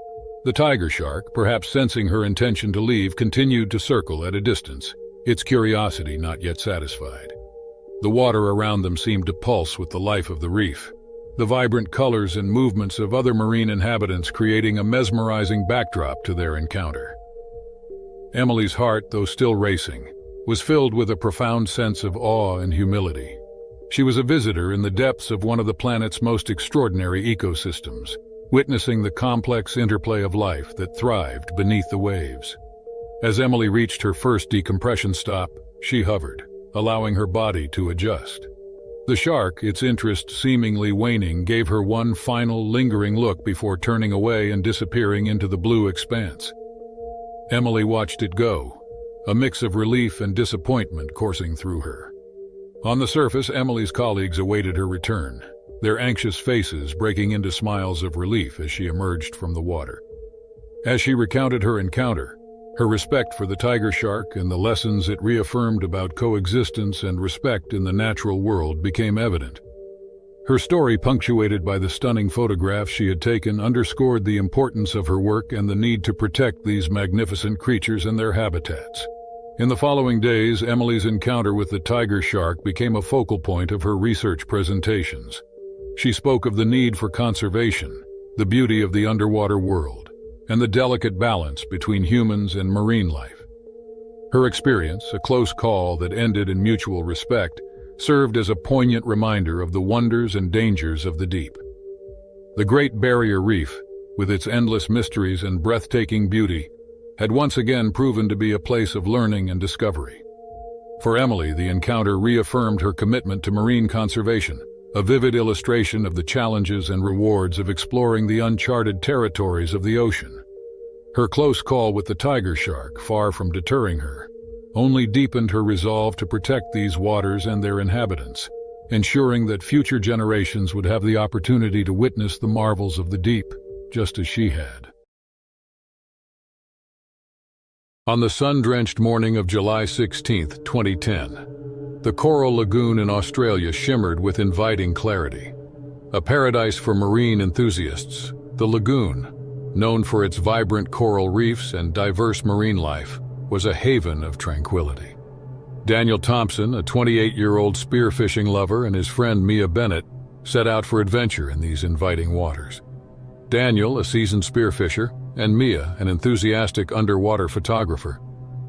Speaker 1: The tiger shark, perhaps sensing her intention to leave, continued to circle at a distance, its curiosity not yet satisfied. The water around them seemed to pulse with the life of the reef, the vibrant colors and movements of other marine inhabitants creating a mesmerizing backdrop to their encounter. Emily's heart, though still racing, was filled with a profound sense of awe and humility. She was a visitor in the depths of one of the planet's most extraordinary ecosystems, witnessing the complex interplay of life that thrived beneath the waves. As Emily reached her first decompression stop, she hovered, allowing her body to adjust. The shark, its interest seemingly waning, gave her one final, lingering look before turning away and disappearing into the blue expanse. Emily watched it go, a mix of relief and disappointment coursing through her. On the surface, Emily's colleagues awaited her return, their anxious faces breaking into smiles of relief as she emerged from the water. As she recounted her encounter, her respect for the tiger shark and the lessons it reaffirmed about coexistence and respect in the natural world became evident. Her story, punctuated by the stunning photographs she had taken, underscored the importance of her work and the need to protect these magnificent creatures and their habitats. In the following days, Emily's encounter with the tiger shark became a focal point of her research presentations. She spoke of the need for conservation, the beauty of the underwater world, and the delicate balance between humans and marine life. Her experience, a close call that ended in mutual respect, served as a poignant reminder of the wonders and dangers of the deep. The Great Barrier Reef, with its endless mysteries and breathtaking beauty, had once again proven to be a place of learning and discovery. For Emily, the encounter reaffirmed her commitment to marine conservation, a vivid illustration of the challenges and rewards of exploring the uncharted territories of the ocean. Her close call with the tiger shark, far from deterring her, only deepened her resolve to protect these waters and their inhabitants, ensuring that future generations would have the opportunity to witness the marvels of the deep, just as she had. On the sun-drenched morning of July 16, 2010, the Coral Lagoon in Australia shimmered with inviting clarity. A paradise for marine enthusiasts, the lagoon, known for its vibrant coral reefs and diverse marine life, was a haven of tranquility. Daniel Thompson, a 28-year-old spearfishing lover, and his friend Mia Bennett set out for adventure in these inviting waters. Daniel, a seasoned spearfisher, and Mia, an enthusiastic underwater photographer,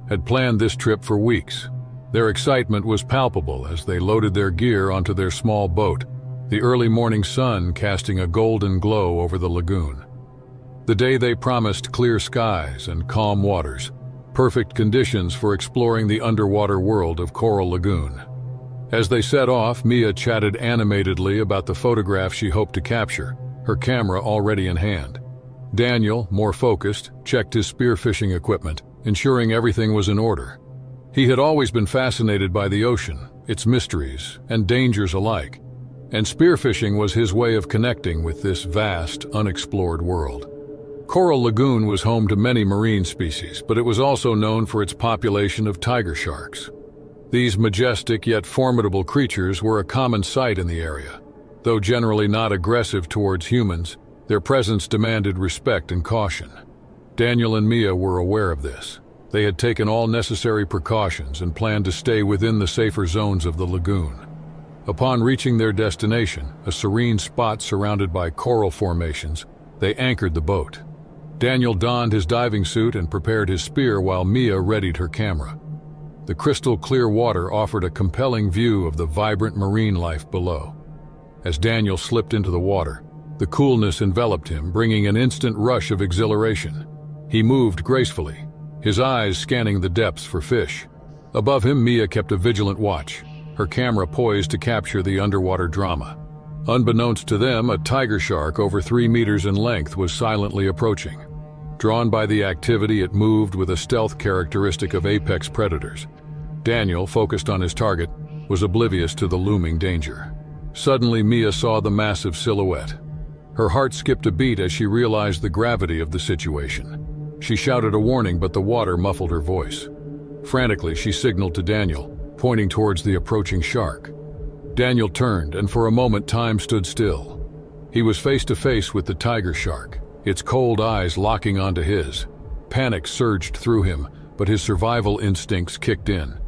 Speaker 1: had planned this trip for weeks. Their excitement was palpable as they loaded their gear onto their small boat, the early morning sun casting a golden glow over the lagoon. The day they promised clear skies and calm waters, perfect conditions for exploring the underwater world of Coral Lagoon. As they set off, Mia chatted animatedly about the photograph she hoped to capture, her camera already in hand. Daniel, more focused, checked his spearfishing equipment, ensuring everything was in order. He had always been fascinated by the ocean, its mysteries, and dangers alike, and spearfishing was his way of connecting with this vast, unexplored world. Coral Lagoon was home to many marine species, but it was also known for its population of tiger sharks. These majestic yet formidable creatures were a common sight in the area. Though generally not aggressive towards humans, their presence demanded respect and caution. Daniel and Mia were aware of this. They had taken all necessary precautions and planned to stay within the safer zones of the lagoon. Upon reaching their destination, a serene spot surrounded by coral formations, they anchored the boat. Daniel donned his diving suit and prepared his spear while Mia readied her camera. The crystal clear water offered a compelling view of the vibrant marine life below. As Daniel slipped into the water, the coolness enveloped him, bringing an instant rush of exhilaration. He moved gracefully, his eyes scanning the depths for fish. Above him, Mia kept a vigilant watch, her camera poised to capture the underwater drama. Unbeknownst to them, a tiger shark over 3 meters in length was silently approaching. Drawn by the activity, it moved with a stealth characteristic of apex predators. Daniel, focused on his target, was oblivious to the looming danger. Suddenly, Mia saw the massive silhouette. Her heart skipped a beat as she realized the gravity of the situation. She shouted a warning, but the water muffled her voice. Frantically, she signaled to Daniel, pointing towards the approaching shark. Daniel turned, and for a moment time stood still. He was face to face with the tiger shark, its cold eyes locking onto his. Panic surged through him, but his survival instincts kicked in.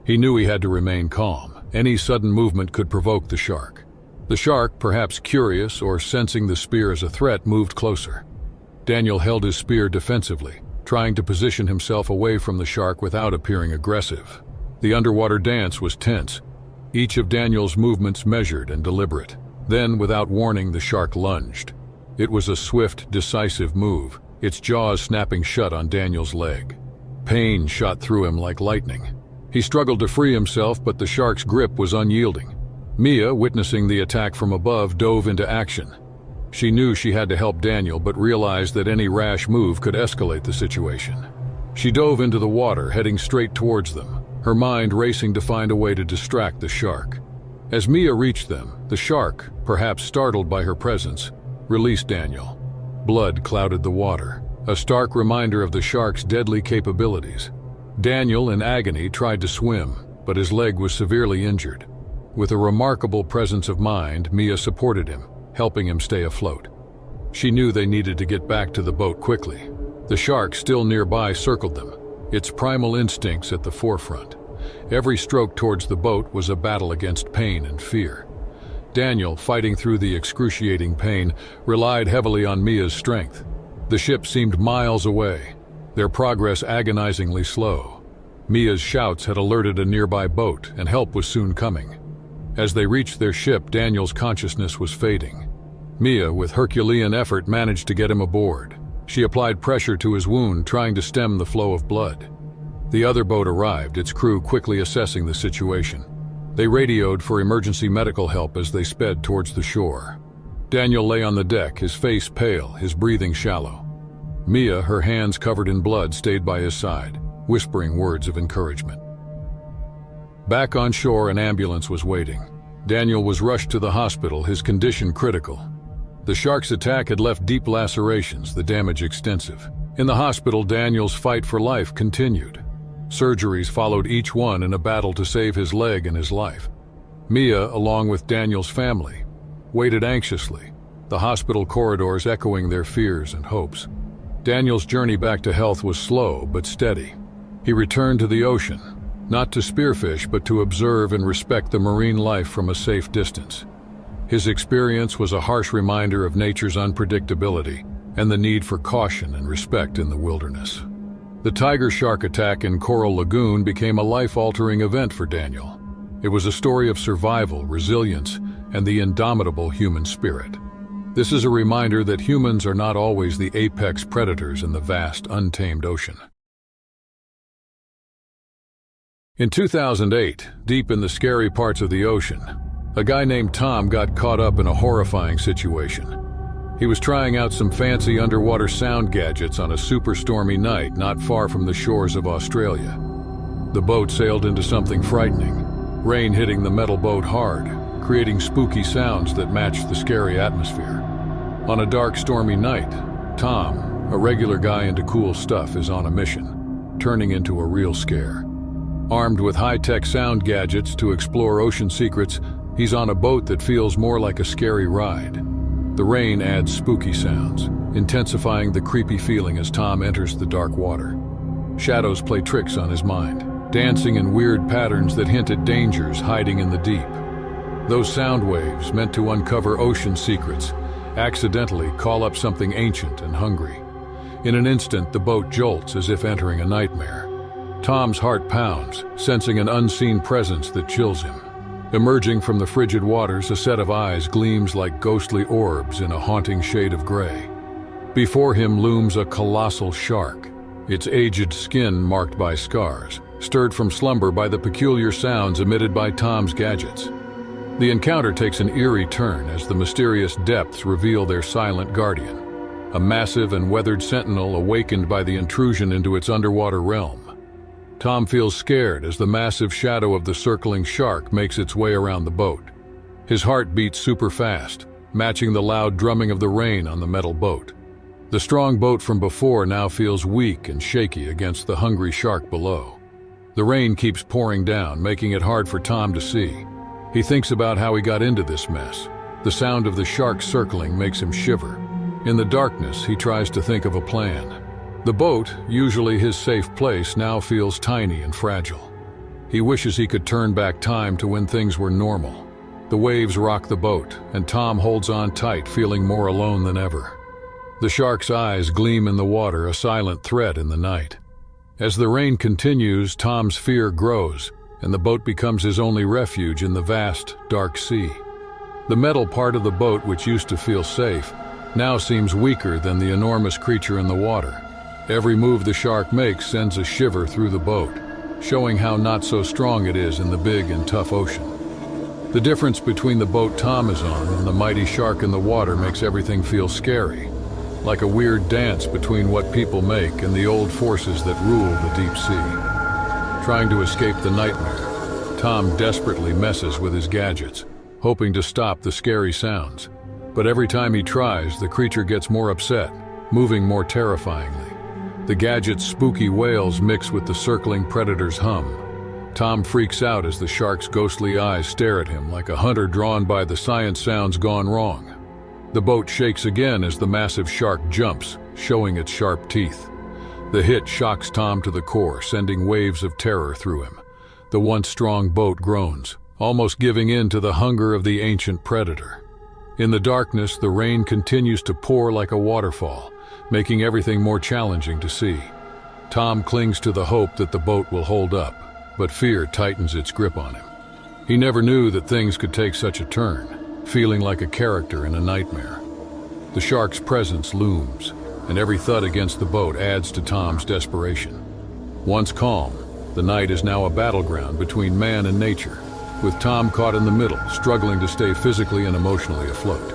Speaker 1: He knew he had to remain calm. Any sudden movement could provoke the shark. The shark, perhaps curious or sensing the spear as a threat, moved closer. Daniel held his spear defensively, trying to position himself away from the shark without appearing aggressive. The underwater dance was tense, each of Daniel's movements measured and deliberate. Then, without warning, the shark lunged. It was a swift, decisive move, its jaws snapping shut on Daniel's leg. Pain shot through him like lightning. He struggled to free himself, but the shark's grip was unyielding. Mia, witnessing the attack from above, dove into action. She knew she had to help Daniel, but realized that any rash move could escalate the situation. She dove into the water, heading straight towards them, her mind racing to find a way to distract the shark. As Mia reached them, the shark, perhaps startled by her presence, released Daniel. Blood clouded the water, a stark reminder of the shark's deadly capabilities. Daniel, in agony, tried to swim, but his leg was severely injured. With a remarkable presence of mind, Mia supported him, helping him stay afloat. She knew they needed to get back to the boat quickly. The shark, still nearby, circled them, its primal instincts at the forefront. Every stroke towards the boat was a battle against pain and fear. Daniel, fighting through the excruciating pain, relied heavily on Mia's strength. The ship seemed miles away, their progress agonizingly slow. Mia's shouts had alerted a nearby boat, and help was soon coming. As they reached their ship, Daniel's consciousness was fading. Mia, with Herculean effort, managed to get him aboard. She applied pressure to his wound, trying to stem the flow of blood. The other boat arrived, its crew quickly assessing the situation. They radioed for emergency medical help as they sped towards the shore. Daniel lay on the deck, his face pale, his breathing shallow. Mia, her hands covered in blood, stayed by his side, whispering words of encouragement. Back on shore, an ambulance was waiting. Daniel was rushed to the hospital, his condition critical. The shark's attack had left deep lacerations, the damage extensive. In the hospital, Daniel's fight for life continued. Surgeries followed, each one in a battle to save his leg and his life. Mia, along with Daniel's family, waited anxiously, the hospital corridors echoing their fears and hopes. Daniel's journey back to health was slow but steady. He returned to the ocean, not to spearfish but to observe and respect the marine life from a safe distance. His experience was a harsh reminder of nature's unpredictability and the need for caution and respect in the wilderness. The tiger shark attack in Coral Lagoon became a life-altering event for Daniel. It was a story of survival, resilience, and the indomitable human spirit. This is a reminder that humans are not always the apex predators in the vast, untamed ocean. In 2008, deep in the scary parts of the ocean, a guy named Tom got caught up in a horrifying situation. He was trying out some fancy underwater sound gadgets on a super stormy night not far from the shores of Australia. The boat sailed into something frightening, rain hitting the metal boat hard, creating spooky sounds that matched the scary atmosphere. On a dark, stormy night, Tom, a regular guy into cool stuff, is on a mission, turning into a real scare. Armed with high-tech sound gadgets to explore ocean secrets, he's on a boat that feels more like a scary ride. The rain adds spooky sounds, intensifying the creepy feeling as Tom enters the dark water. Shadows play tricks on his mind, dancing in weird patterns that hint at dangers hiding in the deep. Those sound waves, meant to uncover ocean secrets, accidentally call up something ancient and hungry. In an instant, the boat jolts as if entering a nightmare. Tom's heart pounds, sensing an unseen presence that chills him. Emerging from the frigid waters, a set of eyes gleams like ghostly orbs in a haunting shade of gray. Before him looms a colossal shark, its aged skin marked by scars, stirred from slumber by the peculiar sounds emitted by Tom's gadgets. The encounter takes an eerie turn as the mysterious depths reveal their silent guardian, a massive and weathered sentinel awakened by the intrusion into its underwater realm. Tom feels scared as the massive shadow of the circling shark makes its way around the boat. His heart beats super fast, matching the loud drumming of the rain on the metal boat. The strong boat from before now feels weak and shaky against the hungry shark below. The rain keeps pouring down, making it hard for Tom to see. He thinks about how he got into this mess. The sound of the shark circling makes him shiver. In the darkness, he tries to think of a plan. The boat, usually his safe place, now feels tiny and fragile. He wishes he could turn back time to when things were normal. The waves rock the boat, and Tom holds on tight, feeling more alone than ever. The shark's eyes gleam in the water, a silent threat in the night. As the rain continues, Tom's fear grows, and the boat becomes his only refuge in the vast, dark sea. The metal part of the boat, which used to feel safe, now seems weaker than the enormous creature in the water. Every move the shark makes sends a shiver through the boat, showing how not so strong it is in the big and tough ocean. The difference between the boat Tom is on and the mighty shark in the water makes everything feel scary, like a weird dance between what people make and the old forces that rule the deep sea. Trying to escape the nightmare, Tom desperately messes with his gadgets, hoping to stop the scary sounds. But every time he tries, the creature gets more upset, moving more terrifyingly. The gadget's spooky wails mix with the circling predator's hum. Tom freaks out as the shark's ghostly eyes stare at him like a hunter drawn by the science sounds gone wrong. The boat shakes again as the massive shark jumps, showing its sharp teeth. The hit shocks Tom to the core, sending waves of terror through him. The once strong boat groans, almost giving in to the hunger of the ancient predator. In the darkness, the rain continues to pour like a waterfall, making everything more challenging to see. Tom clings to the hope that the boat will hold up, but fear tightens its grip on him. He never knew that things could take such a turn, feeling like a character in a nightmare. The shark's presence looms, and every thud against the boat adds to Tom's desperation. Once calm, the night is now a battleground between man and nature, with Tom caught in the middle, struggling to stay physically and emotionally afloat.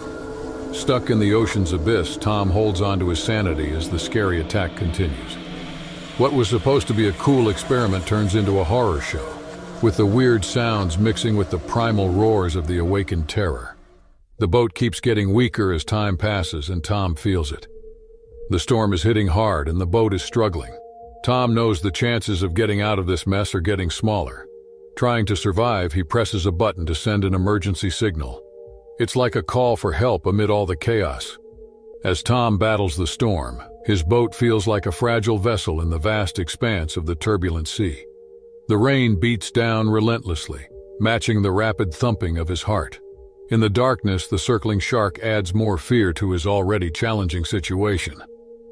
Speaker 1: Stuck in the ocean's abyss, Tom holds on to his sanity as the scary attack continues. What was supposed to be a cool experiment turns into a horror show, with the weird sounds mixing with the primal roars of the awakened terror. The boat keeps getting weaker as time passes, and Tom feels it. The storm is hitting hard and the boat is struggling. Tom knows the chances of getting out of this mess are getting smaller. Trying to survive, he presses a button to send an emergency signal. It's like a call for help amid all the chaos. As Tom battles the storm, his boat feels like a fragile vessel in the vast expanse of the turbulent sea. The rain beats down relentlessly, matching the rapid thumping of his heart. In the darkness, the circling shark adds more fear to his already challenging situation.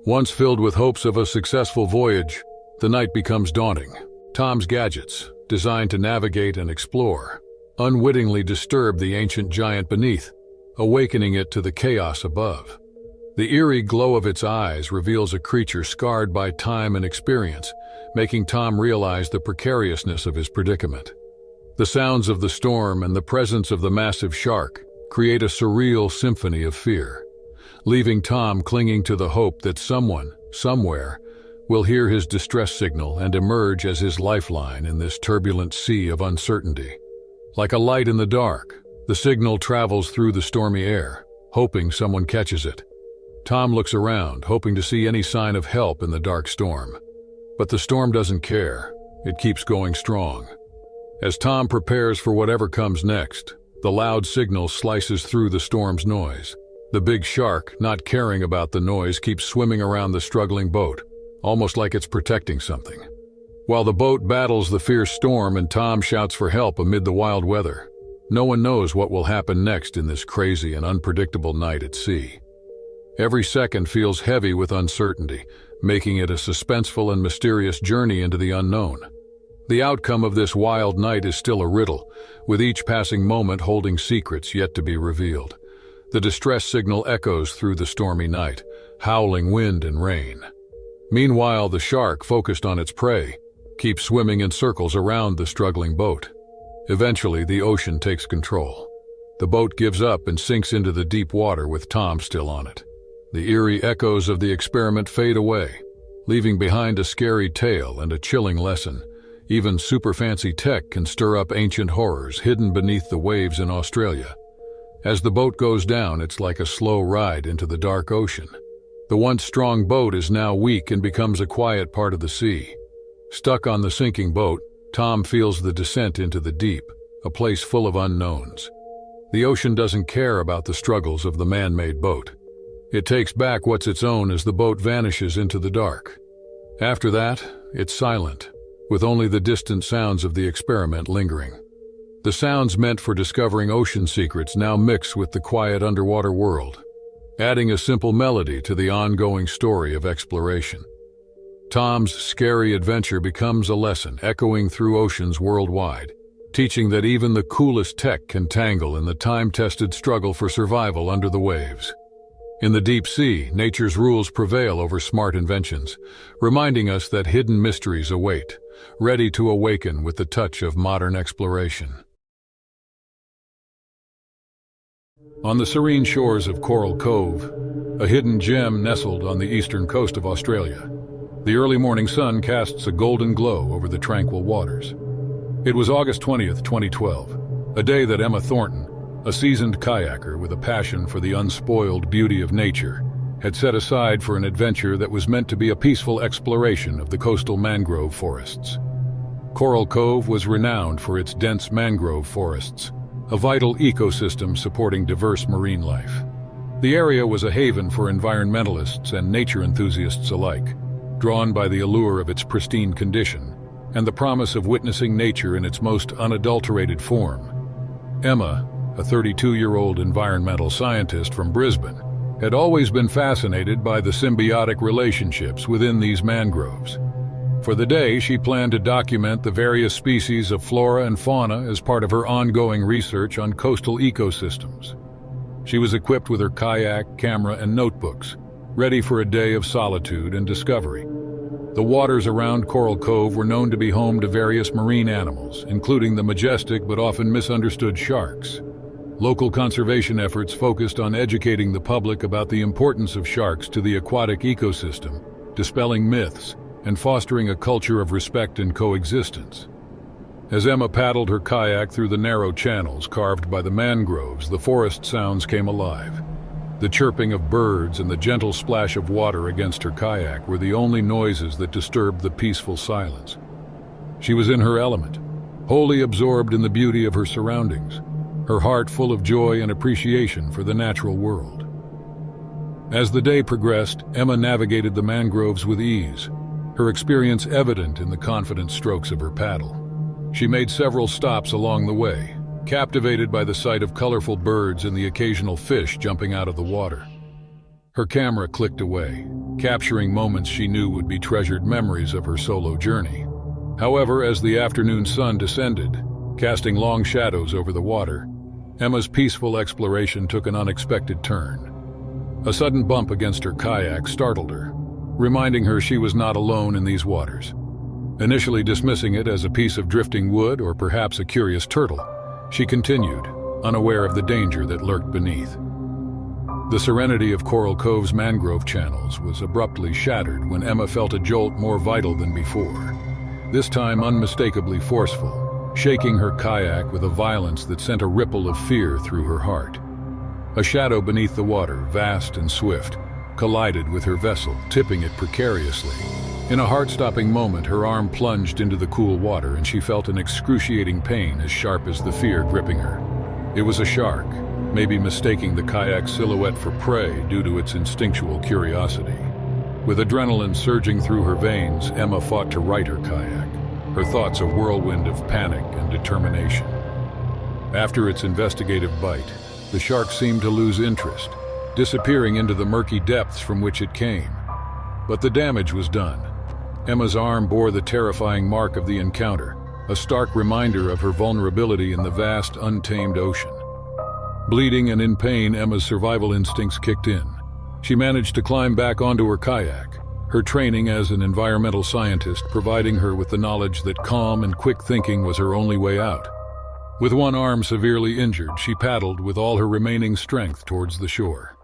Speaker 1: Once filled with hopes of a successful voyage, the night becomes daunting. Tom's gadgets, designed to navigate and explore, unwittingly disturb the ancient giant beneath, awakening it to the chaos above. The eerie glow of its eyes reveals a creature scarred by time and experience, making Tom realize the precariousness of his predicament. The sounds of the storm and the presence of the massive shark create a surreal symphony of fear, leaving Tom clinging to the hope that someone, somewhere, will hear his distress signal and emerge as his lifeline in this turbulent sea of uncertainty. Like a light in the dark, the signal travels through the stormy air, hoping someone catches it. Tom looks around, hoping to see any sign of help in the dark storm. But the storm doesn't care. It keeps going strong. As Tom prepares for whatever comes next, the loud signal slices through the storm's noise. The big shark, not caring about the noise, keeps swimming around the struggling boat, almost like it's protecting something. While the boat battles the fierce storm and Tom shouts for help amid the wild weather, no one knows what will happen next in this crazy and unpredictable night at sea. Every second feels heavy with uncertainty, making it a suspenseful and mysterious journey into the unknown. The outcome of this wild night is still a riddle, with each passing moment holding secrets yet to be revealed. The distress signal echoes through the stormy night, howling wind and rain. Meanwhile, the shark, focused on its prey, keeps swimming in circles around the struggling boat. Eventually, the ocean takes control. The boat gives up and sinks into the deep water with Tom still on it. The eerie echoes of the experiment fade away, leaving behind a scary tale and a chilling lesson. Even super fancy tech can stir up ancient horrors hidden beneath the waves in Australia. As the boat goes down, it's like a slow ride into the dark ocean. The once strong boat is now weak and becomes a quiet part of the sea. Stuck on the sinking boat, Tom feels the descent into the deep, a place full of unknowns. The ocean doesn't care about the struggles of the man-made boat. It takes back what's its own as the boat vanishes into the dark. After that, it's silent, with only the distant sounds of the experiment lingering. The sounds meant for discovering ocean secrets now mix with the quiet underwater world, adding a simple melody to the ongoing story of exploration. Tom's scary adventure becomes a lesson echoing through oceans worldwide, teaching that even the coolest tech can tangle in the time-tested struggle for survival under the waves. In the deep sea, nature's rules prevail over smart inventions, reminding us that hidden mysteries await, ready to awaken with the touch of modern exploration. On the serene shores of Coral Cove, a hidden gem nestled on the eastern coast of Australia, the early morning sun casts a golden glow over the tranquil waters. It was August 20th, 2012, a day that Emma Thornton, a seasoned kayaker with a passion for the unspoiled beauty of nature, had set aside for an adventure that was meant to be a peaceful exploration of the coastal mangrove forests. Coral Cove was renowned for its dense mangrove forests, a vital ecosystem supporting diverse marine life. The area was a haven for environmentalists and nature enthusiasts alike, drawn by the allure of its pristine condition and the promise of witnessing nature in its most unadulterated form. Emma, a 32-year-old environmental scientist from Brisbane, had always been fascinated by the symbiotic relationships within these mangroves. For the day, she planned to document the various species of flora and fauna as part of her ongoing research on coastal ecosystems. She was equipped with her kayak, camera, and notebooks, ready for a day of solitude and discovery. The waters around Coral Cove were known to be home to various marine animals, including the majestic but often misunderstood sharks. Local conservation efforts focused on educating the public about the importance of sharks to the aquatic ecosystem, dispelling myths, and fostering a culture of respect and coexistence. As Emma paddled her kayak through the narrow channels carved by the mangroves, the forest sounds came alive. The chirping of birds and the gentle splash of water against her kayak were the only noises that disturbed the peaceful silence. She was in her element, wholly absorbed in the beauty of her surroundings, her heart full of joy and appreciation for the natural world. As the day progressed, Emma navigated the mangroves with ease, her experience evident in the confident strokes of her paddle. She made several stops along the way, captivated by the sight of colorful birds and the occasional fish jumping out of the water. Her camera clicked away, capturing moments she knew would be treasured memories of her solo journey. However, as the afternoon sun descended, casting long shadows over the water, Emma's peaceful exploration took an unexpected turn. A sudden bump against her kayak startled her, reminding her she was not alone in these waters. Initially dismissing it as a piece of drifting wood or perhaps a curious turtle, she continued, unaware of the danger that lurked beneath. The serenity of Coral Cove's mangrove channels was abruptly shattered when Emma felt a jolt more vital than before, this time unmistakably forceful, shaking her kayak with a violence that sent a ripple of fear through her heart. A shadow beneath the water, vast and swift, collided with her vessel, tipping it precariously. In a heart-stopping moment, her arm plunged into the cool water and she felt an excruciating pain as sharp as the fear gripping her. It was a shark, maybe mistaking the kayak's silhouette for prey due to its instinctual curiosity. With adrenaline surging through her veins, Emma fought to right her kayak, her thoughts a whirlwind of panic and determination. After its investigative bite, the shark seemed to lose interest, disappearing into the murky depths from which it came. But the damage was done. Emma's arm bore the terrifying mark of the encounter, a stark reminder of her vulnerability in the vast, untamed ocean. Bleeding and in pain, Emma's survival instincts kicked in. She managed to climb back onto her kayak, her training as an environmental scientist providing her with the knowledge that calm and quick thinking was her only way out. With one arm severely injured, she paddled with all her remaining strength towards the shore,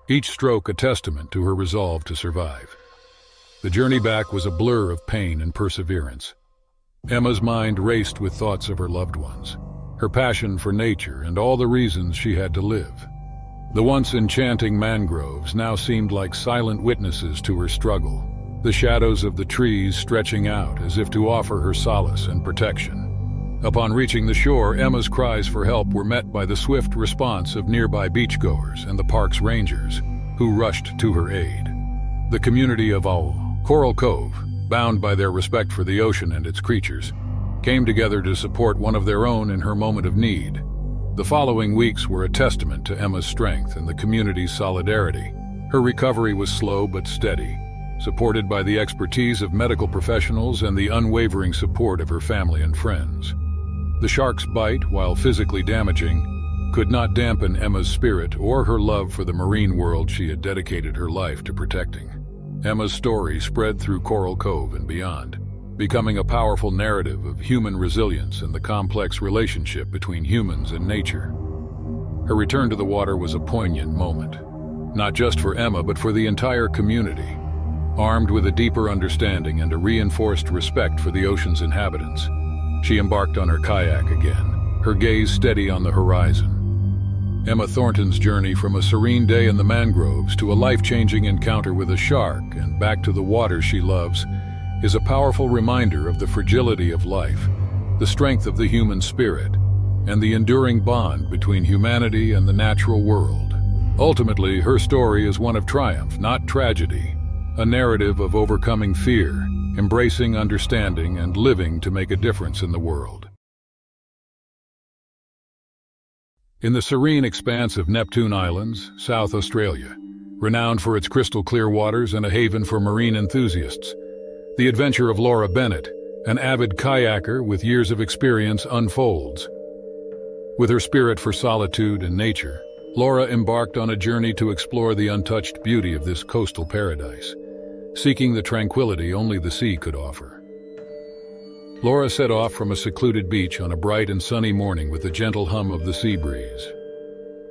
Speaker 1: each stroke a testament to her resolve to survive. The journey back was a blur of pain and perseverance. Emma's mind raced with thoughts of her loved ones, her passion for nature, and all the reasons she had to live. The once enchanting mangroves now seemed like silent witnesses to her struggle, the shadows of the trees stretching out as if to offer her solace and protection. Upon reaching the shore, Emma's cries for help were met by the swift response of nearby beachgoers and the park's rangers, who rushed to her aid. The community of Coral Cove, bound by their respect for the ocean and its creatures, came together to support one of their own in her moment of need. The following weeks were a testament to Emma's strength and the community's solidarity. Her recovery was slow but steady, supported by the expertise of medical professionals and the unwavering support of her family and friends. The shark's bite, while physically damaging, could not dampen Emma's spirit or her love for the marine world she had dedicated her life to protecting. Emma's story spread through Coral Cove and beyond, becoming a powerful narrative of human resilience and the complex relationship between humans and nature. Her return to the water was a poignant moment, not just for Emma but for the entire community. Armed with a deeper understanding and a reinforced respect for the ocean's inhabitants, she embarked on her kayak again, her gaze steady on the horizon. Emma Thornton's journey from a serene day in the mangroves to a life-changing encounter with a shark and back to the water she loves is a powerful reminder of the fragility of life, the strength of the human spirit, and the enduring bond between humanity and the natural world. Ultimately, her story is one of triumph, not tragedy, a narrative of overcoming fear, embracing understanding, and living to make a difference in the world. In the serene expanse of Neptune Islands, South Australia, renowned for its crystal-clear waters and a haven for marine enthusiasts, the adventure of Laura Bennett, an avid kayaker with years of experience, unfolds. With her spirit for solitude and nature, Laura embarked on a journey to explore the untouched beauty of this coastal paradise, seeking the tranquility only the sea could offer. Laura set off from a secluded beach on a bright and sunny morning with the gentle hum of the sea breeze.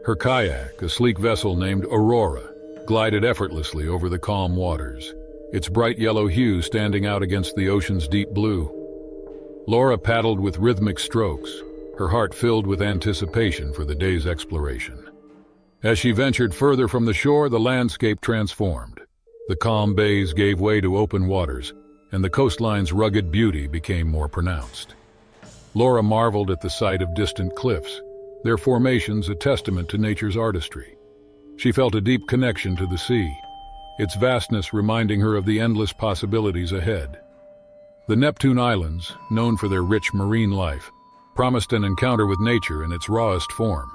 Speaker 1: Her kayak, a sleek vessel named Aurora, glided effortlessly over the calm waters, its bright yellow hue standing out against the ocean's deep blue. Laura paddled with rhythmic strokes, her heart filled with anticipation for the day's exploration. As she ventured further from the shore, the landscape transformed. The calm bays gave way to open waters, and the coastline's rugged beauty became more pronounced. Laura marveled at the sight of distant cliffs, their formations a testament to nature's artistry. She felt a deep connection to the sea, its vastness reminding her of the endless possibilities ahead. The Neptune Islands, known for their rich marine life, promised an encounter with nature in its rawest form.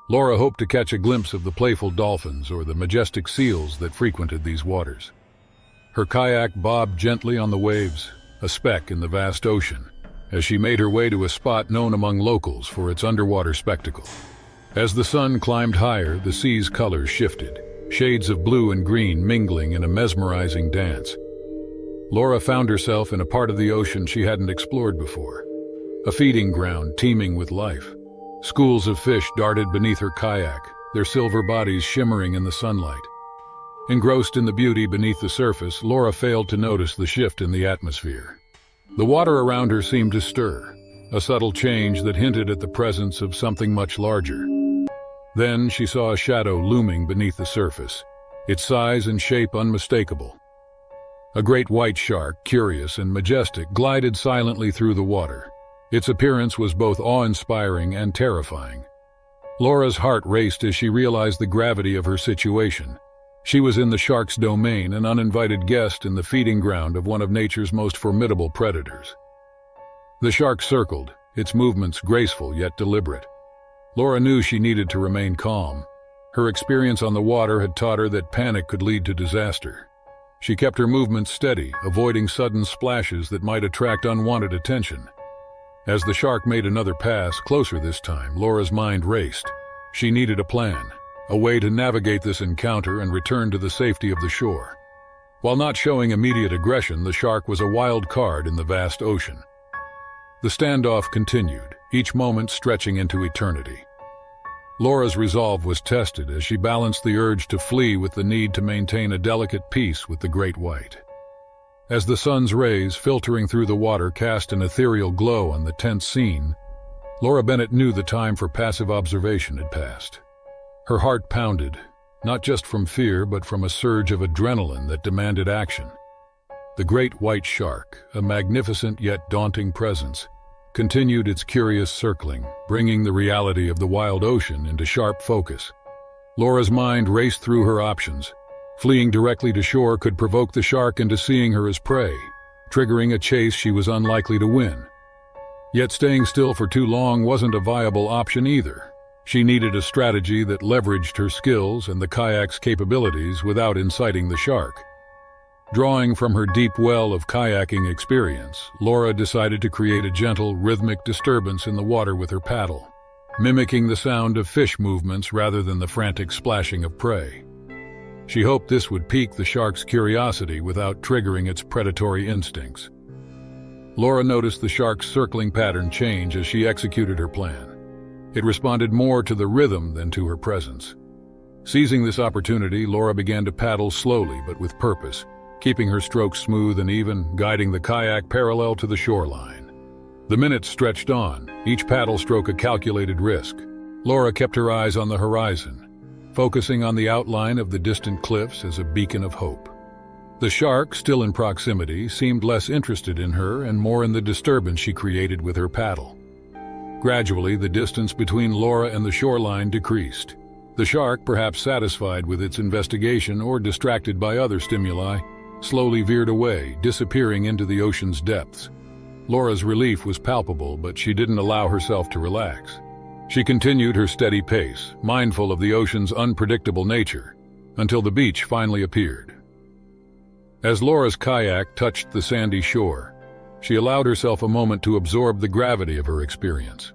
Speaker 1: Laura hoped to catch a glimpse of the playful dolphins or the majestic seals that frequented these waters. Her kayak bobbed gently on the waves, a speck in the vast ocean, as she made her way to a spot known among locals for its underwater spectacle. As the sun climbed higher, the sea's colors shifted, shades of blue and green mingling in a mesmerizing dance. Laura found herself in a part of the ocean she hadn't explored before, a feeding ground teeming with life. Schools of fish darted beneath her kayak, their silver bodies shimmering in the sunlight. Engrossed in the beauty beneath the surface, Laura failed to notice the shift in the atmosphere. The water around her seemed to stir, a subtle change that hinted at the presence of something much larger. Then she saw a shadow looming beneath the surface, its size and shape unmistakable. A great white shark, curious and majestic, glided silently through the water. Its appearance was both awe-inspiring and terrifying. Laura's heart raced as she realized the gravity of her situation. She was in the shark's domain, an uninvited guest in the feeding ground of one of nature's most formidable predators. The shark circled, its movements graceful yet deliberate. Laura knew she needed to remain calm. Her experience on the water had taught her that panic could lead to disaster. She kept her movements steady, avoiding sudden splashes that might attract unwanted attention. As the shark made another pass, closer this time, Laura's mind raced. She needed a plan, a way to navigate this encounter and return to the safety of the shore. While not showing immediate aggression, the shark was a wild card in the vast ocean. The standoff continued, each moment stretching into eternity. Laura's resolve was tested as she balanced the urge to flee with the need to maintain a delicate peace with the great white. As the sun's rays, filtering through the water, cast an ethereal glow on the tense scene, Laura Bennett knew the time for passive observation had passed. Her heart pounded, not just from fear but from a surge of adrenaline that demanded action. The great white shark, a magnificent yet daunting presence, continued its curious circling, bringing the reality of the wild ocean into sharp focus. Laura's mind raced through her options. Fleeing directly to shore could provoke the shark into seeing her as prey, triggering a chase she was unlikely to win. Yet staying still for too long wasn't a viable option either. She needed a strategy that leveraged her skills and the kayak's capabilities without inciting the shark. Drawing from her deep well of kayaking experience, Laura decided to create a gentle, rhythmic disturbance in the water with her paddle, mimicking the sound of fish movements rather than the frantic splashing of prey. She hoped this would pique the shark's curiosity without triggering its predatory instincts. Laura noticed the shark's circling pattern change as she executed her plan. It responded more to the rhythm than to her presence. Seizing this opportunity, Laura began to paddle slowly but with purpose, keeping her strokes smooth and even, guiding the kayak parallel to the shoreline. The minutes stretched on, each paddle stroke a calculated risk. Laura kept her eyes on the horizon, focusing on the outline of the distant cliffs as a beacon of hope. The shark, still in proximity, seemed less interested in her and more in the disturbance she created with her paddle. Gradually, the distance between Laura and the shoreline decreased. The shark, perhaps satisfied with its investigation or distracted by other stimuli, slowly veered away, disappearing into the ocean's depths. Laura's relief was palpable, but she didn't allow herself to relax. She continued her steady pace, mindful of the ocean's unpredictable nature, until the beach finally appeared. As Laura's kayak touched the sandy shore, she allowed herself a moment to absorb the gravity of her experience.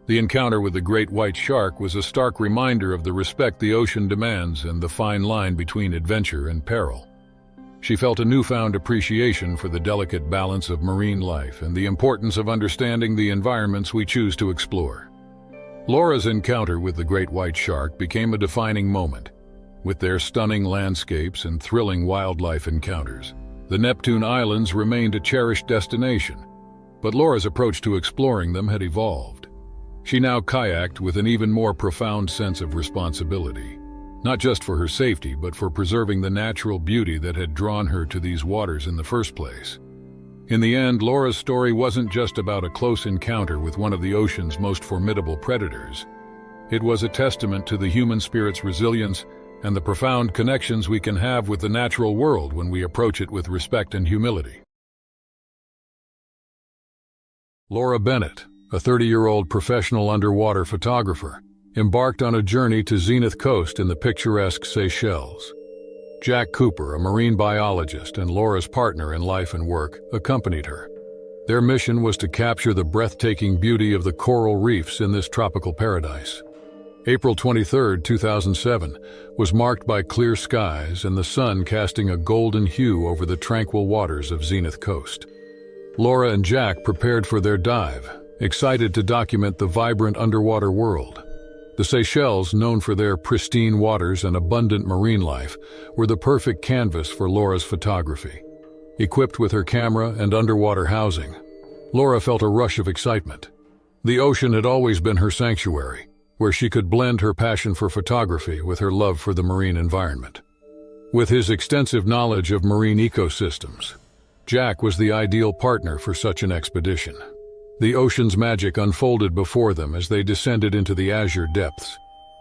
Speaker 1: The encounter with the great white shark was a stark reminder of the respect the ocean demands and the fine line between adventure and peril. She felt a newfound appreciation for the delicate balance of marine life and the importance of understanding the environments we choose to explore. Laura's encounter with the great white shark became a defining moment. With their stunning landscapes and thrilling wildlife encounters, the Neptune Islands remained a cherished destination, but Laura's approach to exploring them had evolved. She now kayaked with an even more profound sense of responsibility, not just for her safety but for preserving the natural beauty that had drawn her to these waters in the first place. In the end, Laura's story wasn't just about a close encounter with one of the ocean's most formidable predators. It was a testament to the human spirit's resilience and the profound connections we can have with the natural world when we approach it with respect and humility. Laura Bennett, a 30-year-old professional underwater photographer, embarked on a journey to Zenith Coast in the picturesque Seychelles. Jack Cooper, a marine biologist and Laura's partner in life and work, accompanied her. Their mission was to capture the breathtaking beauty of the coral reefs in this tropical paradise. April 23, 2007, was marked by clear skies and the sun casting a golden hue over the tranquil waters of Zenith Coast. Laura and Jack prepared for their dive, excited to document the vibrant underwater world. The Seychelles, known for their pristine waters and abundant marine life, were the perfect canvas for Laura's photography. Equipped with her camera and underwater housing, Laura felt a rush of excitement. The ocean had always been her sanctuary, where she could blend her passion for photography with her love for the marine environment. With his extensive knowledge of marine ecosystems, Jack was the ideal partner for such an expedition. The ocean's magic unfolded before them as they descended into the azure depths.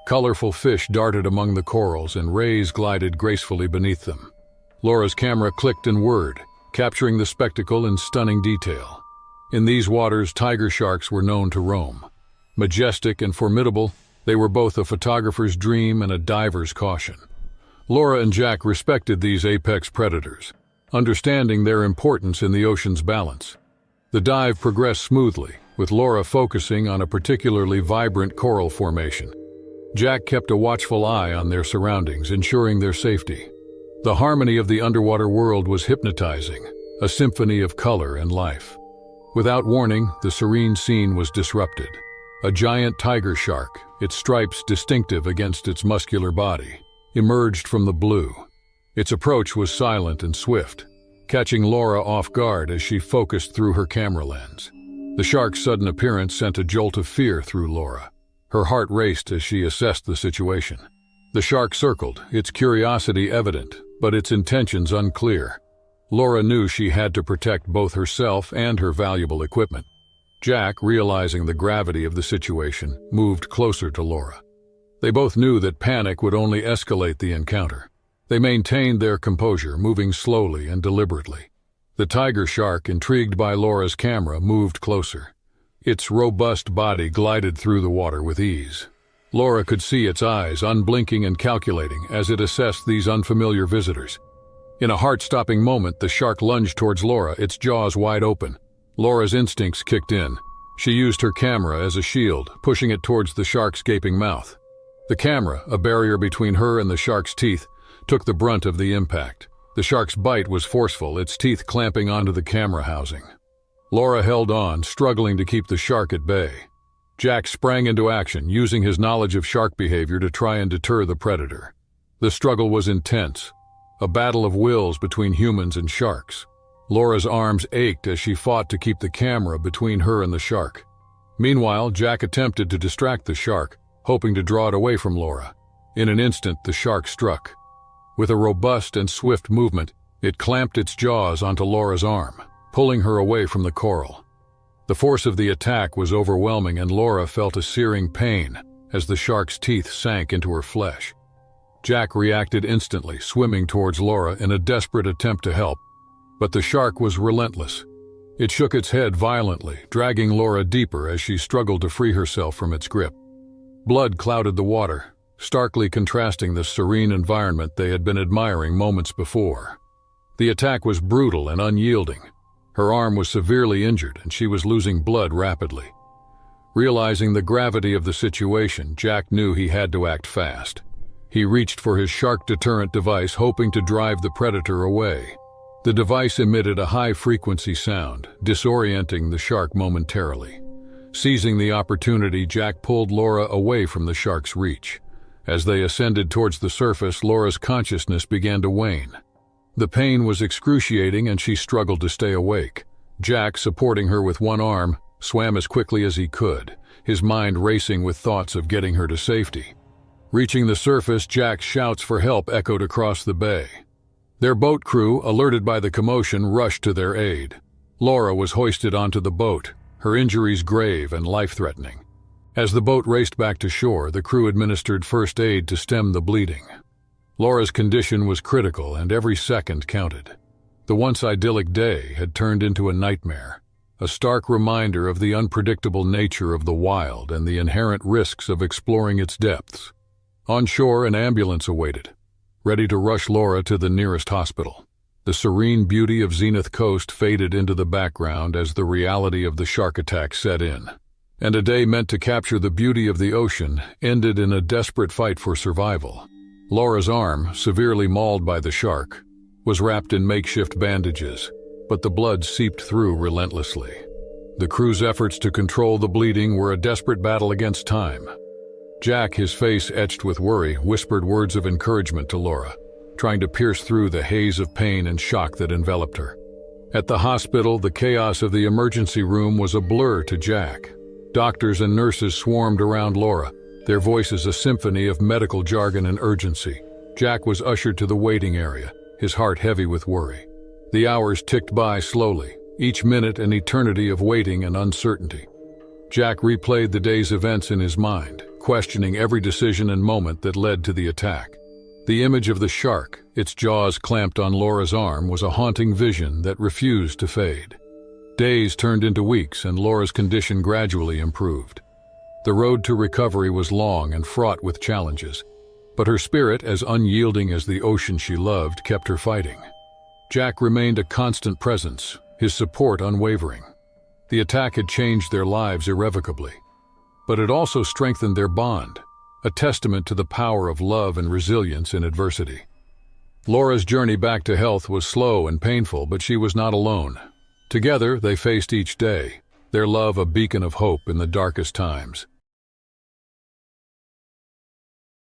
Speaker 1: Colorful fish darted among the corals and rays glided gracefully beneath them. Laura's camera clicked and whirred, capturing the spectacle in stunning detail. In these waters, tiger sharks were known to roam. Majestic and formidable, they were both a photographer's dream and a diver's caution. Laura and Jack respected these apex predators, understanding their importance in the ocean's balance. The dive progressed smoothly, with Laura focusing on a particularly vibrant coral formation. Jack kept a watchful eye on their surroundings, ensuring their safety. The harmony of the underwater world was hypnotizing, a symphony of color and life. Without warning, the serene scene was disrupted. A giant tiger shark, its stripes distinctive against its muscular body, emerged from the blue. Its approach was silent and swift, catching Laura off guard as she focused through her camera lens. The shark's sudden appearance sent a jolt of fear through Laura. Her heart raced as she assessed the situation. The shark circled, its curiosity evident, but its intentions unclear. Laura knew she had to protect both herself and her valuable equipment. Jack, realizing the gravity of the situation, moved closer to Laura. They both knew that panic would only escalate the encounter. They maintained their composure, moving slowly and deliberately. The tiger shark, intrigued by Laura's camera, moved closer. Its robust body glided through the water with ease. Laura could see its eyes, unblinking and calculating, as it assessed these unfamiliar visitors. In a heart-stopping moment, the shark lunged towards Laura, its jaws wide open. Laura's instincts kicked in. She used her camera as a shield, pushing it towards the shark's gaping mouth. The camera, a barrier between her and the shark's teeth, took the brunt of the impact. The shark's bite was forceful, its teeth clamping onto the camera housing. Laura held on, struggling to keep the shark at bay. Jack sprang into action, using his knowledge of shark behavior to try and deter the predator. The struggle was intense, a battle of wills between humans and sharks. Laura's arms ached as she fought to keep the camera between her and the shark. Meanwhile, Jack attempted to distract the shark, hoping to draw it away from Laura. In an instant, the shark struck. With a robust and swift movement, it clamped its jaws onto Laura's arm, pulling her away from the coral. The force of the attack was overwhelming, and Laura felt a searing pain as the shark's teeth sank into her flesh. Jack reacted instantly, swimming towards Laura in a desperate attempt to help. But the shark was relentless. It shook its head violently, dragging Laura deeper as she struggled to free herself from its grip. Blood clouded the water, starkly contrasting the serene environment they had been admiring moments before. The attack was brutal and unyielding. Her arm was severely injured, and she was losing blood rapidly. Realizing the gravity of the situation, Jack knew he had to act fast. He reached for his shark deterrent device, hoping to drive the predator away. The device emitted a high-frequency sound, disorienting the shark momentarily. Seizing the opportunity, Jack pulled Laura away from the shark's reach. As they ascended towards the surface, Laura's consciousness began to wane. The pain was excruciating and she struggled to stay awake. Jack, supporting her with one arm, swam as quickly as he could, his mind racing with thoughts of getting her to safety. Reaching the surface, Jack's shouts for help echoed across the bay. Their boat crew, alerted by the commotion, rushed to their aid. Laura was hoisted onto the boat, her injuries grave and life-threatening. As the boat raced back to shore, the crew administered first aid to stem the bleeding. Laura's condition was critical and every second counted. The once idyllic day had turned into a nightmare. a stark reminder of the unpredictable nature of the wild and the inherent risks of exploring its depths. On shore, an ambulance awaited, ready to rush Laura to the nearest hospital. The serene beauty of Zenith Coast faded into the background as the reality of the shark attack set in, and a day meant to capture the beauty of the ocean ended in a desperate fight for survival. Laura's arm, severely mauled by the shark, was wrapped in makeshift bandages, but the blood seeped through relentlessly. The crew's efforts to control the bleeding were a desperate battle against time. Jack, his face etched with worry, whispered words of encouragement to Laura, trying to pierce through the haze of pain and shock that enveloped her. At the hospital, the chaos of the emergency room was a blur to Jack. Doctors and nurses swarmed around Laura, their voices a symphony of medical jargon and urgency. Jack was ushered to the waiting area, his heart heavy with worry. The hours ticked by slowly, each minute an eternity of waiting and uncertainty. Jack replayed the day's events in his mind, questioning every decision and moment that led to the attack. The image of the shark, its jaws clamped on Laura's arm, was a haunting vision that refused to fade. Days turned into weeks, and Laura's condition gradually improved. The road to recovery was long and fraught with challenges, but her spirit, as unyielding as the ocean she loved, kept her fighting. Jack remained a constant presence, his support unwavering. The attack had changed their lives irrevocably, but it also strengthened their bond, a testament to the power of love and resilience in adversity. Laura's journey back to health was slow and painful, but she was not alone. Together, they faced each day, their love a beacon of hope in the darkest times.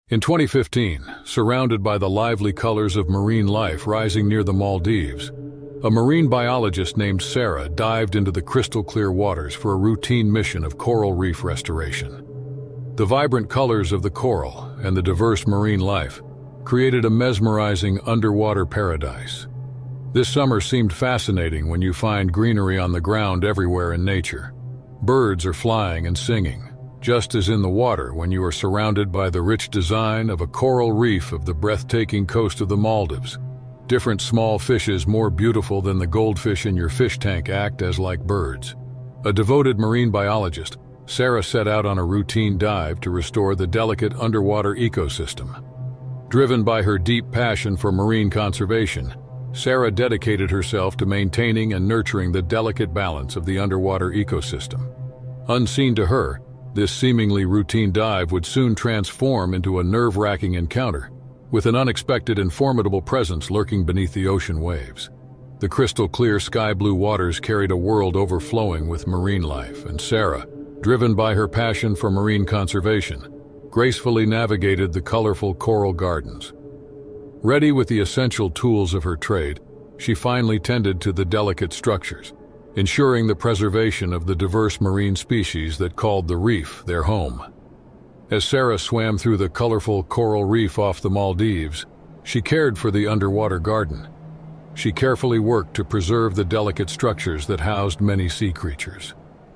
Speaker 1: In 2015, surrounded by the lively colors of marine life rising near the Maldives, a marine biologist named Sarah dived into the crystal-clear waters for a routine mission of coral reef restoration. The vibrant colors of the coral and the diverse marine life created a mesmerizing underwater paradise. This summer seemed fascinating when you find greenery on the ground everywhere in nature. Birds are flying and singing, just as in the water when you are surrounded by the rich design of a coral reef of the breathtaking coast of the Maldives. Different small fishes more beautiful than the goldfish in your fish tank act as like birds. A devoted marine biologist, Sarah set out on a routine dive to restore the delicate underwater ecosystem. Driven by her deep passion for marine conservation, Sarah dedicated herself to maintaining and nurturing the delicate balance of the underwater ecosystem. Unseen to her, this seemingly routine dive would soon transform into a nerve-wracking encounter, with an unexpected and formidable presence lurking beneath the ocean waves. The crystal-clear sky-blue waters carried a world overflowing with marine life, and Sarah, driven by her passion for marine conservation, gracefully navigated the colorful coral gardens. Ready with the essential tools of her trade, she finally tended to the delicate structures, ensuring the preservation of the diverse marine species that called the reef their home. As Sarah swam through the colorful coral reef off the Maldives, she cared for the underwater garden. She carefully worked to preserve the delicate structures that housed many sea creatures.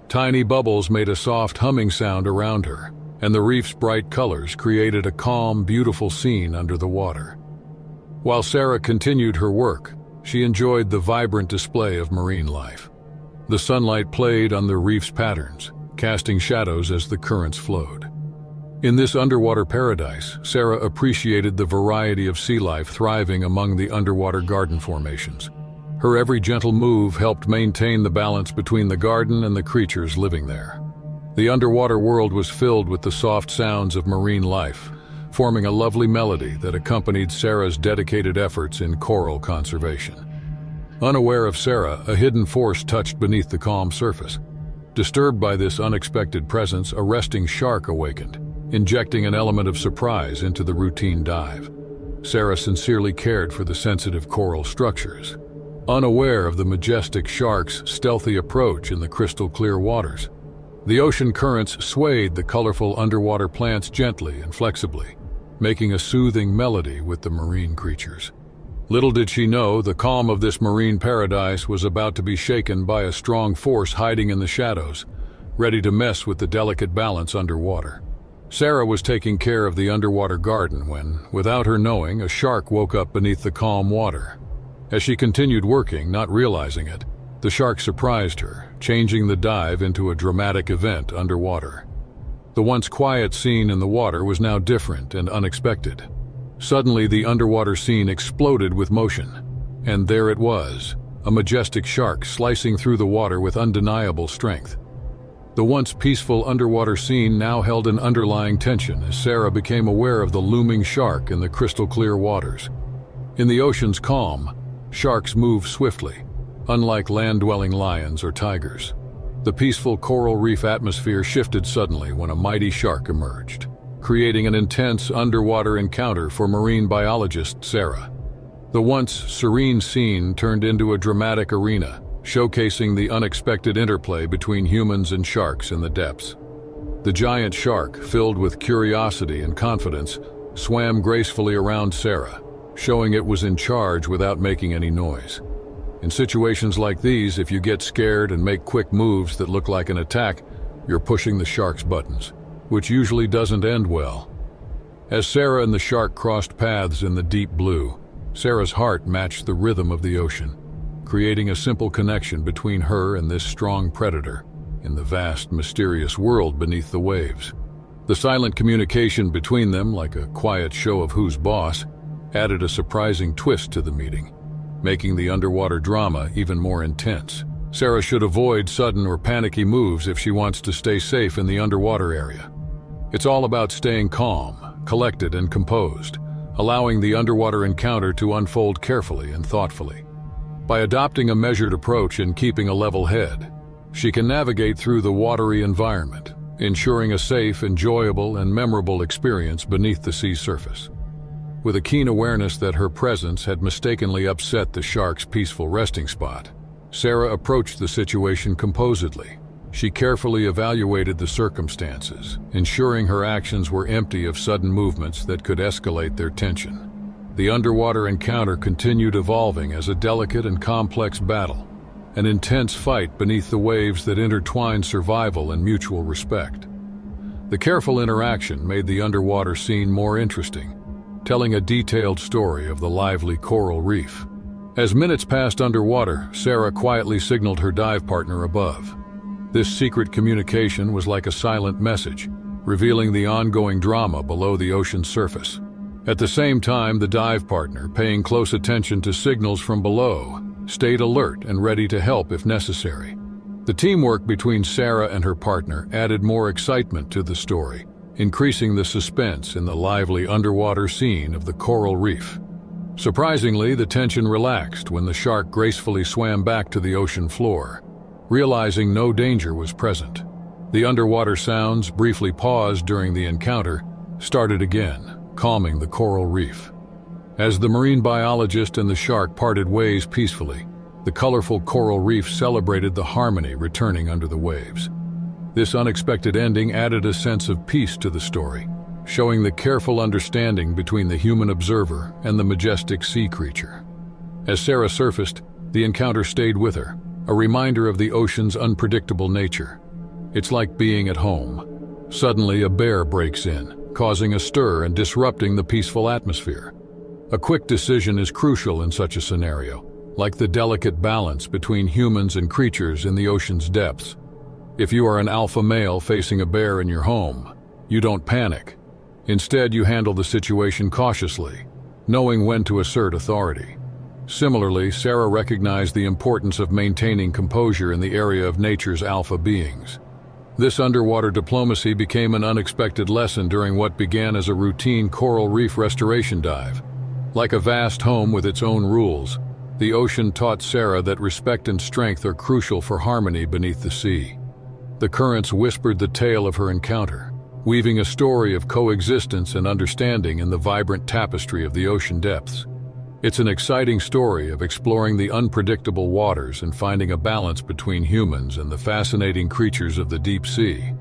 Speaker 1: Tiny bubbles made a soft humming sound around her, and the reef's bright colors created a calm, beautiful scene under the water. While Sarah continued her work, she enjoyed the vibrant display of marine life. The sunlight played on the reef's patterns, casting shadows as the currents flowed. In this underwater paradise, Sarah appreciated the variety of sea life thriving among the underwater garden formations. Her every gentle move helped maintain the balance between the garden and the creatures living there. The underwater world was filled with the soft sounds of marine life, forming a lovely melody that accompanied Sarah's dedicated efforts in coral conservation. Unaware of Sarah, a hidden force touched beneath the calm surface. Disturbed by this unexpected presence, a resting shark awakened, injecting an element of surprise into the routine dive. Sarah sincerely cared for the sensitive coral structures, unaware of the majestic shark's stealthy approach in the crystal-clear waters. The ocean currents swayed the colorful underwater plants gently and flexibly, making a soothing melody with the marine creatures. Little did she know, the calm of this marine paradise was about to be shaken by a strong force hiding in the shadows, ready to mess with the delicate balance underwater. Sarah was taking care of the underwater garden when, without her knowing, a shark woke up beneath the calm water. As she continued working, not realizing it, The shark surprised her, changing the dive into a dramatic event underwater. The once quiet scene in the water was now different and unexpected. Suddenly, the underwater scene exploded with motion. And there it was, a majestic shark slicing through the water with undeniable strength. The once peaceful underwater scene now held an underlying tension as Sarah became aware of the looming shark in the crystal-clear waters. In the ocean's calm, sharks move swiftly, unlike land-dwelling lions or tigers. The peaceful coral reef atmosphere shifted suddenly when a mighty shark emerged, creating an intense underwater encounter for marine biologist Sarah. The once serene scene turned into a dramatic arena, showcasing the unexpected interplay between humans and sharks in the depths. The giant shark, filled with curiosity and confidence, swam gracefully around Sarah, showing it was in charge without making any noise. In situations like these, if you get scared and make quick moves that look like an attack, you're pushing the shark's buttons, which usually doesn't end well. As Sarah and the shark crossed paths in the deep blue, Sarah's heart matched the rhythm of the ocean, creating a simple connection between her and this strong predator in the vast, mysterious world beneath the waves. The silent communication between them, like a quiet show of who's boss, added a surprising twist to the meeting, making the underwater drama even more intense. Sarah should avoid sudden or panicky moves if she wants to stay safe in the underwater area. It's all about staying calm, collected, and composed, allowing the underwater encounter to unfold carefully and thoughtfully. By adopting a measured approach and keeping a level head, she can navigate through the watery environment, ensuring a safe, enjoyable, and memorable experience beneath the sea surface. With a keen awareness that her presence had mistakenly upset the shark's peaceful resting spot, Sarah approached the situation composedly. She carefully evaluated the circumstances, ensuring her actions were empty of sudden movements that could escalate their tension. The underwater encounter continued evolving as a delicate and complex battle, an intense fight beneath the waves that intertwined survival and mutual respect. The careful interaction made the underwater scene more interesting, telling a detailed story of the lively coral reef. As minutes passed underwater, Sarah quietly signaled her dive partner above. This secret communication was like a silent message, revealing the ongoing drama below the ocean's surface. At the same time, the dive partner, paying close attention to signals from below, stayed alert and ready to help if necessary. The teamwork between Sarah and her partner added more excitement to the story, increasing the suspense in the lively underwater scene of the coral reef. Surprisingly, the tension relaxed when the shark gracefully swam back to the ocean floor, realizing no danger was present. The underwater sounds, briefly paused during the encounter, started again, calming the coral reef. As the marine biologist and the shark parted ways peacefully, the colorful coral reef celebrated the harmony returning under the waves. This unexpected ending added a sense of peace to the story, showing the careful understanding between the human observer and the majestic sea creature. As Sarah surfaced, the encounter stayed with her, a reminder of the ocean's unpredictable nature. It's like being at home. Suddenly, a bear breaks in, causing a stir and disrupting the peaceful atmosphere. A quick decision is crucial in such a scenario, like the delicate balance between humans and creatures in the ocean's depths. If you are an alpha male facing a bear in your home, you don't panic. Instead, you handle the situation cautiously, knowing when to assert authority. Similarly, Sarah recognized the importance of maintaining composure in the area of nature's alpha beings. This underwater diplomacy became an unexpected lesson during what began as a routine coral reef restoration dive. Like a vast home with its own rules, the ocean taught Sarah that respect and strength are crucial for harmony beneath the sea. The currents whispered the tale of her encounter, weaving a story of coexistence and understanding in the vibrant tapestry of the ocean depths. It's an exciting story of exploring the unpredictable waters and finding a balance between humans and the fascinating creatures of the deep sea.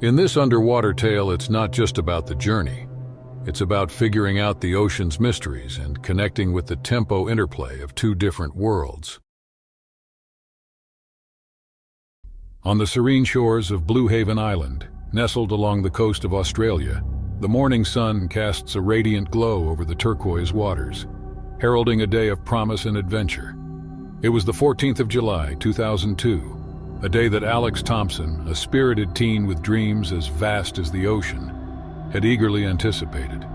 Speaker 1: In this underwater tale, it's not just about the journey. It's about figuring out the ocean's mysteries and connecting with the tempo interplay of two different worlds. On the serene shores of Blue Haven Island, nestled along the coast of Australia, the morning sun casts a radiant glow over the turquoise waters, heralding a day of promise and adventure. It was the 14th of July, 2002, a day that Alex Thompson, a spirited teen with dreams as vast as the ocean, had eagerly anticipated.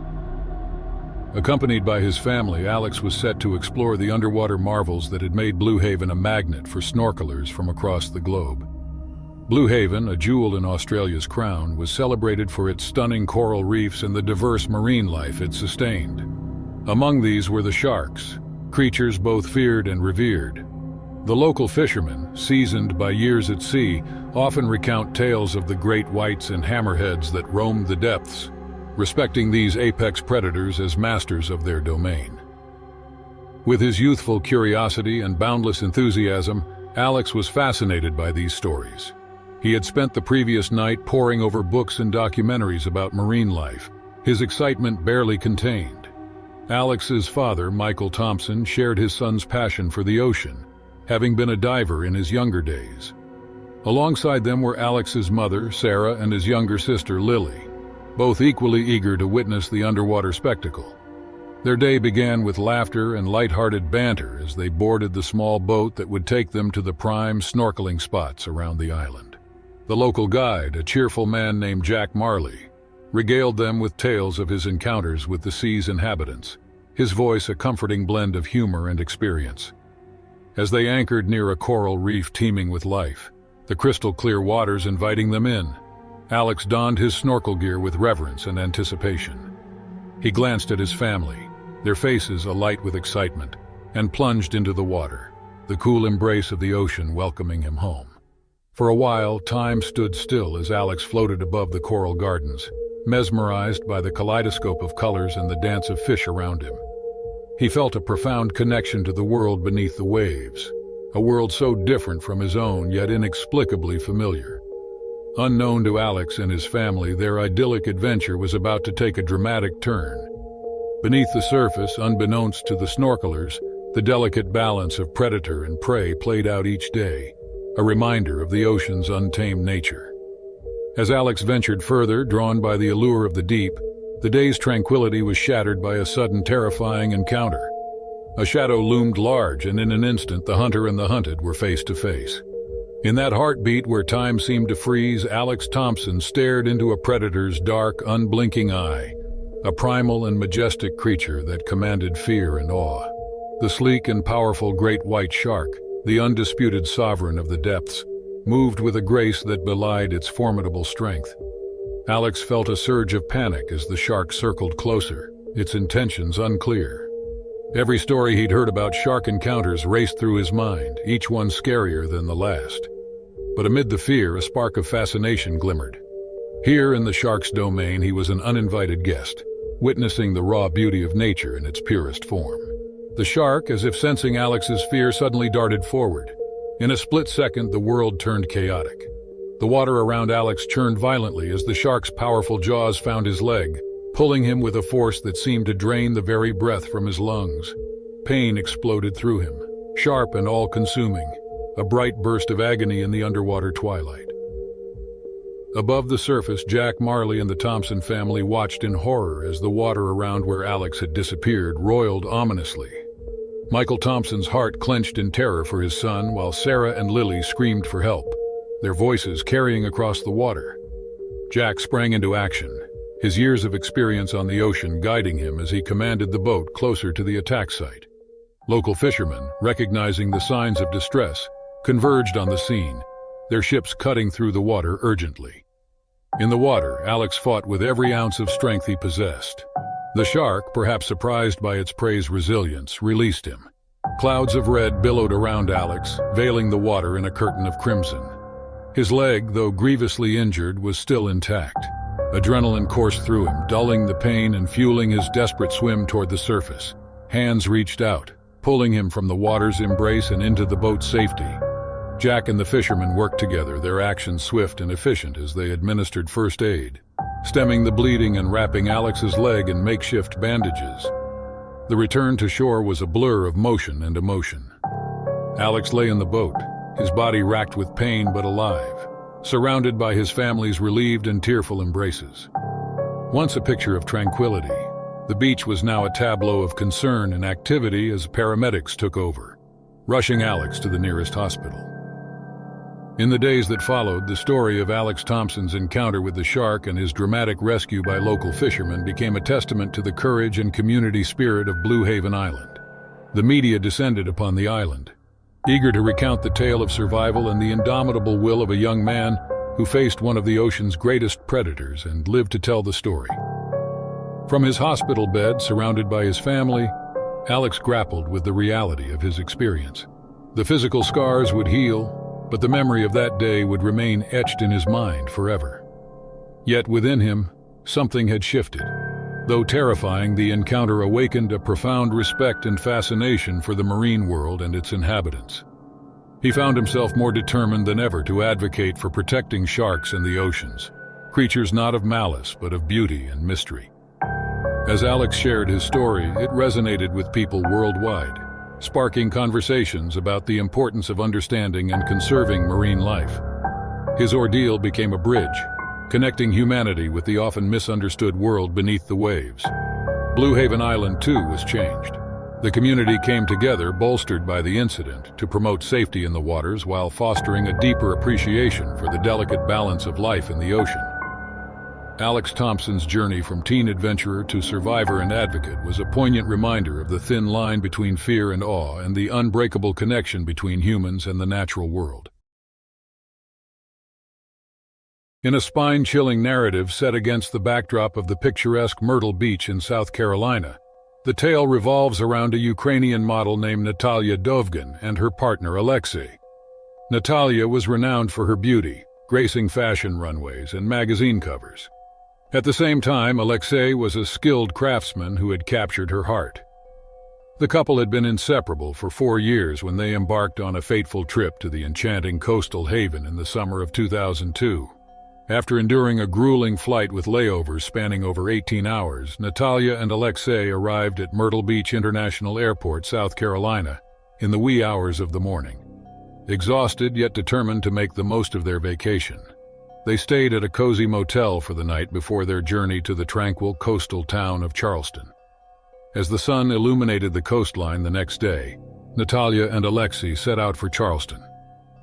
Speaker 1: Accompanied by his family, Alex was set to explore the underwater marvels that had made Blue Haven a magnet for snorkelers from across the globe. Blue Haven, a jewel in Australia's crown, was celebrated for its stunning coral reefs and the diverse marine life it sustained. Among these were the sharks, creatures both feared and revered. The local fishermen, seasoned by years at sea, often recount tales of the great whites and hammerheads that roamed the depths, respecting these apex predators as masters of their domain. With his youthful curiosity and boundless enthusiasm, Alex was fascinated by these stories. He had spent the previous night poring over books and documentaries about marine life, his excitement barely contained. Alex's father, Michael Thompson, shared his son's passion for the ocean, having been a diver in his younger days. Alongside them were Alex's mother, Sarah, and his younger sister, Lily, both equally eager to witness the underwater spectacle. Their day began with laughter and light-hearted banter as they boarded the small boat that would take them to the prime snorkeling spots around the island. The local guide, a cheerful man named Jack Marley, regaled them with tales of his encounters with the sea's inhabitants, his voice a comforting blend of humor and experience. As they anchored near a coral reef teeming with life, the crystal-clear waters inviting them in, Alex donned his snorkel gear with reverence and anticipation. He glanced at his family, their faces alight with excitement, and plunged into the water, the cool embrace of the ocean welcoming him home. For a while, time stood still as Alex floated above the coral gardens, mesmerized by the kaleidoscope of colors and the dance of fish around him. He felt a profound connection to the world beneath the waves, a world so different from his own yet inexplicably familiar. Unknown to Alex and his family, their idyllic adventure was about to take a dramatic turn. Beneath the surface, unbeknownst to the snorkelers, the delicate balance of predator and prey played out each day, a reminder of the ocean's untamed nature. As Alex ventured further, drawn by the allure of the deep, the day's tranquility was shattered by a sudden terrifying encounter. A shadow loomed large, and in an instant the hunter and the hunted were face to face. In that heartbeat where time seemed to freeze, Alex Thompson stared into a predator's dark, unblinking eye, a primal and majestic creature that commanded fear and awe. The sleek and powerful great white shark, the undisputed sovereign of the depths, moved with a grace that belied its formidable strength. Alex felt a surge of panic as the shark circled closer, its intentions unclear. Every story he'd heard about shark encounters raced through his mind, each one scarier than the last. But amid the fear, a spark of fascination glimmered. Here in the shark's domain, he was an uninvited guest, witnessing the raw beauty of nature in its purest form. The shark, as if sensing Alex's fear, suddenly darted forward. In a split second, the world turned chaotic. The water around Alex churned violently as the shark's powerful jaws found his leg, pulling him with a force that seemed to drain the very breath from his lungs. Pain exploded through him, sharp and all-consuming, a bright burst of agony in the underwater twilight. Above the surface, Jack Marley and the Thompson family watched in horror as the water around where Alex had disappeared roiled ominously. Michael Thompson's heart clenched in terror for his son, while Sarah and Lily screamed for help, their voices carrying across the water. Jack sprang into action, his years of experience on the ocean guiding him as he commanded the boat closer to the attack site. Local fishermen, recognizing the signs of distress, converged on the scene, their ships cutting through the water urgently. In the water, Alex fought with every ounce of strength he possessed. The shark, perhaps surprised by its prey's resilience, released him. Clouds of red billowed around Alex, veiling the water in a curtain of crimson. His leg, though grievously injured, was still intact. Adrenaline coursed through him, dulling the pain and fueling his desperate swim toward the surface. Hands reached out, pulling him from the water's embrace and into the boat's safety. Jack and the fishermen worked together, their actions swift and efficient as they administered first aid, stemming the bleeding and wrapping Alex's leg in makeshift bandages. The return to shore was a blur of motion and emotion. Alex lay in the boat, his body racked with pain but alive, surrounded by his family's relieved and tearful embraces. Once a picture of tranquility, the beach was now a tableau of concern and activity as paramedics took over. rushing Alex to the nearest hospital. In the days that followed, the story of Alex Thompson's encounter with the shark and his dramatic rescue by local fishermen became a testament to the courage and community spirit of Blue Haven Island. The media descended upon the island, eager to recount the tale of survival and the indomitable will of a young man who faced one of the ocean's greatest predators and lived to tell the story. From his hospital bed, surrounded by his family, Alex grappled with the reality of his experience. The physical scars would heal, but the memory of that day would remain etched in his mind forever. Yet within him, something had shifted. Though terrifying, the encounter awakened a profound respect and fascination for the marine world and its inhabitants. He found himself more determined than ever to advocate for protecting sharks and the oceans, creatures not of malice but of beauty and mystery. As Alex shared his story, it resonated with people worldwide, sparking conversations about the importance of understanding and conserving marine life. His ordeal became a bridge, connecting humanity with the often misunderstood world beneath the waves. Blue Haven Island, too, was changed. The community came together, bolstered by the incident, to promote safety in the waters while fostering a deeper appreciation for the delicate balance of life in the ocean. Alex Thompson's journey from teen adventurer to survivor and advocate was a poignant reminder of the thin line between fear and awe and the unbreakable connection between humans and the natural world. In a spine-chilling narrative set against the backdrop of the picturesque Myrtle Beach in South Carolina, the tale revolves around a Ukrainian model named Natalia Dovgin and her partner Alexei. Natalia was renowned for her beauty, gracing fashion runways and magazine covers. At the same time, Alexei was a skilled craftsman who had captured her heart. The couple had been inseparable for 4 years when they embarked on a fateful trip to the enchanting coastal haven in the summer of 2002. After enduring a grueling flight with layovers spanning over 18 hours, Natalia and Alexei arrived at Myrtle Beach International Airport, South Carolina, in the wee hours of the morning. Exhausted yet determined to make the most of their vacation, they stayed at a cozy motel for the night before their journey to the tranquil coastal town of Charleston. As the sun illuminated the coastline the next day, Natalia and Alexei set out for Charleston,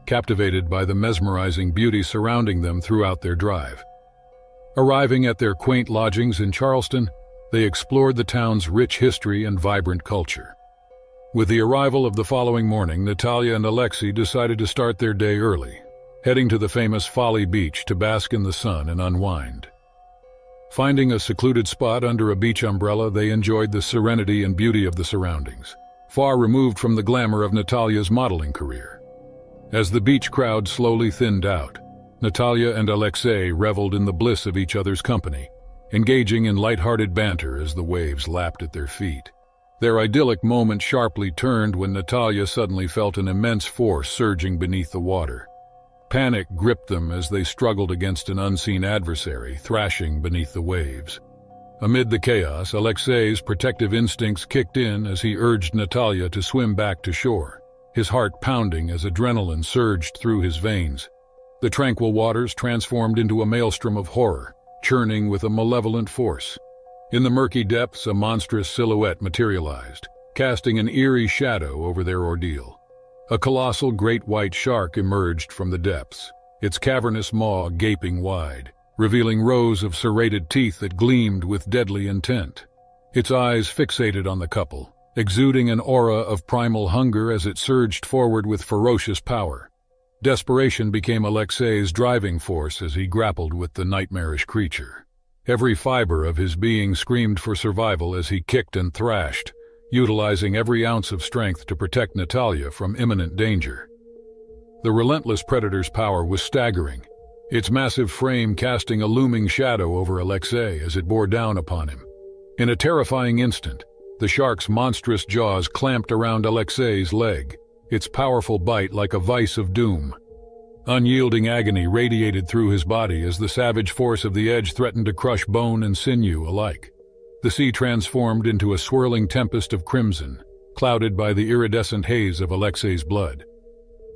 Speaker 1: captivated by the mesmerizing beauty surrounding them throughout their drive. Arriving at their quaint lodgings in Charleston, they explored the town's rich history and vibrant culture. With the arrival of the following morning, Natalia and Alexei decided to start their day early, heading to the famous Folly Beach to bask in the sun and unwind. Finding a secluded spot under a beach umbrella, they enjoyed the serenity and beauty of the surroundings, far removed from the glamour of Natalia's modeling career. As the beach crowd slowly thinned out, Natalia and Alexei reveled in the bliss of each other's company, engaging in light-hearted banter as the waves lapped at their feet. Their idyllic moment sharply turned when Natalia suddenly felt an immense force surging beneath the water. Panic gripped them as they struggled against an unseen adversary thrashing beneath the waves. Amid the chaos, Alexei's protective instincts kicked in as he urged Natalia to swim back to shore, his heart pounding as adrenaline surged through his veins. The tranquil waters transformed into a maelstrom of horror, churning with a malevolent force. In the murky depths, a monstrous silhouette materialized, casting an eerie shadow over their ordeal. A colossal great white shark emerged from the depths, its cavernous maw gaping wide, revealing rows of serrated teeth that gleamed with deadly intent. Its eyes fixated on the couple, exuding an aura of primal hunger as it surged forward with ferocious power. Desperation became Alexei's driving force as he grappled with the nightmarish creature. Every fiber of his being screamed for survival as he kicked and thrashed, utilizing every ounce of strength to protect Natalia from imminent danger. The relentless predator's power was staggering, its massive frame casting a looming shadow over Alexei as it bore down upon him. In a terrifying instant, the shark's monstrous jaws clamped around Alexei's leg, its powerful bite like a vice of doom. Unyielding agony radiated through his body as the savage force of the edge threatened to crush bone and sinew alike. The sea transformed into a swirling tempest of crimson, clouded by the iridescent haze of Alexei's blood.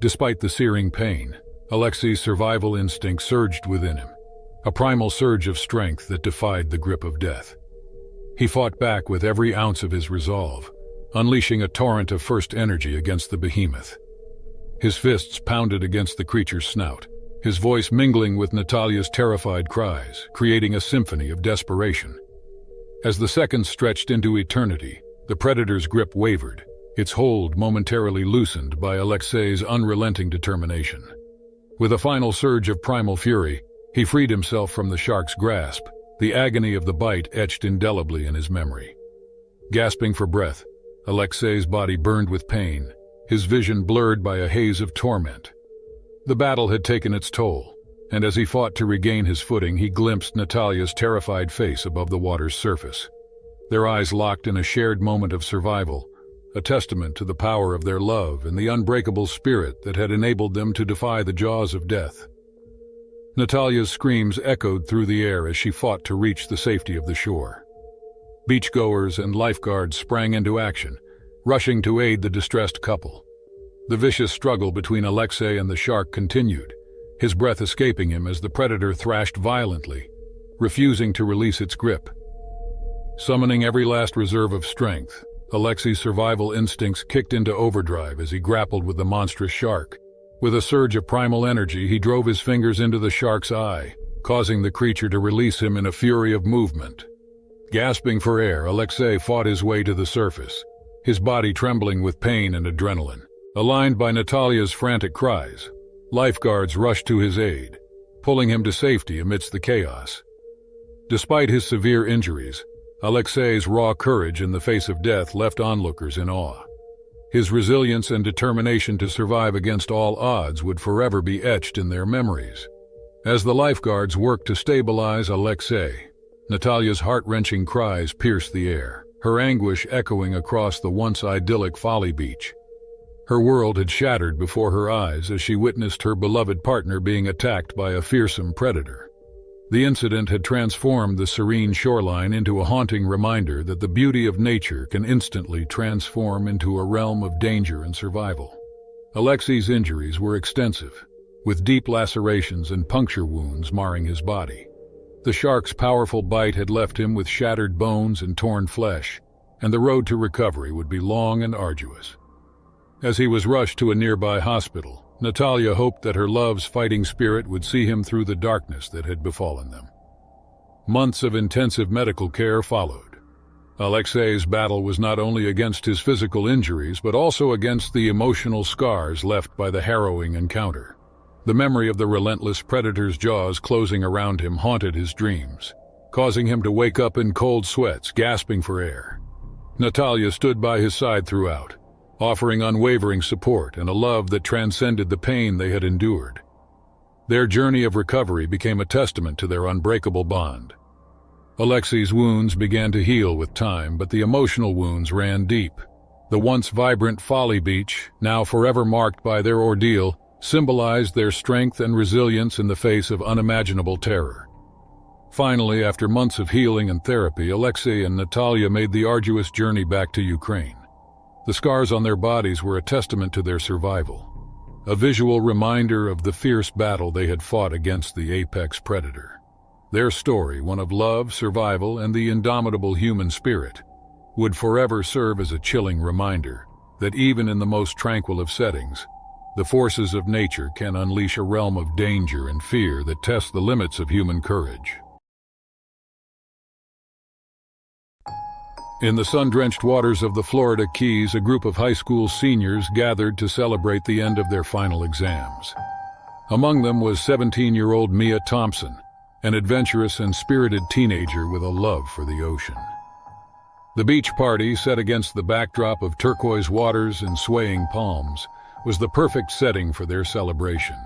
Speaker 1: Despite the searing pain, Alexei's survival instinct surged within him, a primal surge of strength that defied the grip of death. He fought back with every ounce of his resolve, unleashing a torrent of first energy against the behemoth. His fists pounded against the creature's snout, his voice mingling with Natalia's terrified cries, creating a symphony of desperation. As the seconds stretched into eternity, the predator's grip wavered, its hold momentarily loosened by Alexei's unrelenting determination. With a final surge of primal fury, he freed himself from the shark's grasp, the agony of the bite etched indelibly in his memory. Gasping for breath, Alexei's body burned with pain, his vision blurred by a haze of torment. The battle had taken its toll, and as he fought to regain his footing, he glimpsed Natalia's terrified face above the water's surface. Their eyes locked in a shared moment of survival, a testament to the power of their love and the unbreakable spirit that had enabled them to defy the jaws of death. Natalia's screams echoed through the air as she fought to reach the safety of the shore. Beachgoers and lifeguards sprang into action, rushing to aid the distressed couple. The vicious struggle between Alexei and the shark continued, his breath escaping him as the predator thrashed violently, refusing to release its grip. Summoning every last reserve of strength, Alexei's survival instincts kicked into overdrive as he grappled with the monstrous shark. With a surge of primal energy, he drove his fingers into the shark's eye, causing the creature to release him in a fury of movement. Gasping for air, Alexei fought his way to the surface, his body trembling with pain and adrenaline. Aligned by Natalia's frantic cries, lifeguards rushed to his aid, pulling him to safety amidst the chaos. Despite his severe injuries, Alexei's raw courage in the face of death left onlookers in awe. His resilience and determination to survive against all odds would forever be etched in their memories. As the lifeguards worked to stabilize Alexei, Natalia's heart-wrenching cries pierced the air, her anguish echoing across the once idyllic Folly Beach. Her world had shattered before her eyes as she witnessed her beloved partner being attacked by a fearsome predator. The incident had transformed the serene shoreline into a haunting reminder that the beauty of nature can instantly transform into a realm of danger and survival. Alexei's injuries were extensive, with deep lacerations and puncture wounds marring his body. The shark's powerful bite had left him with shattered bones and torn flesh, and the road to recovery would be long and arduous. As he was rushed to a nearby hospital, Natalia hoped that her love's fighting spirit would see him through the darkness that had befallen them. Months of intensive medical care followed. Alexei's battle was not only against his physical injuries, but also against the emotional scars left by the harrowing encounter. The memory of the relentless predator's jaws closing around him haunted his dreams, causing him to wake up in cold sweats, gasping for air. Natalia stood by his side throughout, offering unwavering support and a love that transcended the pain they had endured. Their journey of recovery became a testament to their unbreakable bond. Alexei's wounds began to heal with time, but the emotional wounds ran deep. The once vibrant Folly Beach, now forever marked by their ordeal, symbolized their strength and resilience in the face of unimaginable terror. Finally, after months of healing and therapy, Alexei and Natalia made the arduous journey back to Ukraine. The scars on their bodies were a testament to their survival, a visual reminder of the fierce battle they had fought against the apex predator. Their story, one of love, survival, and the indomitable human spirit, would forever serve as a chilling reminder that even in the most tranquil of settings, the forces of nature can unleash a realm of danger and fear that tests the limits of human courage. In the sun-drenched waters of the Florida Keys, a group of high school seniors gathered to celebrate the end of their final exams. Among them was 17-year-old Mia Thompson, an adventurous and spirited teenager with a love for the ocean. The beach party, set against the backdrop of turquoise waters and swaying palms, was the perfect setting for their celebration.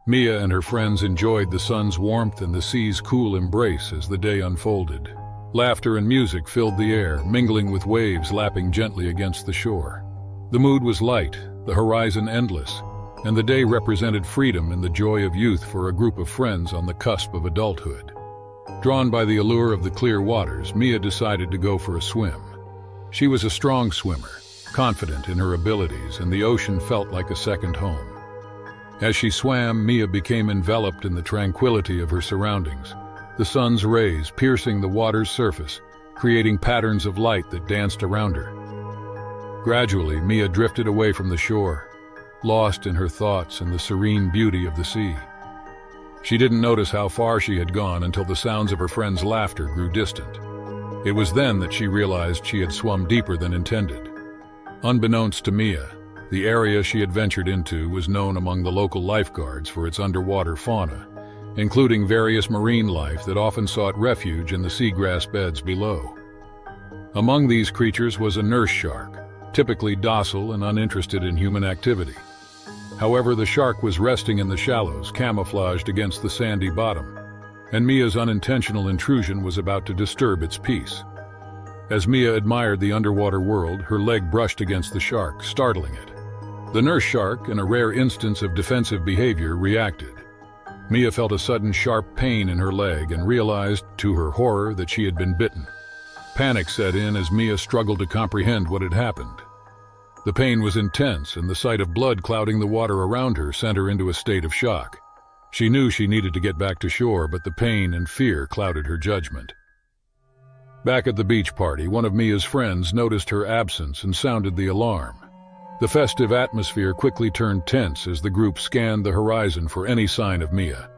Speaker 1: Mia and her friends enjoyed the sun's warmth and the sea's cool embrace as the day unfolded. Laughter and music filled the air, mingling with waves lapping gently against the shore. The mood was light, the horizon endless, and the day represented freedom and the joy of youth for a group of friends on the cusp of adulthood. Drawn by the allure of the clear waters, Mia decided to go for a swim. She was a strong swimmer, confident in her abilities, and the ocean felt like a second home. As she swam, Mia became enveloped in the tranquility of her surroundings, the sun's rays piercing the water's surface, creating patterns of light that danced around her. Gradually, Mia drifted away from the shore, lost in her thoughts and the serene beauty of the sea. She didn't notice how far she had gone until the sounds of her friend's laughter grew distant. It was then that she realized she had swum deeper than intended. Unbeknownst to Mia, the area she had ventured into was known among the local lifeguards for its underwater fauna, including various marine life that often sought refuge in the seagrass beds below. Among these creatures was a nurse shark, typically docile and uninterested in human activity. However, the shark was resting in the shallows, camouflaged against the sandy bottom, and Mia's unintentional intrusion was about to disturb its peace. As Mia admired the underwater world, her leg brushed against the shark, startling it. The nurse shark, in a rare instance of defensive behavior, reacted. Mia felt a sudden sharp pain in her leg and realized, to her horror, that she had been bitten. Panic set in as Mia struggled to comprehend what had happened. The pain was intense, and the sight of blood clouding the water around her sent her into a state of shock. She knew she needed to get back to shore, but the pain and fear clouded her judgment. Back at the beach party, one of Mia's friends noticed her absence and sounded the alarm. The festive atmosphere quickly turned tense as the group scanned the horizon for any sign of Mia.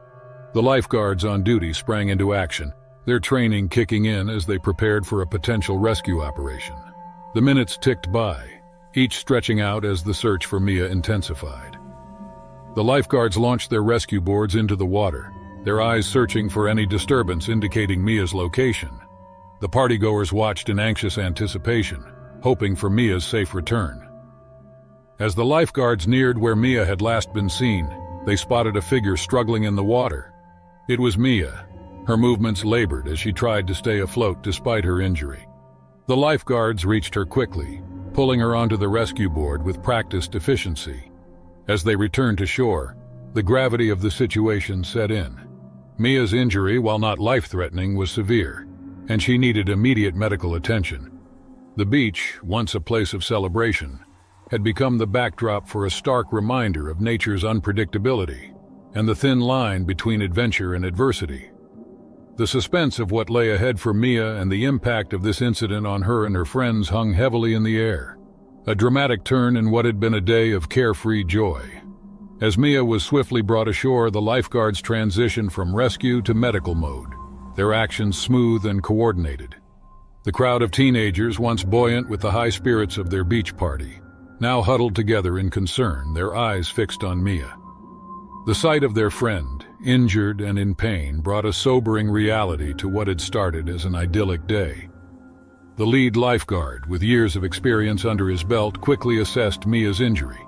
Speaker 1: The lifeguards on duty sprang into action, their training kicking in as they prepared for a potential rescue operation. The minutes ticked by, each stretching out as the search for Mia intensified. The lifeguards launched their rescue boards into the water, their eyes searching for any disturbance indicating Mia's location. The partygoers watched in anxious anticipation, hoping for Mia's safe return. As the lifeguards neared where Mia had last been seen, they spotted a figure struggling in the water. It was Mia. Her movements labored as she tried to stay afloat despite her injury. The lifeguards reached her quickly, pulling her onto the rescue board with practiced efficiency. As they returned to shore, the gravity of the situation set in. Mia's injury, while not life-threatening, was severe, and she needed immediate medical attention. The beach, once a place of celebration, had become the backdrop for a stark reminder of nature's unpredictability and the thin line between adventure and adversity. The suspense of what lay ahead for Mia and the impact of this incident on her and her friends hung heavily in the air, a dramatic turn in what had been a day of carefree joy. As Mia was swiftly brought ashore, the lifeguards transitioned from rescue to medical mode, their actions smooth and coordinated. The crowd of teenagers, once buoyant with the high spirits of their beach party, now huddled together in concern, their eyes fixed on Mia. The sight of their friend, injured and in pain, brought a sobering reality to what had started as an idyllic day. The lead lifeguard, with years of experience under his belt, quickly assessed Mia's injury.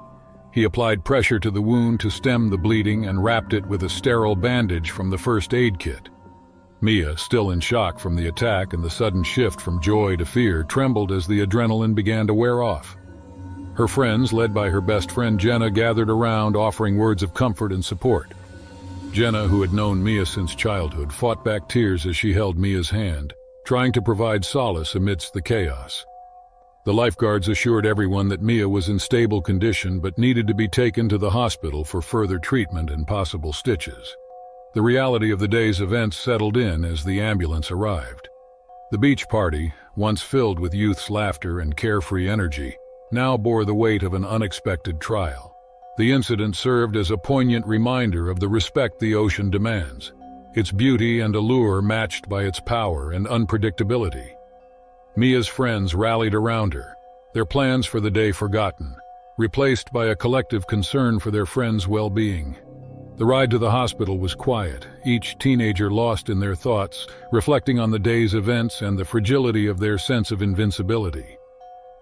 Speaker 1: He applied pressure to the wound to stem the bleeding and wrapped it with a sterile bandage from the first aid kit. Mia, still in shock from the attack and the sudden shift from joy to fear, trembled as the adrenaline began to wear off. Her friends, led by her best friend Jenna, gathered around, offering words of comfort and support. Jenna, who had known Mia since childhood, fought back tears as she held Mia's hand, trying to provide solace amidst the chaos. The lifeguards assured everyone that Mia was in stable condition but needed to be taken to the hospital for further treatment and possible stitches. The reality of the day's events settled in as the ambulance arrived. The beach party, once filled with youth's laughter and carefree energy, now bore the weight of an unexpected trial. The incident served as a poignant reminder of the respect the ocean demands, its beauty and allure matched by its power and unpredictability. Mia's friends rallied around her, their plans for the day forgotten, replaced by a collective concern for their friends' well-being. The ride to the hospital was quiet, each teenager lost in their thoughts, reflecting on the day's events and the fragility of their sense of invincibility.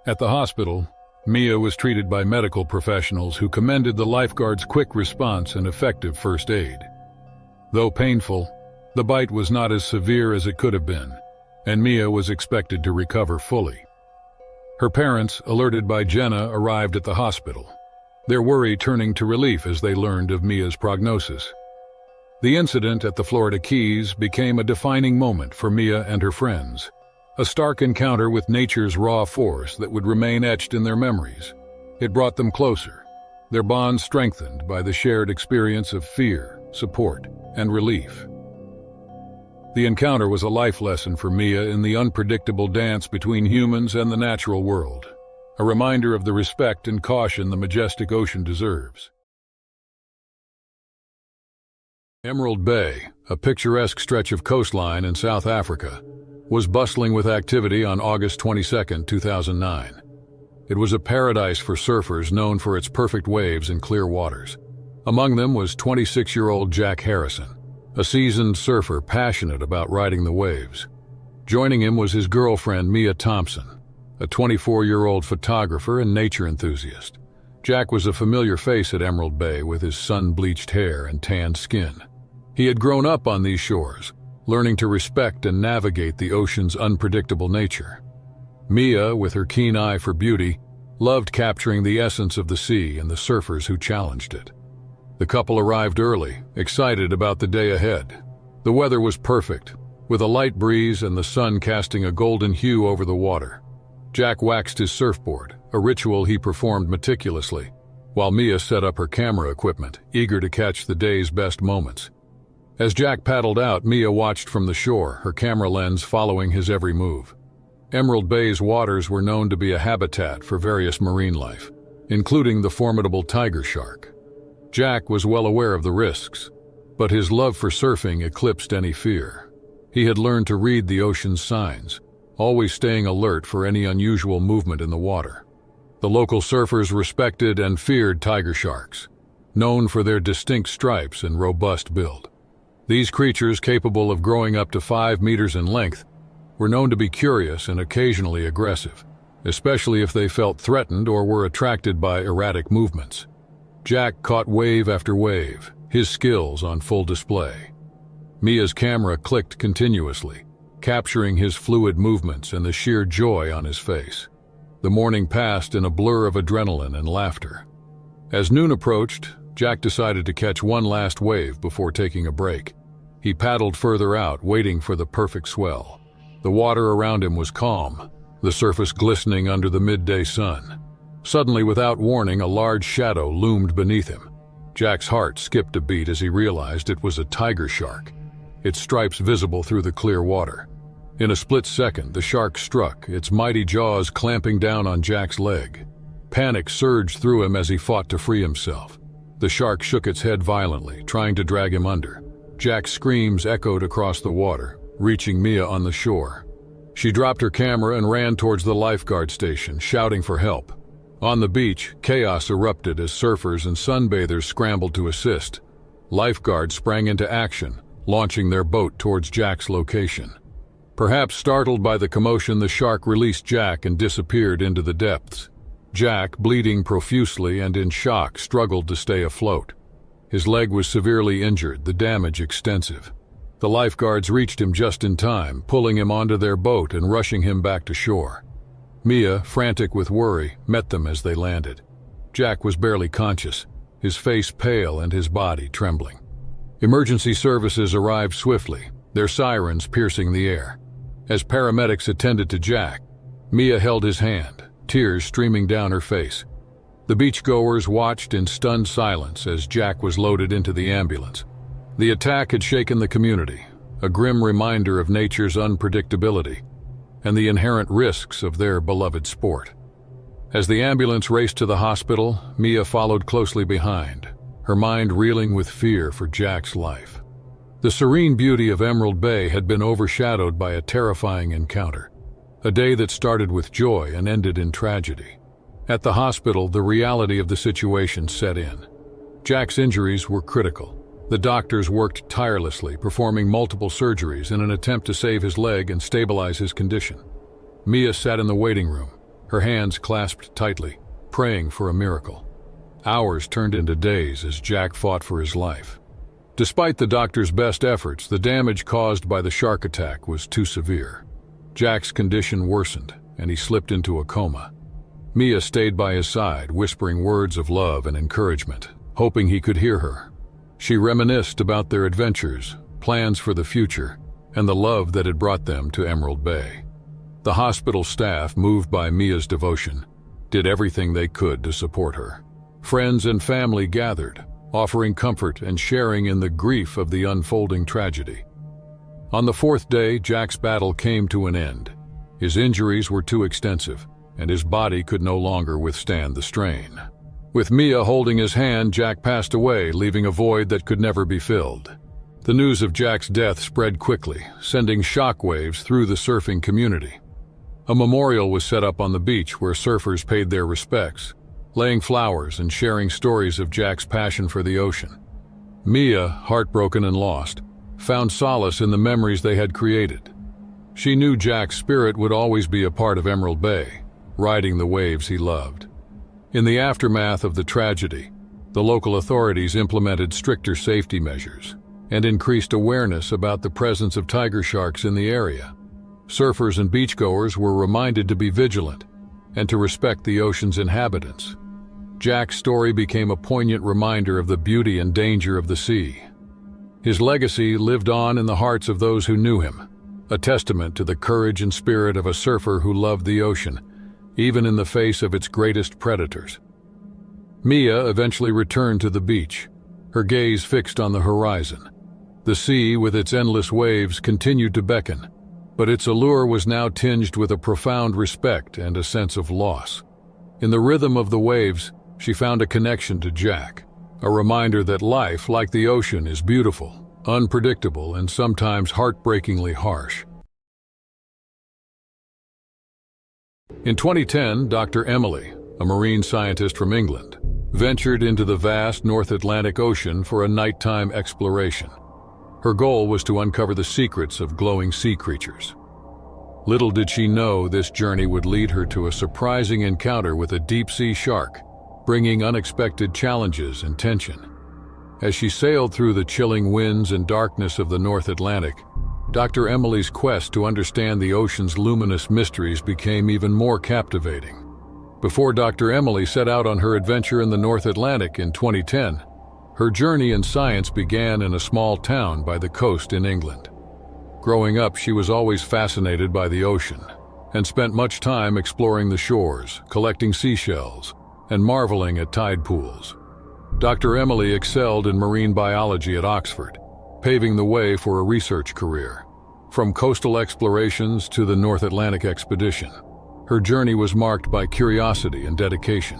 Speaker 1: At the hospital, Mia was treated by medical professionals who commended the lifeguards' quick response and effective first aid. Though painful, the bite was not as severe as it could have been, and Mia was expected to recover fully. Her parents, alerted by Jenna, arrived at the hospital, their worry turning to relief as they learned of Mia's prognosis. The incident at the Florida Keys became a defining moment for Mia and her friends, a stark encounter with nature's raw force that would remain etched in their memories. It brought them closer, their bond strengthened by the shared experience of fear, support, and relief. The encounter was a life lesson for Mia in the unpredictable dance between humans and the natural world. a reminder of the respect and caution the majestic ocean deserves. Emerald Bay, a picturesque stretch of coastline in South Africa, was bustling with activity on August 22, 2009. It was a paradise for surfers known for its perfect waves and clear waters. Among them was 26-year-old Jack Harrison, a seasoned surfer passionate about riding the waves. Joining him was his girlfriend Mia Thompson, a 24-year-old photographer and nature enthusiast. Jack was a familiar face at Emerald Bay with his sun-bleached hair and tanned skin. He had grown up on these shores, learning to respect and navigate the ocean's unpredictable nature. Mia, with her keen eye for beauty, loved capturing the essence of the sea and the surfers who challenged it. The couple arrived early, excited about the day ahead. The weather was perfect, with a light breeze and the sun casting a golden hue over the water. Jack waxed his surfboard, a ritual he performed meticulously, while Mia set up her camera equipment, eager to catch the day's best moments. As Jack paddled out, Mia watched from the shore, her camera lens following his every move. Emerald Bay's waters were known to be a habitat for various marine life, including the formidable tiger shark. Jack was well aware of the risks, but his love for surfing eclipsed any fear. He had learned to read the ocean's signs, always staying alert for any unusual movement in the water. The local surfers respected and feared tiger sharks, known for their distinct stripes and robust build. These creatures, capable of growing up to 5 meters in length, were known to be curious and occasionally aggressive, especially if they felt threatened or were attracted by erratic movements. Jack caught wave after wave, his skills on full display. Mia's camera clicked continuously, capturing his fluid movements and the sheer joy on his face. The morning passed in a blur of adrenaline and laughter. As noon approached, Jack decided to catch one last wave before taking a break. He paddled further out, waiting for the perfect swell. The water around him was calm, the surface glistening under the midday sun. Suddenly, without warning, a large shadow loomed beneath him. Jack's heart skipped a beat as he realized it was a tiger shark, its stripes visible through the clear water. In a split second, the shark struck, its mighty jaws clamping down on Jack's leg. Panic surged through him as he fought to free himself. The shark shook its head violently, trying to drag him under. Jack's screams echoed across the water, reaching Mia on the shore. She dropped her camera and ran towards the lifeguard station, shouting for help. On the beach, chaos erupted as surfers and sunbathers scrambled to assist. Lifeguards sprang into action, launching their boat towards Jack's location. Perhaps startled by the commotion, the shark released Jack and disappeared into the depths. Jack, bleeding profusely and in shock, struggled to stay afloat. His leg was severely injured, the damage extensive. The lifeguards reached him just in time, pulling him onto their boat and rushing him back to shore. Mia, frantic with worry, met them as they landed. Jack was barely conscious, his face pale and his body trembling. Emergency services arrived swiftly, their sirens piercing the air. As paramedics attended to Jack, Mia held his hand, tears streaming down her face. The beachgoers watched in stunned silence as Jack was loaded into the ambulance. The attack had shaken the community, a grim reminder of nature's unpredictability and the inherent risks of their beloved sport. As the ambulance raced to the hospital, Mia followed closely behind, her mind reeling with fear for Jack's life. The serene beauty of Emerald Bay had been overshadowed by a terrifying encounter, a day that started with joy and ended in tragedy. At the hospital, the reality of the situation set in. Jack's injuries were critical. The doctors worked tirelessly, performing multiple surgeries in an attempt to save his leg and stabilize his condition. Mia sat in the waiting room, her hands clasped tightly, praying for a miracle. Hours turned into days as Jack fought for his life. Despite the doctor's best efforts, the damage caused by the shark attack was too severe. Jack's condition worsened, and he slipped into a coma. Mia stayed by his side, whispering words of love and encouragement, hoping he could hear her. She reminisced about their adventures, plans for the future, and the love that had brought them to Emerald Bay. The hospital staff, moved by Mia's devotion, did everything they could to support her. Friends and family gathered, offering comfort and sharing in the grief of the unfolding tragedy. On the fourth day, Jack's battle came to an end. His injuries were too extensive, and his body could no longer withstand the strain. With Mia holding his hand, Jack passed away, leaving a void that could never be filled. The news of Jack's death spread quickly, sending shockwaves through the surfing community. A memorial was set up on the beach where surfers paid their respects, laying flowers and sharing stories of Jack's passion for the ocean. Mia, heartbroken and lost, found solace in the memories they had created. She knew Jack's spirit would always be a part of Emerald Bay, riding the waves he loved. In the aftermath of the tragedy, the local authorities implemented stricter safety measures and increased awareness about the presence of tiger sharks in the area. Surfers and beachgoers were reminded to be vigilant and to respect the ocean's inhabitants. Jack's story became a poignant reminder of the beauty and danger of the sea. His legacy lived on in the hearts of those who knew him, a testament to the courage and spirit of a surfer who loved the ocean, even in the face of its greatest predators. Mia eventually returned to the beach, her gaze fixed on the horizon. The sea, with its endless waves, continued to beckon, but its allure was now tinged with a profound respect and a sense of loss. In the rhythm of the waves, she found a connection to Jack, a reminder that life, like the ocean, is beautiful, unpredictable, and sometimes heartbreakingly harsh. In 2010, Dr. Emily, a marine scientist from England, ventured into the vast North Atlantic Ocean for a nighttime exploration. Her goal was to uncover the secrets of glowing sea creatures. Little did she know this journey would lead her to a surprising encounter with a deep-sea shark, bringing unexpected challenges and tension. As she sailed through the chilling winds and darkness of the North Atlantic, Dr. Emily's quest to understand the ocean's luminous mysteries became even more captivating. Before Dr. Emily set out on her adventure in the North Atlantic in 2010, her journey in science began in a small town by the coast in England. Growing up, she was always fascinated by the ocean and spent much time exploring the shores, collecting seashells, and marveling at tide pools. Dr. Emily excelled in marine biology at Oxford, paving the way for a research career. From coastal explorations to the North Atlantic expedition, her journey was marked by curiosity and dedication.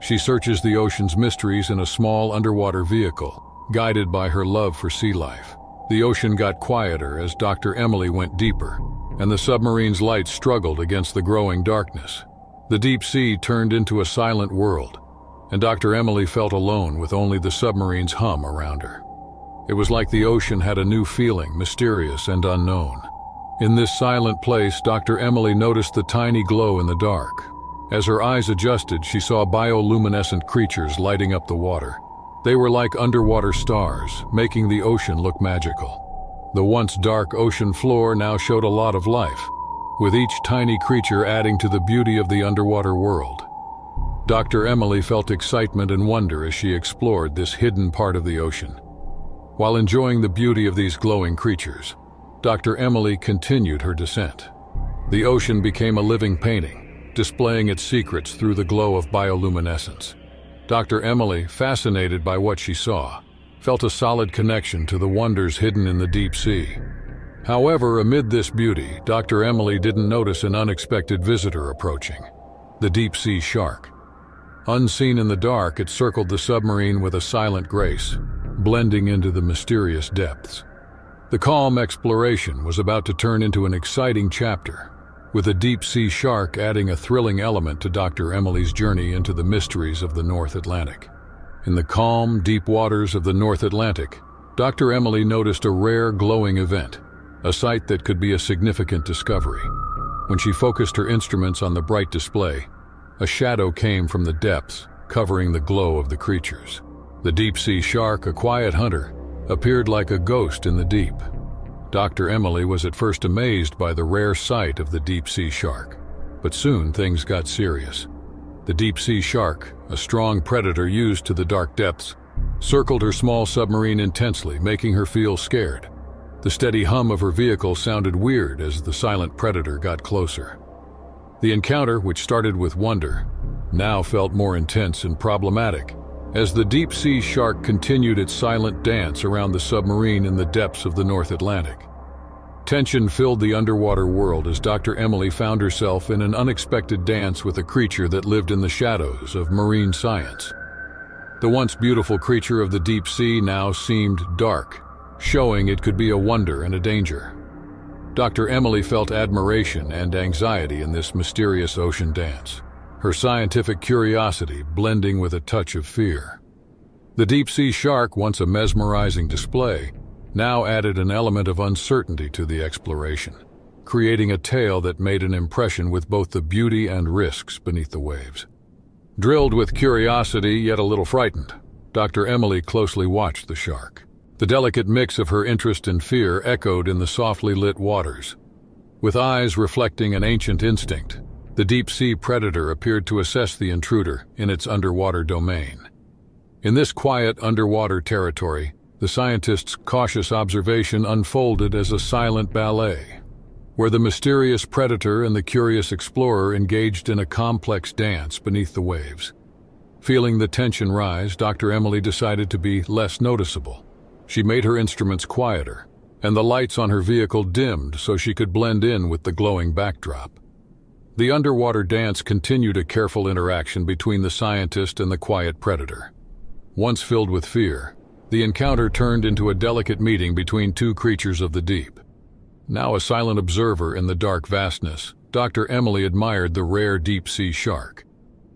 Speaker 1: She searches the ocean's mysteries in a small underwater vehicle, guided by her love for sea life. The ocean got quieter as Dr. Emily went deeper, and the submarine's lights struggled against the growing darkness. The deep sea turned into a silent world, and Dr. Emily felt alone with only the submarine's hum around her. It was like the ocean had a new feeling, mysterious and unknown. In this silent place, Dr. Emily noticed the tiny glow in the dark. As her eyes adjusted, she saw bioluminescent creatures lighting up the water. They were like underwater stars, making the ocean look magical. The once dark ocean floor now showed a lot of life, with each tiny creature adding to the beauty of the underwater world. Dr. Emily felt excitement and wonder as she explored this hidden part of the ocean. While enjoying the beauty of these glowing creatures, Dr. Emily continued her descent. The ocean became a living painting, displaying its secrets through the glow of bioluminescence. Dr. Emily, fascinated by what she saw, felt a solid connection to the wonders hidden in the deep sea. However, amid this beauty, Dr. Emily didn't notice an unexpected visitor approaching: the deep-sea shark. Unseen in the dark, it circled the submarine with a silent grace, blending into the mysterious depths. The calm exploration was about to turn into an exciting chapter, with a deep-sea shark adding a thrilling element to Dr. Emily's journey into the mysteries of the North Atlantic. In the calm, deep waters of the North Atlantic, Dr. Emily noticed a rare glowing event, a sight that could be a significant discovery. When she focused her instruments on the bright display, a shadow came from the depths, covering the glow of the creatures. The deep-sea shark, a quiet hunter, appeared like a ghost in the deep. Dr. Emily was at first amazed by the rare sight of the deep-sea shark, but soon things got serious. The deep-sea shark, a strong predator used to the dark depths, circled her small submarine intensely, making her feel scared. The steady hum of her vehicle sounded weird as the silent predator got closer. The encounter, which started with wonder, now felt more intense and problematic, as the deep-sea shark continued its silent dance around the submarine in the depths of the North Atlantic. Tension filled the underwater world as Dr. Emily found herself in an unexpected dance with a creature that lived in the shadows of marine science. The once beautiful creature of the deep sea now seemed dark, showing it could be a wonder and a danger. Dr. Emily felt admiration and anxiety in this mysterious ocean dance, her scientific curiosity blending with a touch of fear. The deep-sea shark, once a mesmerizing display, now added an element of uncertainty to the exploration, creating a tale that made an impression with both the beauty and risks beneath the waves. Drilled with curiosity yet a little frightened, Dr. Emily closely watched the shark. The delicate mix of her interest and fear echoed in the softly lit waters. With eyes reflecting an ancient instinct, the deep-sea predator appeared to assess the intruder in its underwater domain. In this quiet underwater territory, the scientist's cautious observation unfolded as a silent ballet, where the mysterious predator and the curious explorer engaged in a complex dance beneath the waves. Feeling the tension rise, Dr. Emily decided to be less noticeable. She made her instruments quieter, and the lights on her vehicle dimmed so she could blend in with the glowing backdrop. The underwater dance continued a careful interaction between the scientist and the quiet predator. Once filled with fear, the encounter turned into a delicate meeting between two creatures of the deep. Now a silent observer in the dark vastness, Dr. Emily admired the rare deep-sea shark.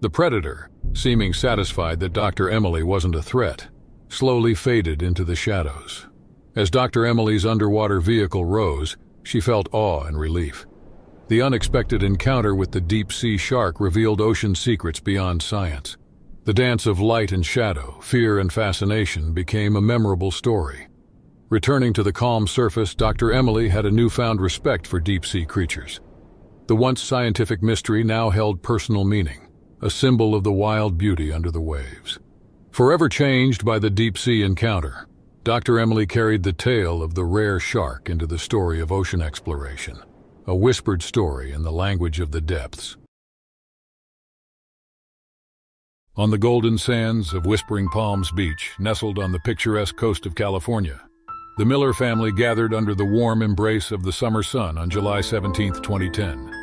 Speaker 1: The predator, seeming satisfied that Dr. Emily wasn't a threat, slowly faded into the shadows. As Dr. Emily's underwater vehicle rose, she felt awe and relief. The unexpected encounter with the deep-sea shark revealed ocean secrets beyond science. The dance of light and shadow, fear and fascination became a memorable story. Returning to the calm surface, Dr. Emily had a newfound respect for deep-sea creatures. The once scientific mystery now held personal meaning, a symbol of the wild beauty under the waves. Forever changed by the deep-sea encounter, Dr. Emily carried the tale of the rare shark into the story of ocean exploration, a whispered story in the language of the depths. On the golden sands of Whispering Palms Beach, nestled on the picturesque coast of California, the Miller family gathered under the warm embrace of the summer sun on July 17, 2010.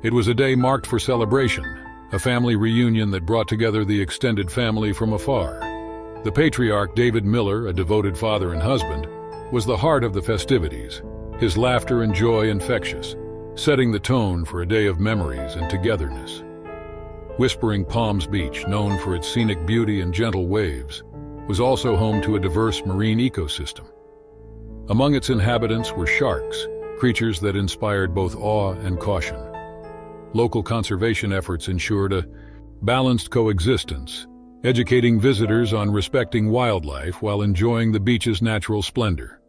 Speaker 1: It was a day marked for celebration, a family reunion that brought together the extended family from afar. The patriarch, David Miller, a devoted father and husband, was the heart of the festivities, his laughter and joy infectious, setting the tone for a day of memories and togetherness. Whispering Palms Beach, known for its scenic beauty and gentle waves, was also home to a diverse marine ecosystem. Among its inhabitants were sharks, creatures that inspired both awe and caution. Local conservation efforts ensured a balanced coexistence, educating visitors on respecting wildlife while enjoying the beach's natural splendor.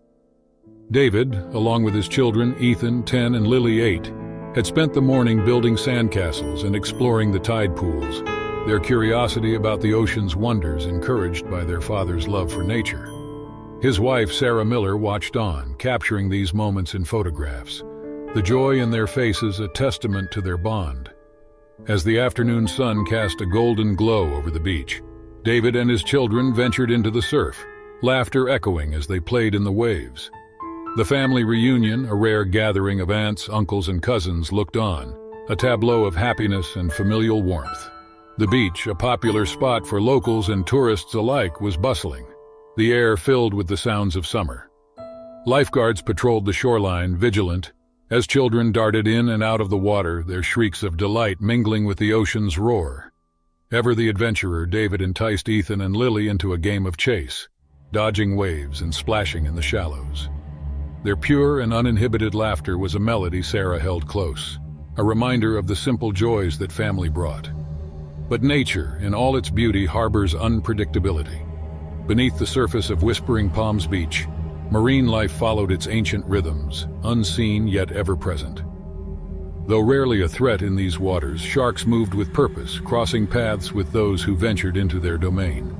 Speaker 1: David, along with his children Ethan, 10, and Lily, 8, had spent the morning building sandcastles and exploring the tide pools, their curiosity about the ocean's wonders encouraged by their father's love for nature. His wife, Sarah Miller, watched on, capturing these moments in photographs, the joy in their faces a testament to their bond. As the afternoon sun cast a golden glow over the beach, David and his children ventured into the surf, laughter echoing as they played in the waves. The family reunion, a rare gathering of aunts, uncles, and cousins, looked on, a tableau of happiness and familial warmth. The beach, a popular spot for locals and tourists alike, was bustling, the air filled with the sounds of summer. Lifeguards patrolled the shoreline, vigilant, as children darted in and out of the water, their shrieks of delight mingling with the ocean's roar. Ever the adventurer, David enticed Ethan and Lily into a game of chase, dodging waves and splashing in the shallows. Their pure and uninhibited laughter was a melody Sarah held close, a reminder of the simple joys that family brought. But nature, in all its beauty, harbors unpredictability. Beneath the surface of Whispering Palms Beach, marine life followed its ancient rhythms, unseen yet ever-present. Though rarely a threat in these waters, sharks moved with purpose, crossing paths with those who ventured into their domain.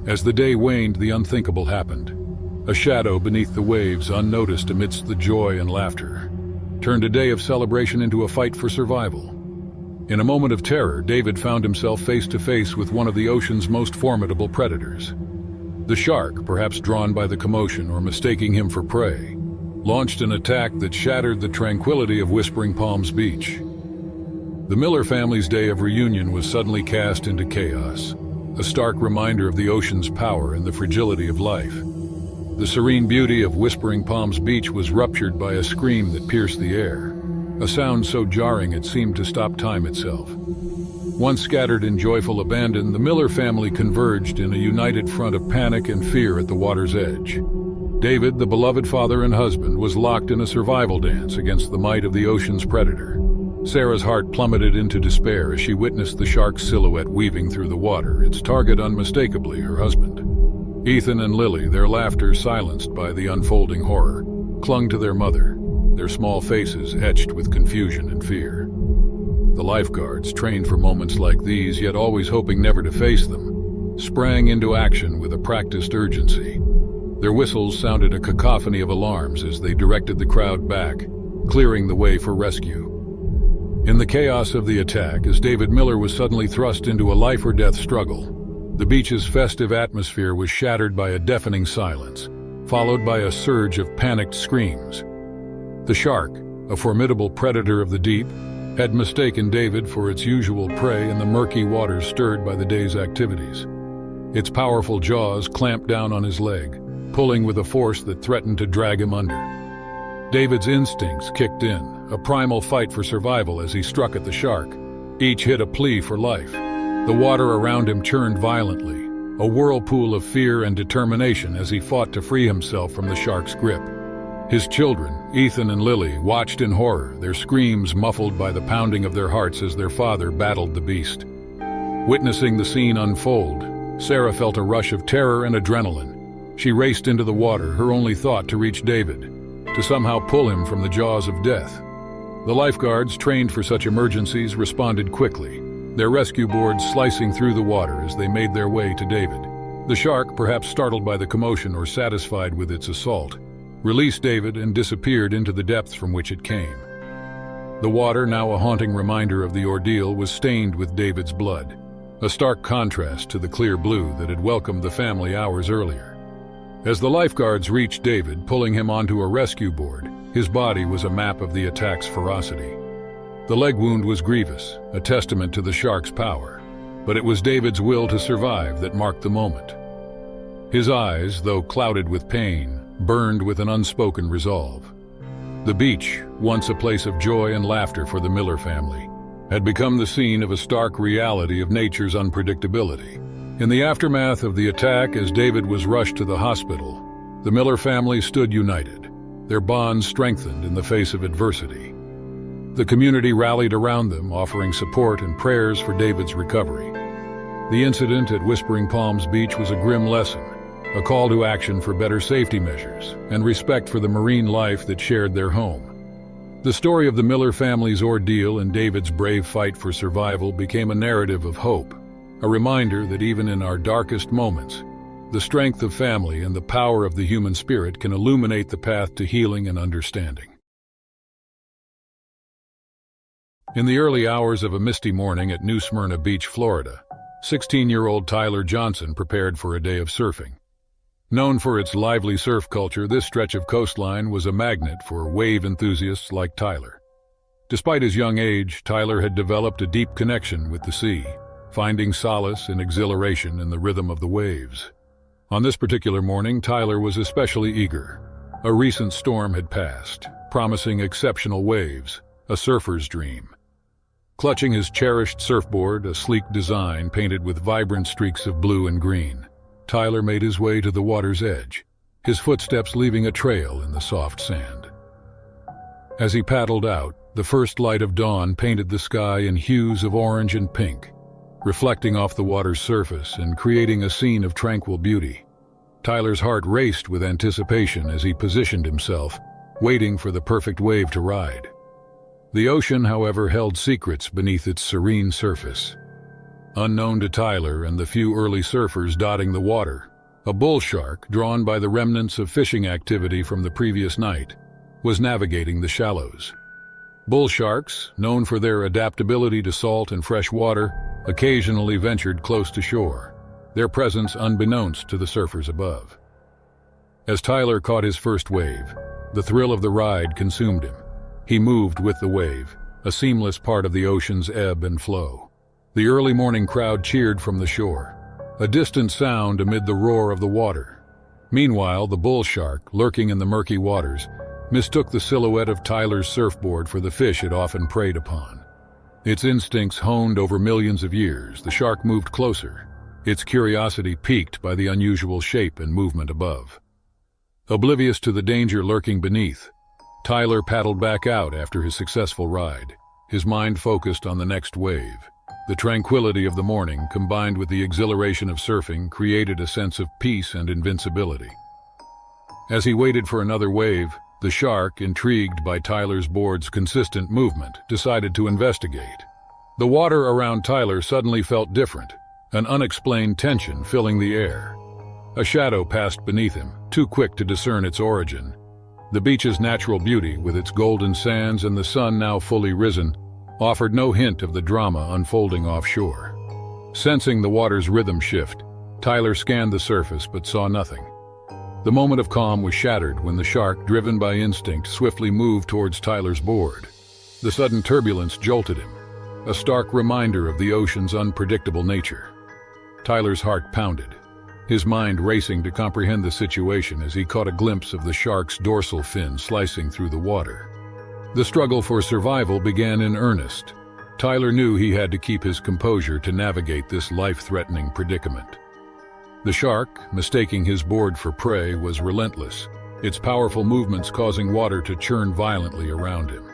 Speaker 1: As the day waned, the unthinkable happened. A shadow beneath the waves, unnoticed amidst the joy and laughter, turned a day of celebration into a fight for survival. In a moment of terror, David found himself face to face with one of the ocean's most formidable predators. The shark, perhaps drawn by the commotion or mistaking him for prey, launched an attack that shattered the tranquility of Whispering Palms Beach. The Miller family's day of reunion was suddenly cast into chaos, a stark reminder of the ocean's power and the fragility of life. The serene beauty of Whispering Palms Beach was ruptured by a scream that pierced the air, a sound so jarring it seemed to stop time itself. Once scattered in joyful abandon, the Miller family converged in a united front of panic and fear at the water's edge. David, the beloved father and husband, was locked in a survival dance against the might of the ocean's predator. Sarah's heart plummeted into despair as she witnessed the shark's silhouette weaving through the water, its target unmistakably her husband. Ethan and Lily, their laughter silenced by the unfolding horror, clung to their mother, their small faces etched with confusion and fear. The lifeguards, trained for moments like these, yet always hoping never to face them, sprang into action with a practiced urgency. Their whistles sounded a cacophony of alarms as they directed the crowd back, clearing the way for rescue. In the chaos of the attack, as David Miller was suddenly thrust into a life-or-death struggle, the beach's festive atmosphere was shattered by a deafening silence, followed by a surge of panicked screams. The shark, a formidable predator of the deep, had mistaken David for its usual prey in the murky waters stirred by the day's activities. Its powerful jaws clamped down on his leg, pulling with a force that threatened to drag him under. David's instincts kicked in, a primal fight for survival as he struck at the shark, each hit a plea for life. The water around him churned violently, a whirlpool of fear and determination as he fought to free himself from the shark's grip. His children, Ethan and Lily, watched in horror, their screams muffled by the pounding of their hearts as their father battled the beast. Witnessing the scene unfold, Sarah felt a rush of terror and adrenaline. She raced into the water, her only thought to reach David, to somehow pull him from the jaws of death. The lifeguards, trained for such emergencies, responded quickly, their rescue boards slicing through the water as they made their way to David. The shark, perhaps startled by the commotion or satisfied with its assault, released David and disappeared into the depths from which it came. The water, now a haunting reminder of the ordeal, was stained with David's blood, a stark contrast to the clear blue that had welcomed the family hours earlier. As the lifeguards reached David, pulling him onto a rescue board, his body was a map of the attack's ferocity. The leg wound was grievous, a testament to the shark's power, but it was David's will to survive that marked the moment. His eyes, though clouded with pain, burned with an unspoken resolve. The beach, once a place of joy and laughter for the Miller family, had become the scene of a stark reality of nature's unpredictability. In the aftermath of the attack, as David was rushed to the hospital, the Miller family stood united, their bonds strengthened in the face of adversity. The community rallied around them, offering support and prayers for David's recovery. The incident at Whispering Palms Beach was a grim lesson, a call to action for better safety measures and respect for the marine life that shared their home. The story of the Miller family's ordeal and David's brave fight for survival became a narrative of hope, a reminder that even in our darkest moments, the strength of family and the power of the human spirit can illuminate the path to healing and understanding. In the early hours of a misty morning at New Smyrna Beach, Florida, 16-year-old Tyler Johnson prepared for a day of surfing. Known for its lively surf culture, this stretch of coastline was a magnet for wave enthusiasts like Tyler. Despite his young age, Tyler had developed a deep connection with the sea, finding solace and exhilaration in the rhythm of the waves. On this particular morning, Tyler was especially eager. A recent storm had passed, promising exceptional waves, a surfer's dream. Clutching his cherished surfboard, a sleek design painted with vibrant streaks of blue and green, Tyler made his way to the water's edge, his footsteps leaving a trail in the soft sand. As he paddled out, the first light of dawn painted the sky in hues of orange and pink, reflecting off the water's surface and creating a scene of tranquil beauty. Tyler's heart raced with anticipation as he positioned himself, waiting for the perfect wave to ride. The ocean, however, held secrets beneath its serene surface. Unknown to Tyler and the few early surfers dotting the water, a bull shark, drawn by the remnants of fishing activity from the previous night, was navigating the shallows. Bull sharks, known for their adaptability to salt and fresh water, occasionally ventured close to shore, their presence unbeknownst to the surfers above. As Tyler caught his first wave, The thrill of the ride consumed him. He moved with the wave, a seamless part of the ocean's ebb and flow. The early morning crowd cheered from the shore, a distant sound amid the roar of the water. Meanwhile, the bull shark, lurking in the murky waters, mistook the silhouette of Tyler's surfboard for the fish it often preyed upon. Its instincts honed over millions of years, the shark moved closer, its curiosity piqued by the unusual shape and movement above. Oblivious to the danger lurking beneath, Tyler paddled back out after his successful ride, his mind focused on the next wave. The tranquility of the morning, combined with the exhilaration of surfing, created a sense of peace and invincibility. As he waited for another wave, the shark, intrigued by Tyler's board's consistent movement, decided to investigate. The water around Tyler suddenly felt different, an unexplained tension filling the air. A shadow passed beneath him, too quick to discern its origin. The beach's natural beauty, with its golden sands and the sun now fully risen, offered no hint of the drama unfolding offshore. Sensing the water's rhythm shift, Tyler scanned the surface but saw nothing. The moment of calm was shattered when the shark, driven by instinct, swiftly moved towards Tyler's board. The sudden turbulence jolted him, a stark reminder of the ocean's unpredictable nature. Tyler's heart pounded, his mind racing to comprehend the situation as he caught a glimpse of the shark's dorsal fin slicing through the water. The struggle for survival began in earnest. Tyler knew he had to keep his composure to navigate this life-threatening predicament. The shark, mistaking his board for prey, was relentless, its powerful movements causing water to churn violently around him.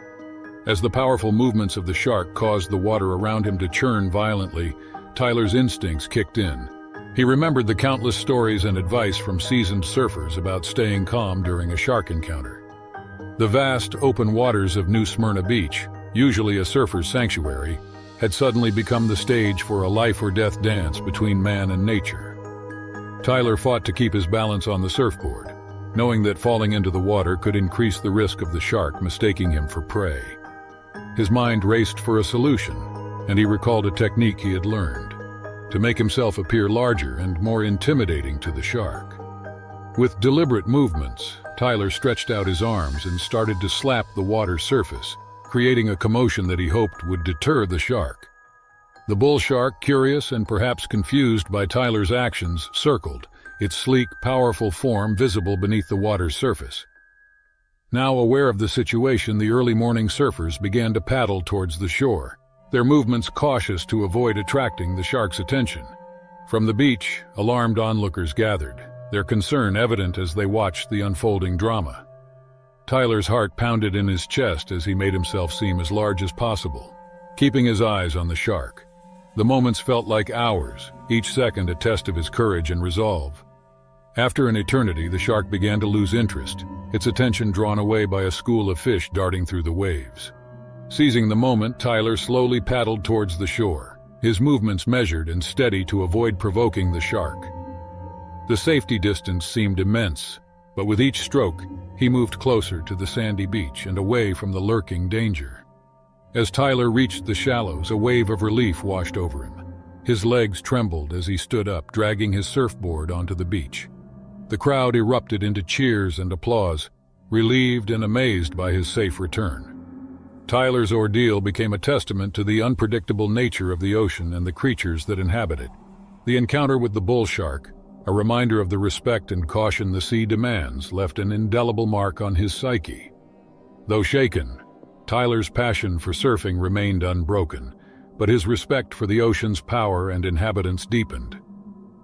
Speaker 1: As the powerful movements of the shark caused the water around him to churn violently, Tyler's instincts kicked in. He remembered the countless stories and advice from seasoned surfers about staying calm during a shark encounter. The vast, open waters of New Smyrna Beach, usually a surfer's sanctuary, had suddenly become the stage for a life-or-death dance between man and nature. Tyler fought to keep his balance on the surfboard, knowing that falling into the water could increase the risk of the shark mistaking him for prey. His mind raced for a solution, and he recalled a technique he had learned to make himself appear larger and more intimidating to the shark. With deliberate movements, Tyler stretched out his arms and started to slap the water's surface, creating a commotion that he hoped would deter the shark. The bull shark, curious and perhaps confused by Tyler's actions, circled, its sleek, powerful form visible beneath the water's surface. Now aware of the situation, the early morning surfers began to paddle towards the shore, their movements cautious to avoid attracting the shark's attention. From the beach, alarmed onlookers gathered, their concern evident as they watched the unfolding drama. Tyler's heart pounded in his chest as he made himself seem as large as possible, keeping his eyes on the shark. The moments felt like hours, each second a test of his courage and resolve. After an eternity, the shark began to lose interest, its attention drawn away by a school of fish darting through the waves. Seizing the moment, Tyler slowly paddled towards the shore, his movements measured and steady to avoid provoking the shark. The safety distance seemed immense, but with each stroke, he moved closer to the sandy beach and away from the lurking danger. As Tyler reached the shallows, a wave of relief washed over him. His legs trembled as he stood up, dragging his surfboard onto the beach. The crowd erupted into cheers and applause, relieved and amazed by his safe return. Tyler's ordeal became a testament to the unpredictable nature of the ocean and the creatures that inhabit it. The encounter with the bull shark, a reminder of the respect and caution the sea demands, left an indelible mark on his psyche. Though shaken, Tyler's passion for surfing remained unbroken, but his respect for the ocean's power and inhabitants deepened.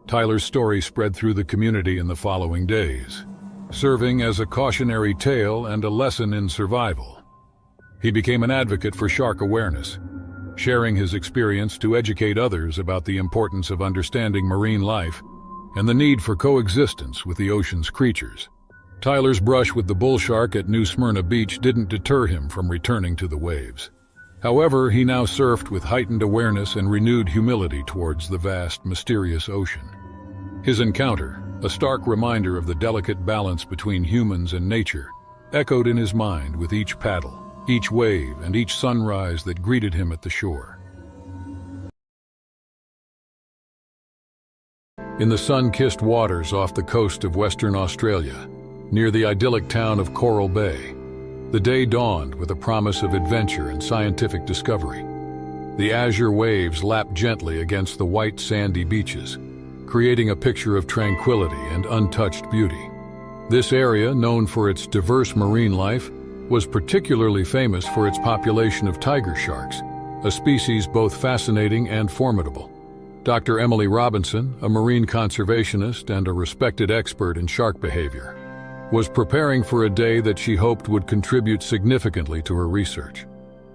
Speaker 1: Tyler's story spread through the community in the following days, serving as a cautionary tale and a lesson in survival. He became an advocate for shark awareness, sharing his experience to educate others about the importance of understanding marine life and the need for coexistence with the ocean's creatures. Tyler's brush with the bull shark at New Smyrna Beach didn't deter him from returning to the waves. However, he now surfed with heightened awareness and renewed humility towards the vast, mysterious ocean. His encounter, a stark reminder of the delicate balance between humans and nature, echoed in his mind with each paddle, each wave, and each sunrise that greeted him at the shore. In the sun-kissed waters off the coast of Western Australia, near the idyllic town of Coral Bay. The day dawned with a promise of adventure and scientific discovery. The azure waves lapped gently against the white sandy beaches, creating a picture of tranquility and untouched beauty. This area, known for its diverse marine life, was particularly famous for its population of tiger sharks, a species both fascinating and formidable. Dr. Emily Robinson, a marine conservationist and a respected expert in shark behavior, was preparing for a day that she hoped would contribute significantly to her research.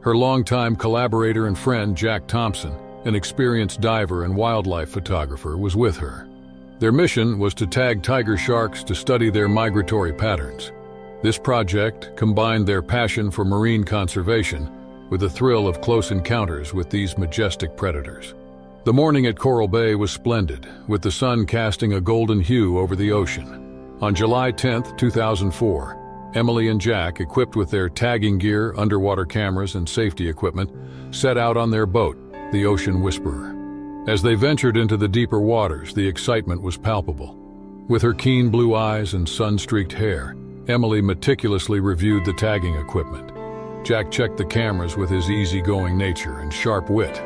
Speaker 1: Her longtime collaborator and friend, Jack Thompson, an experienced diver and wildlife photographer, was with her. Their mission was to tag tiger sharks to study their migratory patterns. This project combined their passion for marine conservation with the thrill of close encounters with these majestic predators. The morning at Coral Bay was splendid, with the sun casting a golden hue over the ocean. On July 10, 2004, Emily and Jack, equipped with their tagging gear, underwater cameras, and safety equipment, set out on their boat, the Ocean Whisperer. As they ventured into the deeper waters, the excitement was palpable. With her keen blue eyes and sun-streaked hair, Emily meticulously reviewed the tagging equipment. Jack checked the cameras with his easygoing nature and sharp wit,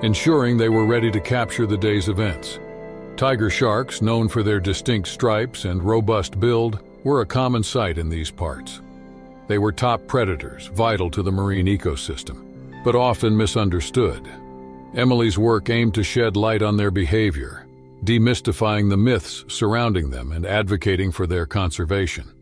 Speaker 1: ensuring they were ready to capture the day's events. Tiger sharks, known for their distinct stripes and robust build, were a common sight in these parts. They were top predators, vital to the marine ecosystem, but often misunderstood. Emily's work aimed to shed light on their behavior, demystifying the myths surrounding them and advocating for their conservation.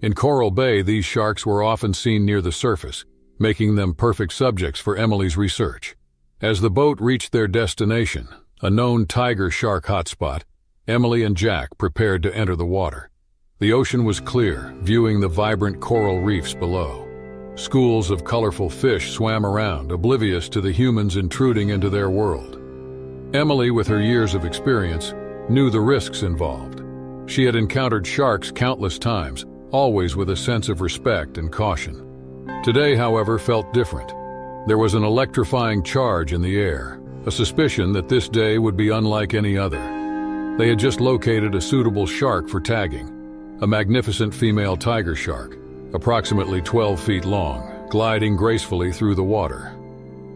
Speaker 1: In Coral Bay, these sharks were often seen near the surface, making them perfect subjects for Emily's research. As the boat reached their destination, a known tiger shark hotspot, Emily and Jack prepared to enter the water. The ocean was clear, viewing the vibrant coral reefs below. Schools of colorful fish swam around, oblivious to the humans intruding into their world. Emily, with her years of experience, knew the risks involved. She had encountered sharks countless times, always with a sense of respect and caution. Today, however, felt different. There was an electrifying charge in the air, a suspicion that this day would be unlike any other. They had just located a suitable shark for tagging, a magnificent female tiger shark, approximately 12 feet long, gliding gracefully through the water.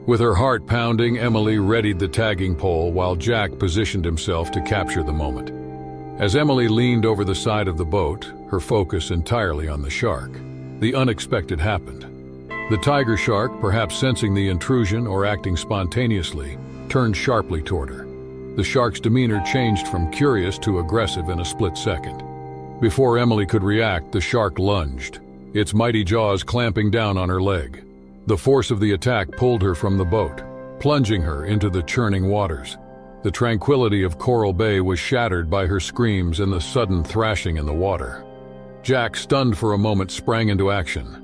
Speaker 1: With her heart pounding, Emily readied the tagging pole while Jack positioned himself to capture the moment. As Emily leaned over the side of the boat, her focus entirely on the shark, the unexpected happened. The tiger shark, perhaps sensing the intrusion or acting spontaneously, turned sharply toward her. The shark's demeanor changed from curious to aggressive in a split second. Before Emily could react, the shark lunged, its mighty jaws clamping down on her leg. The force of the attack pulled her from the boat, plunging her into the churning waters. The tranquility of Coral Bay was shattered by her screams and the sudden thrashing in the water. Jack, stunned for a moment, sprang into action.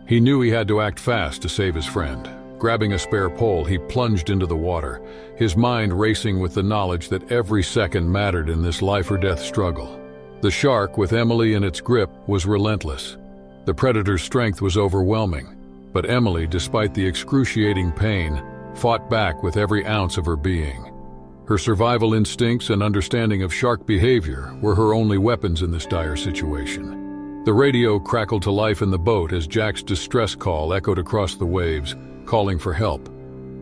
Speaker 1: He knew he had to act fast to save his friend. Grabbing a spare pole, he plunged into the water, his mind racing with the knowledge that every second mattered in this life-or-death struggle. The shark, with Emily in its grip, was relentless. The predator's strength was overwhelming, but Emily, despite the excruciating pain, fought back with every ounce of her being. Her survival instincts and understanding of shark behavior were her only weapons in this dire situation. The radio crackled to life in the boat as Jack's distress call echoed across the waves, calling for help.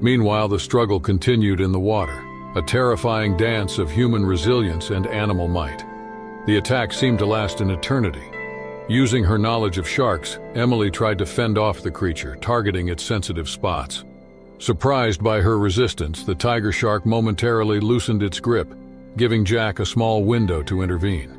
Speaker 1: Meanwhile, the struggle continued in the water, a terrifying dance of human resilience and animal might. The attack seemed to last an eternity. Using her knowledge of sharks, Emily tried to fend off the creature, targeting its sensitive spots. Surprised by her resistance, the tiger shark momentarily loosened its grip, giving Jack a small window to intervene.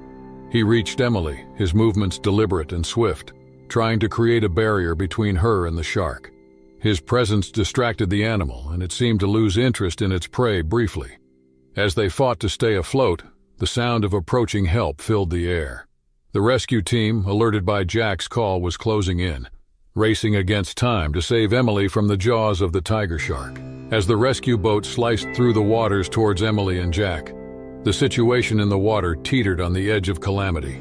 Speaker 1: He reached Emily, his movements deliberate and swift, trying to create a barrier between her and the shark. His presence distracted the animal, and it seemed to lose interest in its prey briefly. As they fought to stay afloat, the sound of approaching help filled the air. The rescue team, alerted by Jack's call, was closing in, racing against time to save Emily from the jaws of the tiger shark. As the rescue boat sliced through the waters towards Emily and Jack, the situation in the water teetered on the edge of calamity.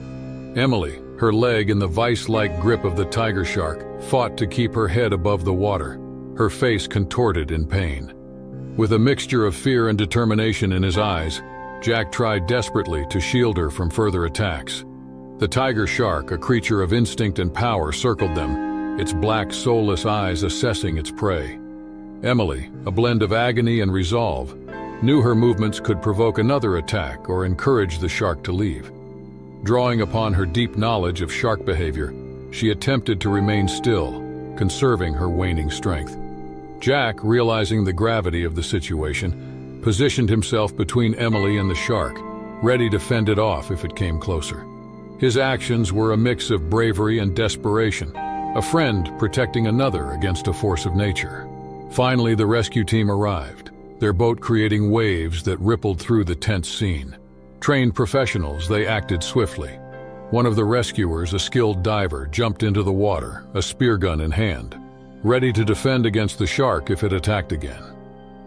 Speaker 1: Emily, her leg in the vice-like grip of the tiger shark, fought to keep her head above the water, her face contorted in pain. With a mixture of fear and determination in his eyes, Jack tried desperately to shield her from further attacks. The tiger shark, a creature of instinct and power, circled them, its black, soulless eyes assessing its prey. Emily, a blend of agony and resolve, knew her movements could provoke another attack or encourage the shark to leave. Drawing upon her deep knowledge of shark behavior, she attempted to remain still, conserving her waning strength. Jack, realizing the gravity of the situation, positioned himself between Emily and the shark, ready to fend it off if it came closer. His actions were a mix of bravery and desperation, a friend protecting another against a force of nature. Finally, the rescue team arrived, their boat creating waves that rippled through the tense scene. Trained professionals, they acted swiftly. One of the rescuers, a skilled diver, jumped into the water, a spear gun in hand, ready to defend against the shark if it attacked again.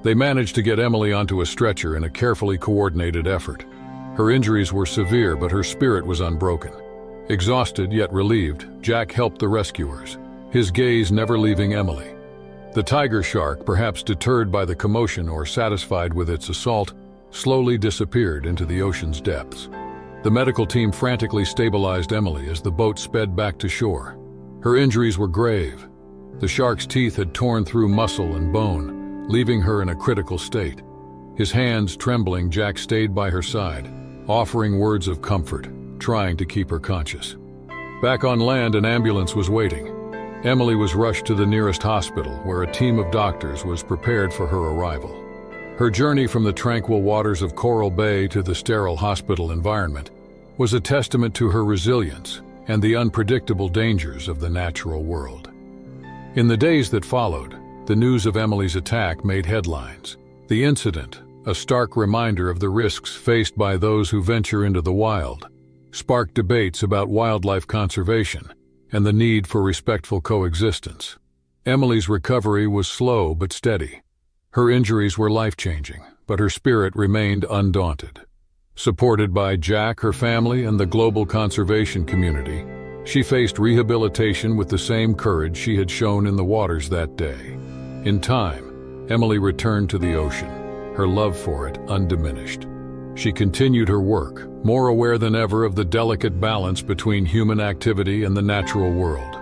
Speaker 1: They managed to get Emily onto a stretcher in a carefully coordinated effort. Her injuries were severe, but her spirit was unbroken. Exhausted yet relieved, Jack helped the rescuers, his gaze never leaving Emily. The tiger shark, perhaps deterred by the commotion or satisfied with its assault, slowly disappeared into the ocean's depths. The medical team frantically stabilized Emily as the boat sped back to shore. Her injuries were grave. The shark's teeth had torn through muscle and bone, leaving her in a critical state. His hands trembling, Jack stayed by her side, offering words of comfort, trying to keep her conscious. Back on land, an ambulance was waiting. Emily was rushed to the nearest hospital, where a team of doctors was prepared for her arrival. Her journey from the tranquil waters of Coral Bay to the sterile hospital environment was a testament to her resilience and the unpredictable dangers of the natural world. In the days that followed, the news of Emily's attack made headlines. The incident, a stark reminder of the risks faced by those who venture into the wild, sparked debates about wildlife conservation and the need for respectful coexistence. Emily's recovery was slow but steady. Her injuries were life-changing, but her spirit remained undaunted. Supported by Jack, her family, and the global conservation community, she faced rehabilitation with the same courage she had shown in the waters that day. In time, Emily returned to the ocean, her love for it undiminished. She continued her work, more aware than ever of the delicate balance between human activity and the natural world.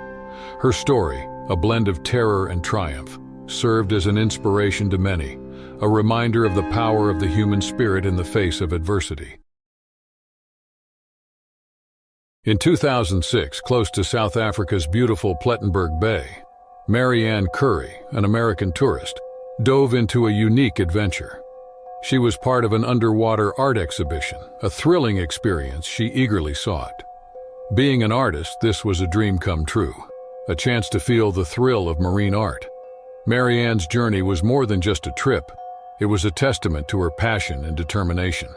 Speaker 1: Her story, a blend of terror and triumph, served as an inspiration to many, a reminder of the power of the human spirit in the face of adversity. In 2006, close to South Africa's beautiful Plettenberg Bay, Marianne Curry, an American tourist, dove into a unique adventure. She was part of an underwater art exhibition, a thrilling experience she eagerly sought. Being an artist, this was a dream come true, a chance to feel the thrill of marine art. Marianne's journey was more than just a trip. It was a testament to her passion and determination.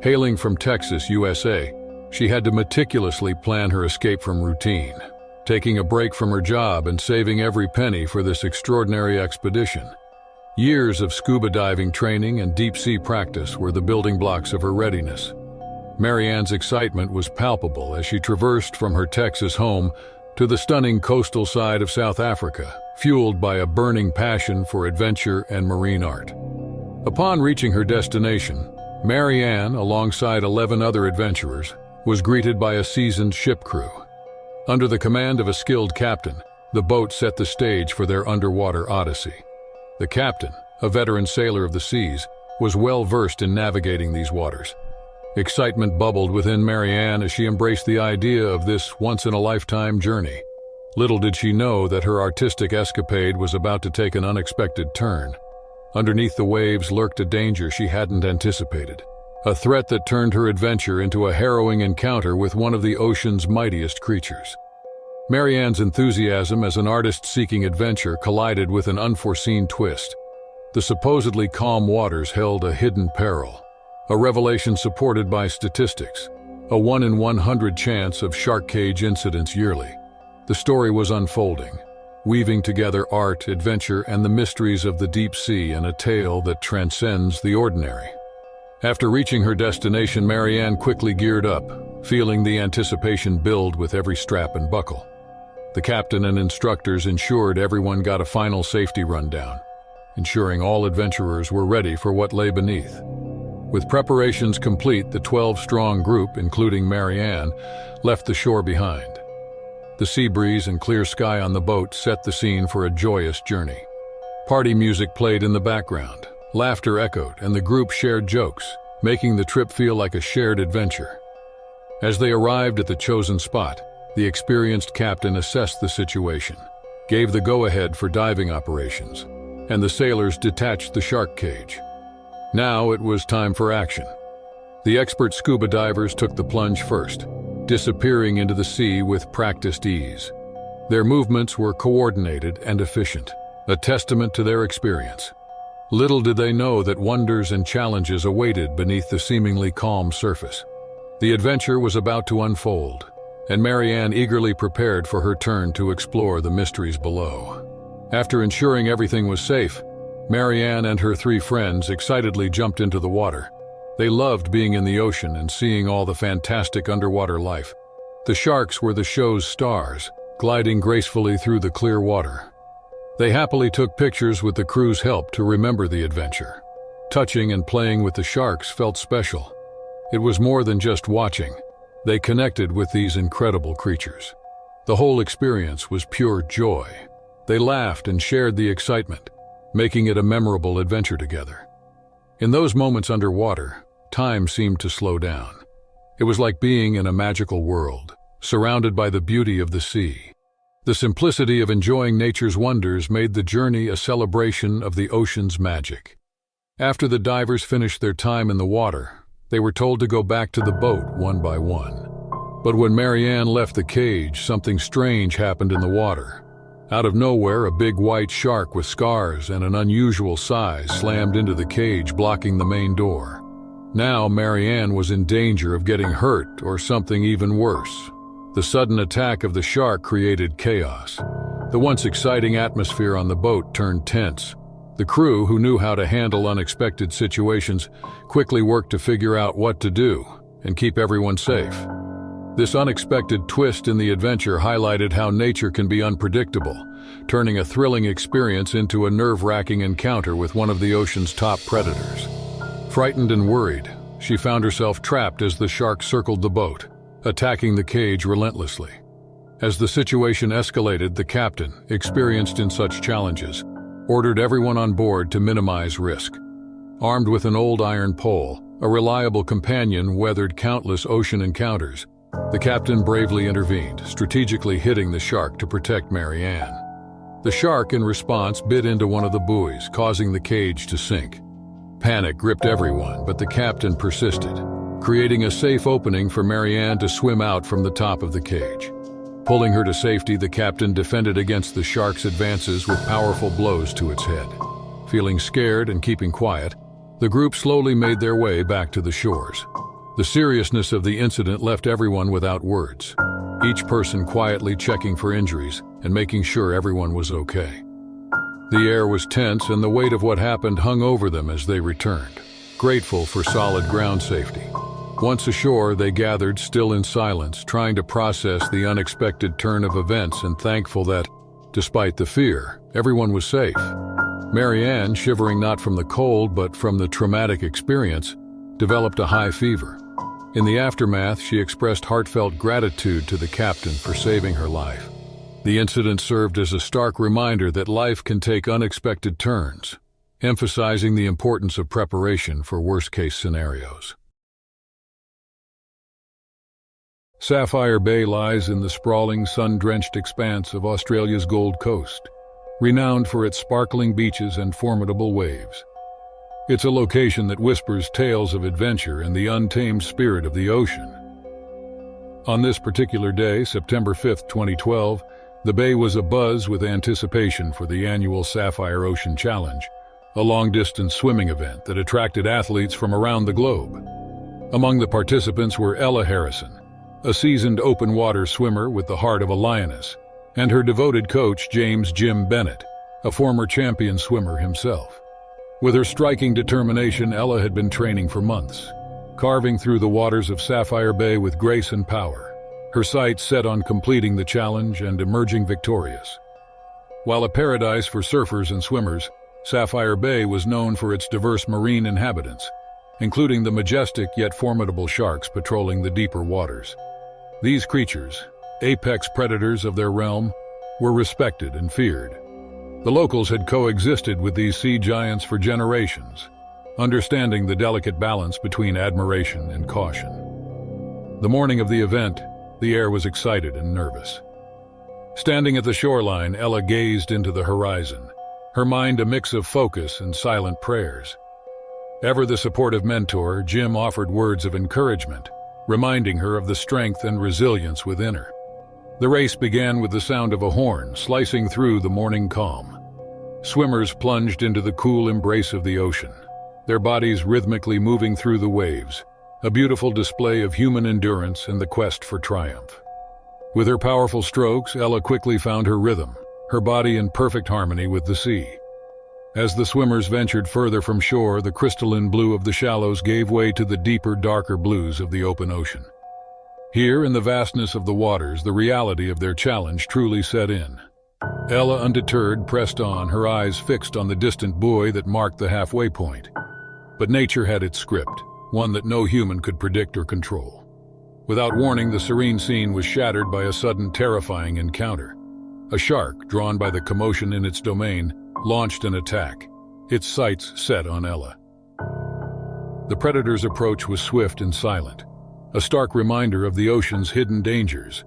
Speaker 1: Hailing from Texas, USA, she had to meticulously plan her escape from routine, taking a break from her job and saving every penny for this extraordinary expedition. Years of scuba diving training and deep-sea practice were the building blocks of her readiness. Marianne's excitement was palpable as she traversed from her Texas home to the stunning coastal side of South Africa, fueled by a burning passion for adventure and marine art. Upon reaching her destination, Marianne, alongside 11 other adventurers, was greeted by a seasoned ship crew. Under the command of a skilled captain, the boat set the stage for their underwater odyssey. The captain, a veteran sailor of the seas, was well versed in navigating these waters. Excitement bubbled within Marianne as she embraced the idea of this once-in-a-lifetime journey. Little did she know that her artistic escapade was about to take an unexpected turn. Underneath the waves lurked a danger she hadn't anticipated, a threat that turned her adventure into a harrowing encounter with one of the ocean's mightiest creatures. Marianne's enthusiasm as an artist seeking adventure collided with an unforeseen twist. The supposedly calm waters held a hidden peril, a revelation supported by statistics, a 1 in 100 chance of shark cage incidents yearly. The story was unfolding, weaving together art, adventure, and the mysteries of the deep sea in a tale that transcends the ordinary. After reaching her destination, Marianne quickly geared up, feeling the anticipation build with every strap and buckle. The captain and instructors ensured everyone got a final safety rundown, ensuring all adventurers were ready for what lay beneath. With preparations complete, the 12-strong group, including Marianne, left the shore behind. The sea breeze and clear sky on the boat set the scene for a joyous journey. Party music played in the background, laughter echoed, and the group shared jokes, making the trip feel like a shared adventure. As they arrived at the chosen spot, the experienced captain assessed the situation, gave the go-ahead for diving operations, and the sailors detached the shark cage. Now it was time for action. The expert scuba divers took the plunge first, disappearing into the sea with practiced ease. Their movements were coordinated and efficient, a testament to their experience. Little did they know that wonders and challenges awaited beneath the seemingly calm surface. The adventure was about to unfold, and Marianne eagerly prepared for her turn to explore the mysteries below. After ensuring everything was safe, Marianne and her 3 friends excitedly jumped into the water. They loved being in the ocean and seeing all the fantastic underwater life. The sharks were the show's stars, gliding gracefully through the clear water. They happily took pictures with the crew's help to remember the adventure. Touching and playing with the sharks felt special. It was more than just watching. They connected with these incredible creatures. The whole experience was pure joy. They laughed and shared the excitement, making it a memorable adventure together. In those moments underwater, time seemed to slow down. It was like being in a magical world, surrounded by the beauty of the sea. The simplicity of enjoying nature's wonders made the journey a celebration of the ocean's magic. After the divers finished their time in the water, they were told to go back to the boat one by one. But when Marianne left the cage, something strange happened in the water. Out of nowhere, a big white shark with scars and an unusual size slammed into the cage, blocking the main door. Now Marianne was in danger of getting hurt or something even worse. The sudden attack of the shark created chaos. The once exciting atmosphere on the boat turned tense. The crew, who knew how to handle unexpected situations, quickly worked to figure out what to do and keep everyone safe. This unexpected twist in the adventure highlighted how nature can be unpredictable, turning a thrilling experience into a nerve-wracking encounter with one of the ocean's top predators. Frightened and worried, she found herself trapped as the shark circled the boat, attacking the cage relentlessly. As the situation escalated, the captain, experienced in such challenges, ordered everyone on board to minimize risk. Armed with an old iron pole, a reliable companion weathered countless ocean encounters, the captain bravely intervened, strategically hitting the shark to protect Marianne. The shark, in response, bit into one of the buoys, causing the cage to sink. Panic gripped everyone, but the captain persisted, creating a safe opening for Marianne to swim out from the top of the cage. Pulling her to safety, the captain defended against the shark's advances with powerful blows to its head. Feeling scared and keeping quiet, the group slowly made their way back to the shores. The seriousness of the incident left everyone without words, each person quietly checking for injuries and making sure everyone was okay. The air was tense and the weight of what happened hung over them as they returned, grateful for solid ground safety. Once ashore, they gathered, still in silence, trying to process the unexpected turn of events and thankful that, despite the fear, everyone was safe. Marianne, shivering not from the cold but from the traumatic experience, developed a high fever. In the aftermath, she expressed heartfelt gratitude to the captain for saving her life. The incident served as a stark reminder that life can take unexpected turns, emphasizing the importance of preparation for worst-case scenarios. Sapphire Bay lies in the sprawling, sun-drenched expanse of Australia's Gold Coast, renowned for its sparkling beaches and formidable waves. It's a location that whispers tales of adventure and the untamed spirit of the ocean. On this particular day, September 5, 2012, the bay was abuzz with anticipation for the annual Sapphire Ocean Challenge, a long-distance swimming event that attracted athletes from around the globe. Among the participants were Ella Harrison, a seasoned open-water swimmer with the heart of a lioness, and her devoted coach, James "Jim" Bennett, a former champion swimmer himself. With her striking determination, Ella had been training for months, carving through the waters of Sapphire Bay with grace and power, her sights set on completing the challenge and emerging victorious. While a paradise for surfers and swimmers, Sapphire Bay was known for its diverse marine inhabitants. including the majestic yet formidable sharks patrolling the deeper waters. These creatures, apex predators of their realm, were respected and feared. The locals had coexisted with these sea giants for generations, understanding the delicate balance between admiration and caution. The morning of the event, the air was excited and nervous. Standing at the shoreline, Ella gazed into the horizon, her mind a mix of focus and silent prayers. Ever the supportive mentor, Jim offered words of encouragement, reminding her of the strength and resilience within her. The race began with the sound of a horn slicing through the morning calm. Swimmers plunged into the cool embrace of the ocean, their bodies rhythmically moving through the waves, a beautiful display of human endurance and the quest for triumph. With her powerful strokes, Ella quickly found her rhythm, her body in perfect harmony with the sea. As the swimmers ventured further from shore, the crystalline blue of the shallows gave way to the deeper, darker blues of the open ocean. Here, in the vastness of the waters, the reality of their challenge truly set in. Ella, undeterred, pressed on, her eyes fixed on the distant buoy that marked the halfway point. But nature had its script, one that no human could predict or control. Without warning, the serene scene was shattered by a sudden, terrifying encounter. A shark, drawn by the commotion in its domain, launched an attack, its sights set on Ella. The predator's approach was swift and silent, a stark reminder of the ocean's hidden dangers.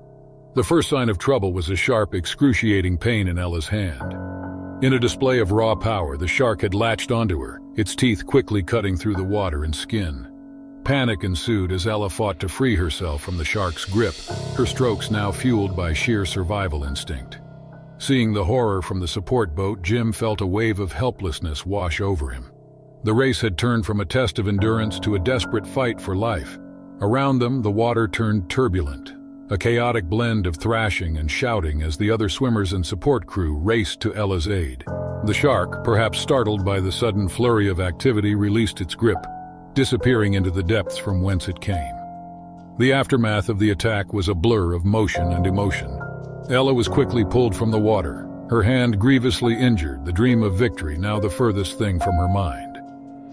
Speaker 1: The first sign of trouble was a sharp, excruciating pain in Ella's hand. In a display of raw power, the shark had latched onto her, its teeth quickly cutting through the water and skin. Panic ensued as Ella fought to free herself from the shark's grip, her strokes now fueled by sheer survival instinct. Seeing the horror from the support boat, Jim felt a wave of helplessness wash over him. The race had turned from a test of endurance to a desperate fight for life. Around them, the water turned turbulent, a chaotic blend of thrashing and shouting as the other swimmers and support crew raced to Ella's aid. The shark, perhaps startled by the sudden flurry of activity, released its grip, disappearing into the depths from whence it came. The aftermath of the attack was a blur of motion and emotion. Ella was quickly pulled from the water, her hand grievously injured, the dream of victory now the furthest thing from her mind.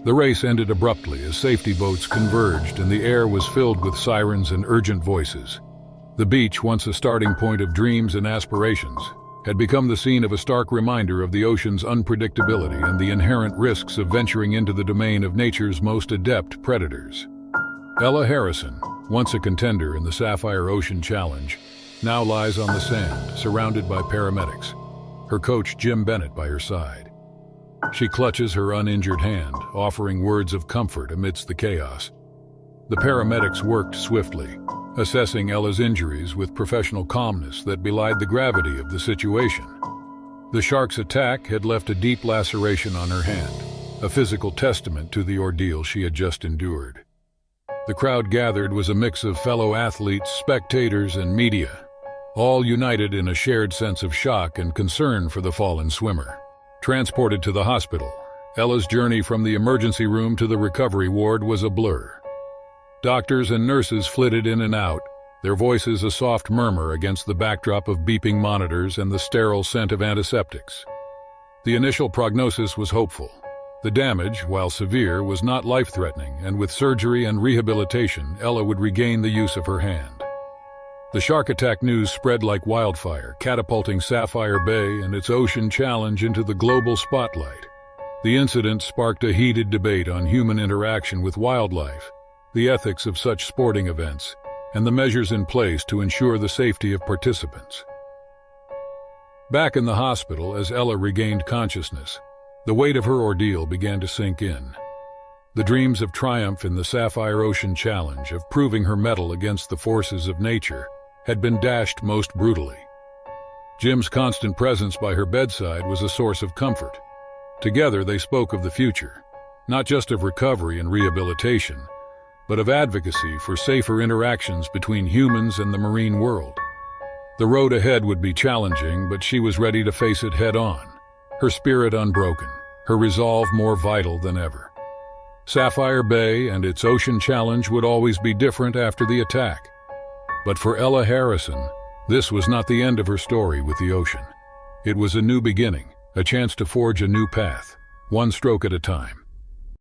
Speaker 1: The race ended abruptly as safety boats converged and the air was filled with sirens and urgent voices. The beach, once a starting point of dreams and aspirations, had become the scene of a stark reminder of the ocean's unpredictability and the inherent risks of venturing into the domain of nature's most adept predators. Ella Harrison, once a contender in the Sapphire Ocean Challenge, now lies on the sand, surrounded by paramedics, her coach Jim Bennett by her side. She clutches her uninjured hand, offering words of comfort amidst the chaos. The paramedics worked swiftly, assessing Ella's injuries with professional calmness that belied the gravity of the situation. The shark's attack had left a deep laceration on her hand, a physical testament to the ordeal she had just endured. The crowd gathered was a mix of fellow athletes, spectators, and media, all united in a shared sense of shock and concern for the fallen swimmer. Transported to the hospital, Ella's journey from the emergency room to the recovery ward was a blur. Doctors and nurses flitted in and out, their voices a soft murmur against the backdrop of beeping monitors and the sterile scent of antiseptics. The initial prognosis was hopeful. The damage, while severe, was not life-threatening, and with surgery and rehabilitation, Ella would regain the use of her hand. The shark attack news spread like wildfire, catapulting Sapphire Bay and its ocean challenge into the global spotlight. The incident sparked a heated debate on human interaction with wildlife, the ethics of such sporting events, and the measures in place to ensure the safety of participants. Back in the hospital, as Ella regained consciousness, the weight of her ordeal began to sink in. The dreams of triumph in the Sapphire Ocean Challenge, of proving her mettle against the forces of nature, had been dashed most brutally. Jim's constant presence by her bedside was a source of comfort. Together they spoke of the future, not just of recovery and rehabilitation, but of advocacy for safer interactions between humans and the marine world. The road ahead would be challenging, but she was ready to face it head-on, her spirit unbroken, her resolve more vital than ever. Sapphire Bay and its ocean challenge would always be different after the attack. But for Ella Harrison, this was not the end of her story with the ocean. It was a new beginning, a chance to forge a new path, one stroke at a time.